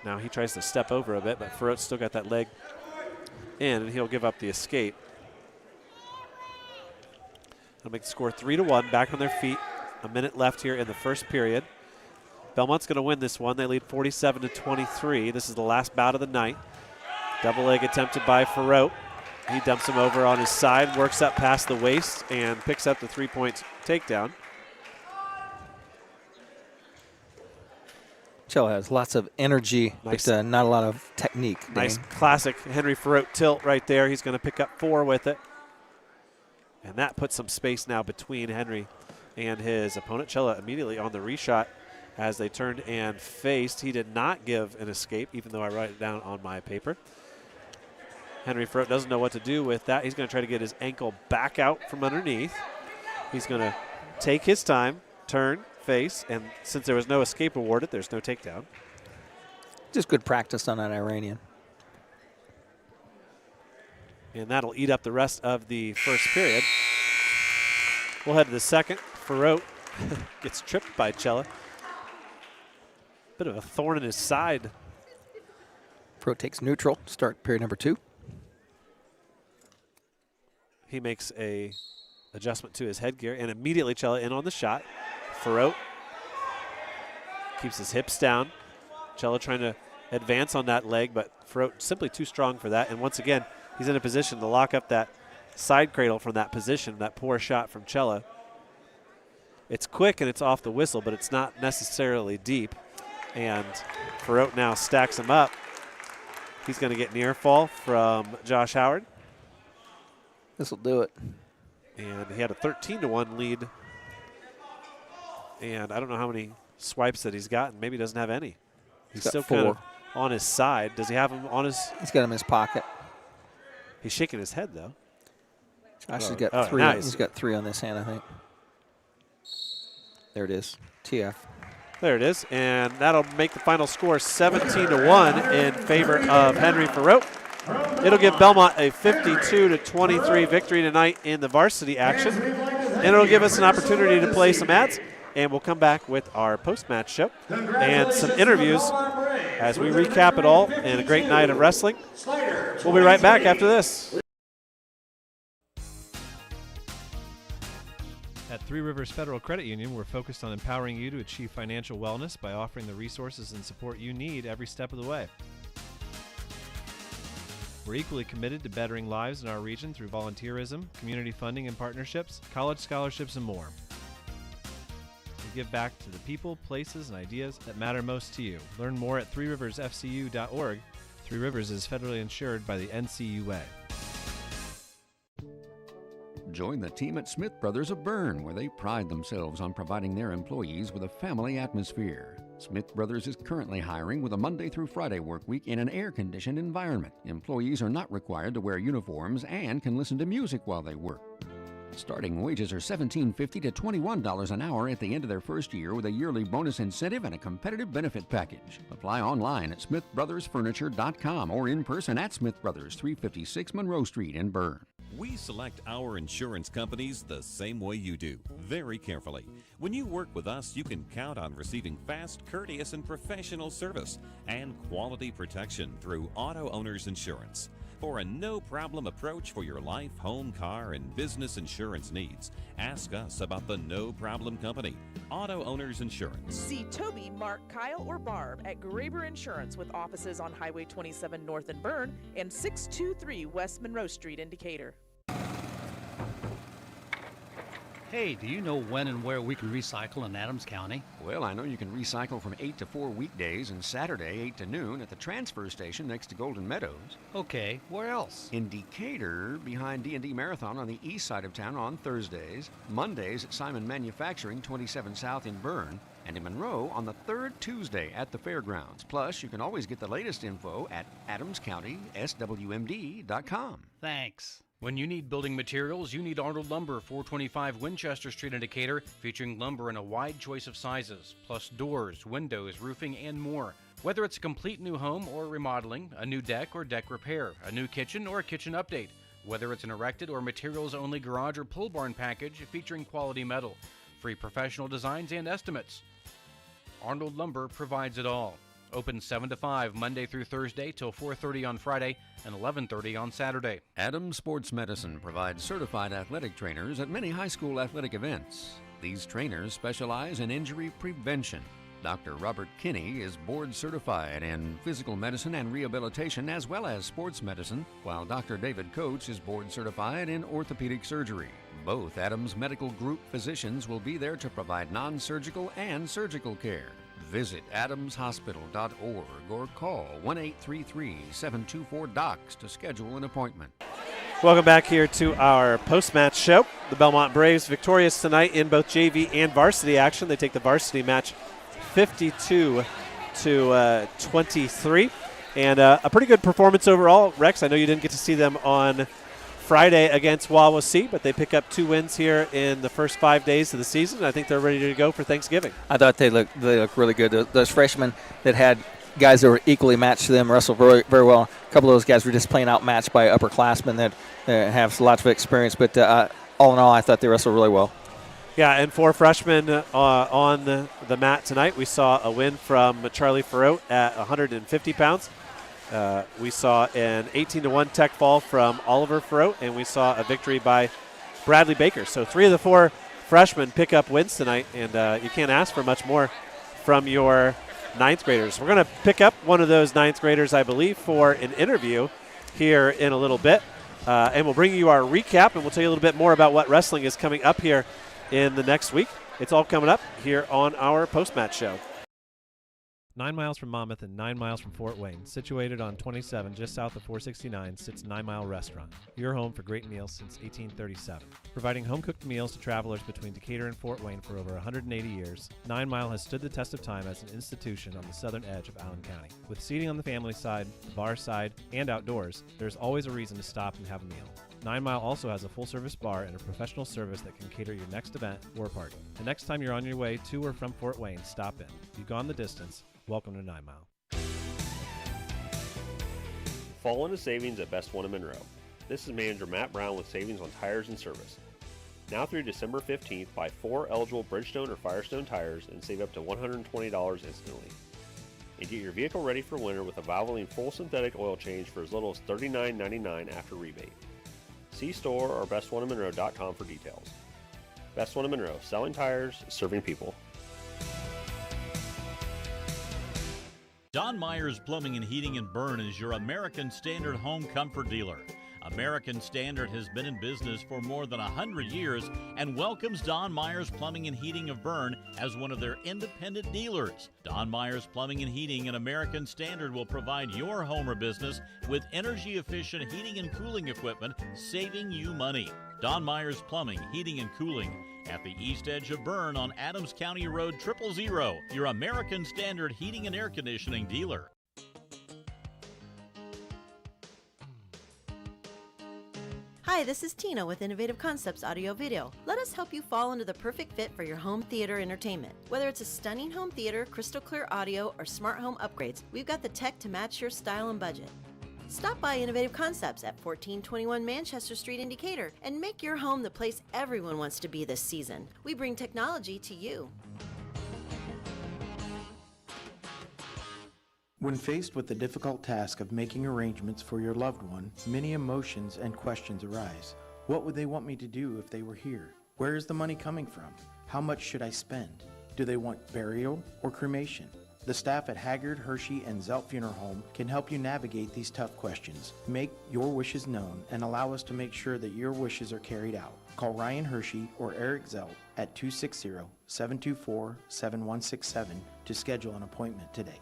Now he tries to step over a bit, but Farot's still got that leg in, and he'll give up the escape. That'll make the score 3-1. Back on their feet. A minute left here in the first period. Belmont's going to win this one. They lead 47-23. This is the last bout of the night. Double leg attempted by Farot. He dumps him over on his side, works up past the waist, and picks up the 3-point takedown. Cella has lots of energy, Nice. but not a lot of technique. Nice Dane. classic Henry Farot tilt right there. He's going to pick up 4 with it. And that puts some space now between Henry and his opponent. Cella immediately on the reshot as they turned and faced. He did not give an escape, even though I write it down on my paper. Henry Farot doesn't know what to do with that. He's going to try to get his ankle back out from underneath. He's going to take his time, turn, face, and since there was no escape awarded, there's no takedown. Just good practice on that Iranian. And that'll eat up the rest of the first period. We'll head to the second. Farot gets tripped by Cella. Bit of a thorn in his side. Farot takes neutral, start period number 2. He makes a adjustment to his headgear, and immediately Cella in on the shot. Farot keeps his hips down. Cella trying to advance on that leg, but Farot simply too strong for that. And once again, he's in a position to lock up that side cradle from that position, that poor shot from Cella. It's quick and it's off the whistle, but it's not necessarily deep. And Farot now stacks him up. He's going to get near fall from Josh Howard. This will do it. And he had a 13-1 lead. And I don't know how many swipes that he's gotten. Maybe he doesn't have any. He's got still 4. kind of on his side. Does he have him on his? He's got him in his pocket. He's shaking his head, though. Josh has got 3. Nice. He's got 3 on this hand, I think. There it is. TF. There it is. And that'll make the final score 17-1 in favor of Henry Farot. It'll give Belmont a 52-23 victory tonight in the varsity action. And it'll give us an opportunity to play some ads. And we'll come back with our post-match show and some interviews as we recap it all and a great night of wrestling. We'll be right back after this. At Three Rivers Federal Credit Union, we're focused on empowering you to achieve financial wellness by offering the resources and support you need every step of the way. We're equally committed to bettering lives in our region through volunteerism, community funding and partnerships, college scholarships, and more. We give back to the people, places, and ideas that matter most to you. Learn more at threeriversfcu.org. Three Rivers is federally insured by the NCUA. Join the team at Smith Brothers of Bern, where they pride themselves on providing their employees with a family atmosphere. Smith Brothers is currently hiring with a Monday through Friday work week in an air-conditioned environment. Employees are not required to wear uniforms and can listen to music while they work. Starting wages are $17.50 to $21 an hour at the end of their first year with a yearly bonus incentive and a competitive benefit package. Apply online at smithbrothersfurniture.com or in person at Smith Brothers, 356 Monroe Street in Bern. We select our insurance companies the same way you do, very carefully. When you work with us, you can count on receiving fast, courteous, and professional service and quality protection through Auto Owners Insurance. For a no-problem approach for your life, home, car, and business insurance needs, ask us about the No Problem Company, Auto Owners Insurance. See Toby, Mark, Kyle, or Barb at Graber Insurance with offices on Highway 27 North in Bern and 623 West Monroe Street in Decatur. Hey, do you know when and where we can recycle in Adams County? Well, I know you can recycle from 8 to 4 weekdays and Saturday 8 to noon at the transfer station next to Golden Meadows. Okay, where else? In Decatur, behind D&D Marathon on the east side of town on Thursdays, Mondays at Simon Manufacturing 27 South in Bern, and in Monroe on the third Tuesday at the fairgrounds. Plus, you can always get the latest info at adamscountyswmd.com. Thanks. When you need building materials, you need Arnold Lumber, 425 Winchester Street in Decatur, featuring lumber in a wide choice of sizes, plus doors, windows, roofing, and more. Whether it's a complete new home or remodeling, a new deck or deck repair, a new kitchen or a kitchen update, whether it's an erected or materials-only garage or pole barn package featuring quality metal, free professional designs and estimates. Arnold Lumber provides it all. Open 7 to 5 Monday through Thursday till 4:30 on Friday and 11:30 on Saturday. Adams Sports Medicine provides certified athletic trainers at many high school athletic events. These trainers specialize in injury prevention. Dr. Robert Kinney is board certified in physical medicine and rehabilitation as well as sports medicine, while Dr. David Coates is board certified in orthopedic surgery. Both Adams Medical Group physicians will be there to provide non-surgical and surgical care. Visit adamshospital.org or call 1-833-724-DOCS to schedule an appointment. Welcome back here to our post-match show. The Bellmont Braves victorious tonight in both JV and varsity action. They take the varsity match 52 to 23. And a pretty good performance overall. Rex, I know you didn't get to see them on Friday against Wawasee, but they pick up 2 wins here in the first 5 days of the season. I think they're ready to go for Thanksgiving. I thought they look really good. Those freshmen that had guys that were equally matched to them wrestled very, very well. A couple of those guys were just plain outmatched by upperclassmen that have lots of experience. But all in all, I thought they wrestled really well. Yeah, and 4 freshmen on the mat tonight. We saw a win from Charlie Farrow at 150 pounds. We saw an 18-1 tech fall from Oliver Farrow, and we saw a victory by Bradley Baker. So 3 of the 4 freshmen pick up wins tonight, and you can't ask for much more from your 9th graders. We're going to pick up one of those 9th graders, I believe, for an interview here in a little bit, and we'll bring you our recap, and we'll tell you a little bit more about what wrestling is coming up here in the next week. It's all coming up here on our post-match show. 9 miles from Monmouth and 9 miles from Fort Wayne, situated on 27 just south of 469, sits 9 Mile Restaurant, your home for great meals since 1837. Providing home-cooked meals to travelers between Decatur and Fort Wayne for over 180 years, 9 Mile has stood the test of time as an institution on the southern edge of Allen County. With seating on the family side, the bar side, and outdoors, there's always a reason to stop and have a meal. 9 Mile also has a full-service bar and a professional service that can cater your next event or party. The next time you're on your way to or from Fort Wayne, stop in. You've gone the distance. Welcome to 9 Mile. Fall into savings at Best One in Monroe. This is Manager Matt Brown with savings on tires and service. Now through December 15th, buy 4 eligible Bridgestone or Firestone tires and save up to $120 instantly. And get your vehicle ready for winter with a Valvoline full synthetic oil change for as little as $39.99 after rebate. See store or bestoneofmonroe.com for details. Best One in Monroe, selling tires, serving people. Don Myers Plumbing and Heating in Bern is your American Standard home comfort dealer. American Standard has been in business for more than 100 years and welcomes Don Myers Plumbing and Heating of Bern as one of their independent dealers. Don Myers Plumbing and Heating and American Standard will provide your home or business with energy-efficient heating and cooling equipment, saving you money. Don Myers Plumbing, Heating and Cooling at the east edge of Bern on Adams County Road 000, your American Standard heating and air conditioning dealer. Hi, this is Tina with Innovative Concepts Audio Video. Let us help you fall into the perfect fit for your home theater entertainment. Whether it's a stunning home theater, crystal clear audio, or smart home upgrades, we've got the tech to match your style and budget. Stop by Innovative Concepts at 1421 Manchester Street in Decatur and make your home the place everyone wants to be this season. We bring technology to you. When faced with the difficult task of making arrangements for your loved one, many emotions and questions arise. What would they want me to do if they were here? Where is the money coming from? How much should I spend? Do they want burial or cremation? The staff at Haggard, Hershey, and Zelt Funeral Home can help you navigate these tough questions. Make your wishes known and allow us to make sure that your wishes are carried out. Call Ryan Hershey or Eric Zelt at 260-724-7167 to schedule an appointment today.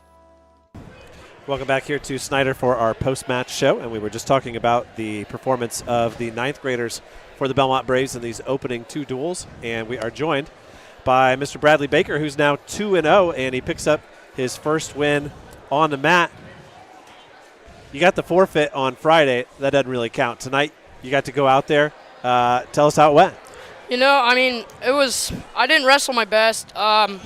Welcome back here to Snider for our post-match show, and we were just talking about the performance of the 9th graders for the Bellmont Braves in these opening 2 duels, and we are joined by Mr. Bradley Baker, who's now 2-0, and he picks up his first win on the mat. You got the forfeit on Friday. That doesn't really count. Tonight, you got to go out there. Tell us how it went. You know, I mean, I didn't wrestle my best. I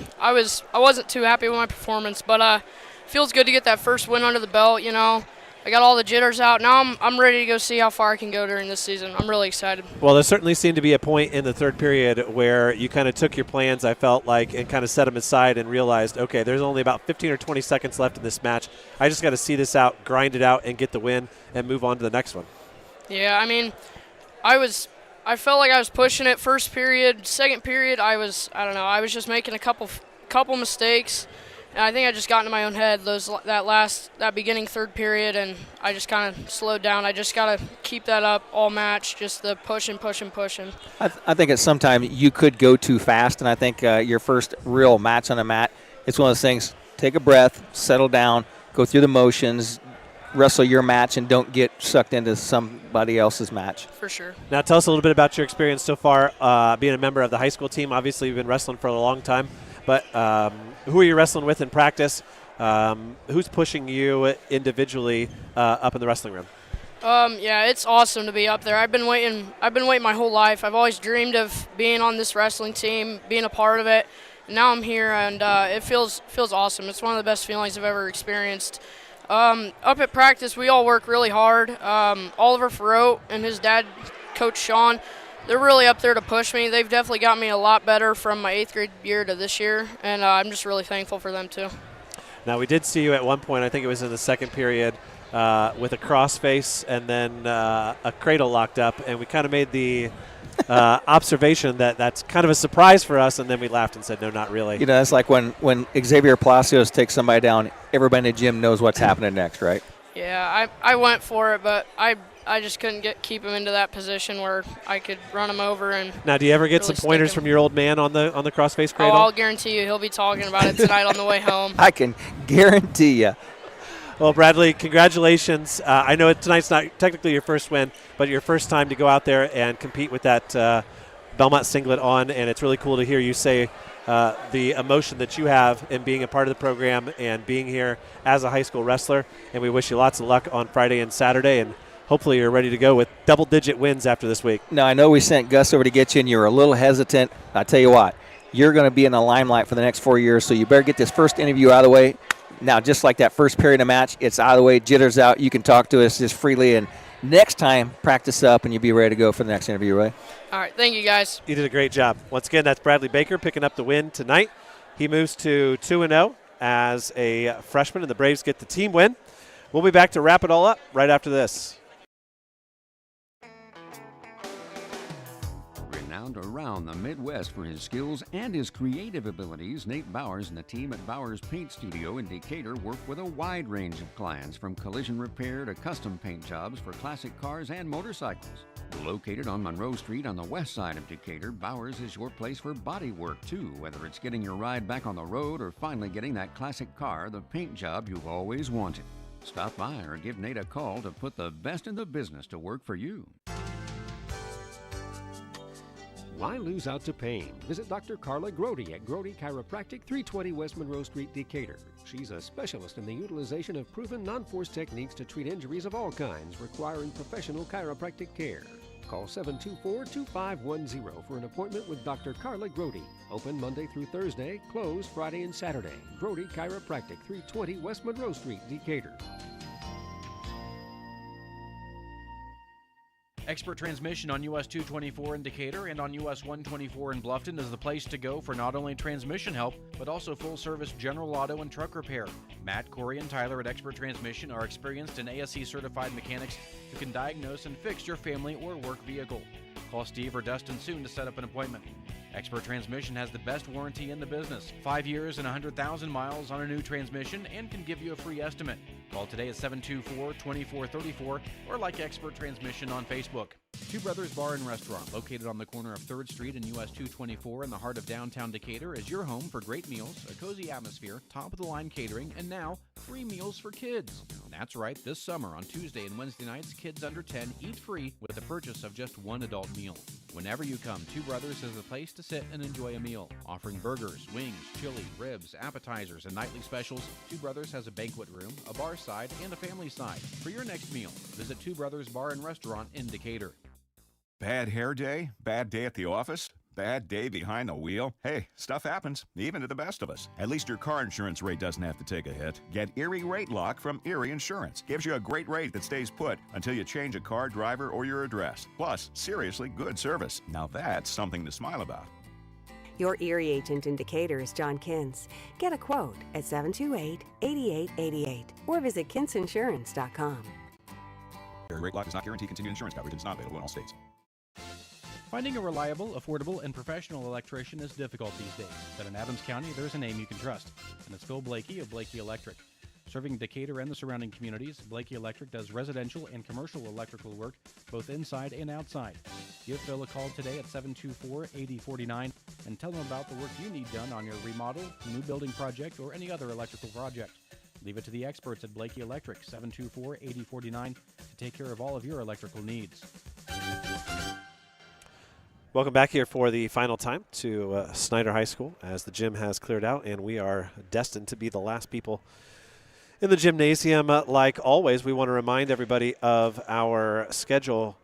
wasn't too happy with my performance, but feels good to get that first win under the belt, you know. I got all the jitters out. Now I'm ready to go see how far I can go during this season. I'm really excited. Well, there certainly seemed to be a point in the third period where you kind of took your plans, I felt like, and kind of set them aside and realized, okay, there's only about 15 or 20 seconds left in this match. I just got to see this out, grind it out, and get the win and move on to the next one. Yeah, I mean, I felt like I was pushing it first period. Second period, I was just making a couple mistakes. And I think I just got into my own head that beginning third period, and I just kind of slowed down. I just got to keep that up all match, just the pushing. I think at some time you could go too fast, and I think your first real match on the mat, it's one of those things, take a breath, settle down, go through the motions, wrestle your match, and don't get sucked into somebody else's match. For sure. Now tell us a little bit about your experience so far being a member of the high school team. Obviously, you've been wrestling for a long time, but who are you wrestling with in practice? Who's pushing you individually up in the wrestling room? Yeah, it's awesome to be up there. I've been waiting my whole life. I've always dreamed of being on this wrestling team, being a part of it. And now I'm here, and it feels awesome. It's one of the best feelings I've ever experienced. Up at practice, we all work really hard. Oliver Farrow and his dad, Coach Sean, they're really up there to push me. They've definitely got me a lot better from my 8th grade year to this year, and I'm just really thankful for them too. Now, we did see you at one point, I think it was in the second period, with a crossface and then a cradle locked up, and we kind of made the observation that that's kind of a surprise for us, and then we laughed and said, no, not really. You know, it's like when Xavier Palacios takes somebody down, everybody in the gym knows what's happening next, right? Yeah, I went for it, but I just couldn't keep him into that position where I could run him over. And now, do you ever get really some pointers from your old man on the crossface cradle? Oh, I'll guarantee you he'll be talking about it tonight on the way home. I can guarantee you. Well, Bradley, congratulations. I know tonight's not technically your first win, but your first time to go out there and compete with that Bellmont singlet on, and it's really cool to hear you say the emotion that you have in being a part of the program and being here as a high school wrestler. And we wish you lots of luck on Friday and Saturday, and hopefully you're ready to go with double-digit wins after this week. Now, I know we sent Gus over to get you, and you were a little hesitant. I tell you what, you're going to be in the limelight for the next 4 years, so you better get this first interview out of the way. Now, just like that first period of match, it's out of the way, jitters out. You can talk to us just freely, and next time, practice up, and you'll be ready to go for the next interview, right? All right, thank you, guys. You did a great job. Once again, that's Bradley Baker picking up the win tonight. He moves to 2-0 as a freshman, and the Braves get the team win. We'll be back to wrap it all up right after this. Renowned around the Midwest for his skills and his creative abilities, Nate Bowers and the team at Bowers Paint Studio in Decatur work with a wide range of clients, from collision repair to custom paint jobs for classic cars and motorcycles. Located on Monroe Street on the west side of Decatur, Bowers is your place for body work too, whether it's getting your ride back on the road or finally getting that classic car, the paint job you've always wanted. Stop by or give Nate a call to put the best in the business to work for you. Why lose out to pain? Visit Dr. Carla Grody at Grody Chiropractic, 320 West Monroe Street, Decatur. She's a specialist in the utilization of proven non-force techniques to treat injuries of all kinds requiring professional chiropractic care. Call 724-2510 for an appointment with Dr. Carla Grody. Open Monday through Thursday, closed Friday and Saturday. Grody Chiropractic, 320 West Monroe Street, Decatur. Expert Transmission on US 224 in Decatur and on US 124 in Bluffton is the place to go for not only transmission help, but also full-service general auto and truck repair. Matt, Corey, and Tyler at Expert Transmission are experienced and ASE-certified mechanics who can diagnose and fix your family or work vehicle. Call Steve or Dustin soon to set up an appointment. Expert Transmission has the best warranty in the business, 5 years and 100,000 miles on a new transmission, and can give you a free estimate. Call today at 724-2434 or like Expert Transmission on Facebook. Two Brothers Bar and Restaurant, located on the corner of 3rd Street and US 224 in the heart of downtown Decatur, is your home for great meals, a cozy atmosphere, top-of-the-line catering, and now free meals for kids. That's right, this summer on Tuesday and Wednesday nights, kids under 10 eat free with the purchase of just one adult meal. Whenever you come, Two Brothers is the place to sit and enjoy a meal. Offering burgers, wings, chili, ribs, appetizers, and nightly specials, Two Brothers has a banquet room, a bar side, and a family side. For your next meal, visit Two Brothers Bar and Restaurant in Decatur. Bad hair day? Bad day at the office? Bad day behind the wheel? Hey, stuff happens, even to the best of us. At least your car insurance rate doesn't have to take a hit. Get Erie Rate Lock from Erie Insurance. Gives you a great rate that stays put until you change a car, driver, or your address. Plus, seriously good service. Now that's something to smile about. Your Erie agent in Decatur is John Kins. Get a quote at 728-8888 or visit kinsinsurance.com. Erie Rate Lock does not guarantee continued insurance coverage and is not available in all states. Finding a reliable, affordable, and professional electrician is difficult these days, but in Adams County, there's a name you can trust, and it's Phil Blakey of Blakey Electric. Serving Decatur and the surrounding communities, Blakey Electric does residential and commercial electrical work, both inside and outside. Give Phil a call today at 724-8049 and tell him about the work you need done on your remodel, new building project, or any other electrical project. Leave it to the experts at Blakey Electric, 724-8049, to take care of all of your electrical needs. Welcome back here for the final time to Snider High School as the gym has cleared out, and we are destined to be the last people in the gymnasium. Like always, we want to remind everybody of our schedule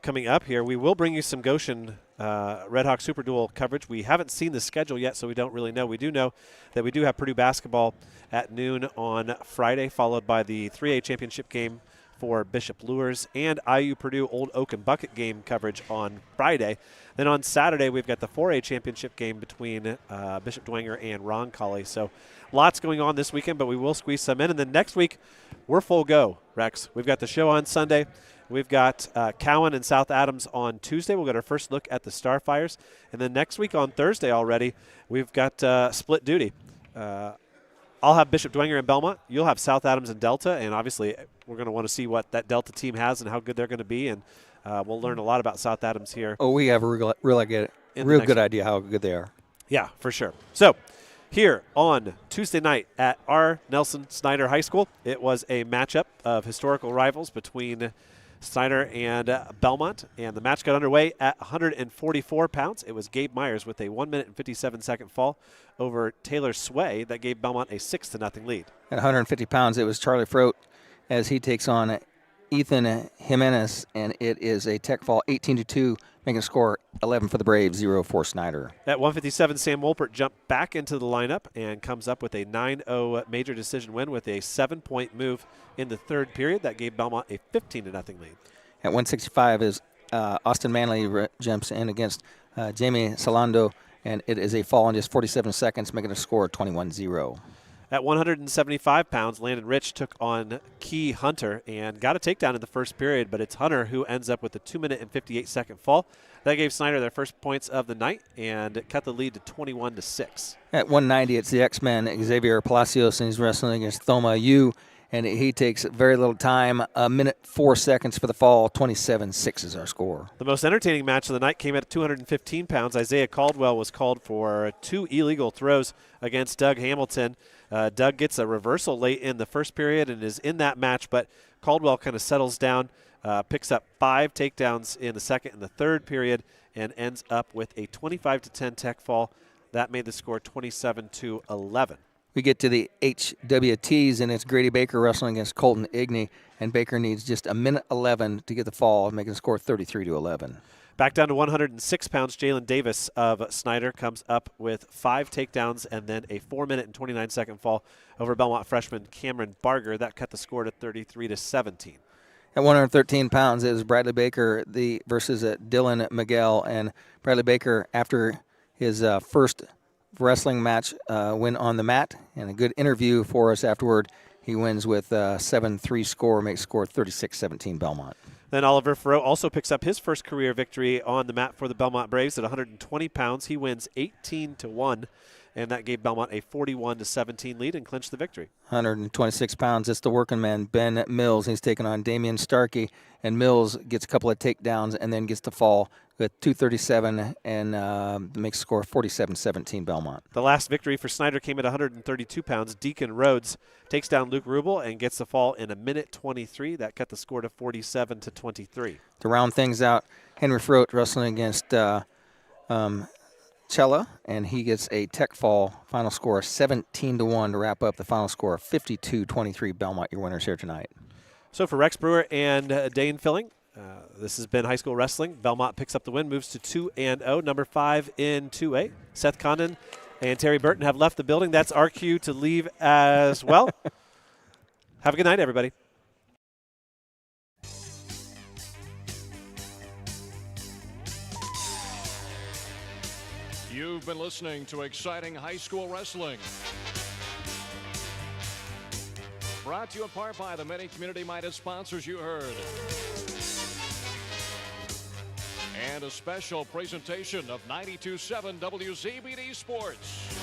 coming up here. We will bring you some Goshen Red Hawk Super Duel coverage. We haven't seen the schedule yet, so we don't really know. We do know that we do have Purdue basketball at noon on Friday, followed by the 3A championship game for Bishop Lures and IU Purdue Old Oak and Bucket game coverage on Friday. Then on Saturday, we've got the 4A championship game between Bishop Dwenger and Roncalli. So lots going on this weekend, but we will squeeze some in. And then next week, we're full go, Rex. We've got the show on Sunday. We've got Cowan and South Adams on Tuesday. We'll get our first look at the Starfires. And then next week on Thursday already, we've got split duty. I'll have Bishop Dwenger and Bellmont. You'll have South Adams and Delta. And obviously, we're going to want to see what that Delta team has and how good they're going to be. And we'll learn a lot about South Adams here. Oh, we have a real good idea how good they are. Yeah, for sure. So here on Tuesday night at R. Nelson Snider High School, it was a matchup of historical rivals between Snider and Bellmont, and the match got underway at 144 pounds. It was Gabe Myers with a 1 minute and 57-second fall over Taylor Sway that gave Bellmont a 6-0 lead. At 150 pounds, it was Charlie Froat as he takes on Ethan Jimenez, and it is a tech fall 18-2, making a score 11 for the Braves, 0 for Snider. At 157, Sam Wolpert jumped back into the lineup and comes up with a 9-0 major decision win with a 7-point move in the third period. That gave Bellmont a 15-0 lead. At 165 is Austin Manley jumps in against Jamie Salando, and it is a fall in just 47 seconds, making a score 21-0. At 175 pounds, Landon Rich took on Key Hunter and got a takedown in the first period, but it's Hunter who ends up with a 2 minute and 58-second fall. That gave Snider their first points of the night and cut the lead to 21-6. At 190, it's the X-Men, Xavier Palacios, and he's wrestling against Thoma Yu, and he takes very little time, 1 minute 4 seconds for the fall. 27-6 is our score. The most entertaining match of the night came at 215 pounds. Isaiah Caldwell was called for 2 illegal throws against Doug Hamilton. Doug gets a reversal late in the first period and is in that match, but Caldwell kind of settles down, picks up 5 takedowns in the second and the third period, and ends up with a 25-10 tech fall. That made the score 27-11. We get to the HWTs, and it's Grady Baker wrestling against Colton Igney, and Baker needs just 1 minute 11 to get the fall, making the score 33-11. Back down to 106 pounds, Jalen Davis of Snider comes up with 5 takedowns and then a 4 minute and 29-second fall over Belmont freshman Cameron Barger. That cut the score to 33-17. At 113 pounds, it was Bradley Baker versus Dylan Miguel, and Bradley Baker, after his first wrestling match, win on the mat, and a good interview for us afterward. He wins with a 7-3 score, makes score 36-17 Belmont. Then Oliver Farreau also picks up his first career victory on the mat for the Bellmont Braves at 120 pounds. He wins 18-1 and that gave Bellmont a 41-17 lead and clinched the victory. 126 pounds. It's the working man, Ben Mills. He's taking on Damian Starkey, and Mills gets a couple of takedowns and then gets to fall with 237 and makes the score 47-17 Bellmont. The last victory for Snider came at 132 pounds. Deacon Rhodes takes down Luke Rubel and gets the fall in 1:23. That cut the score to 47-23. To round things out, Henry Froat wrestling against Cella, and he gets a tech fall. Final score 17-1 to wrap up the final score 52-23 Bellmont, your winners here tonight. So for Rex Brewer and Dane Filling, this has been high school wrestling. Bellmont picks up the win, moves to 2-0, number 5 in 2A. Seth Condon and Terry Burton have left the building. That's our cue to leave as well. Have a good night, everybody. You've been listening to exciting high school wrestling. Brought to you in part by the many community-minded sponsors you heard. And a special presentation of 92.7 WZBD Sports.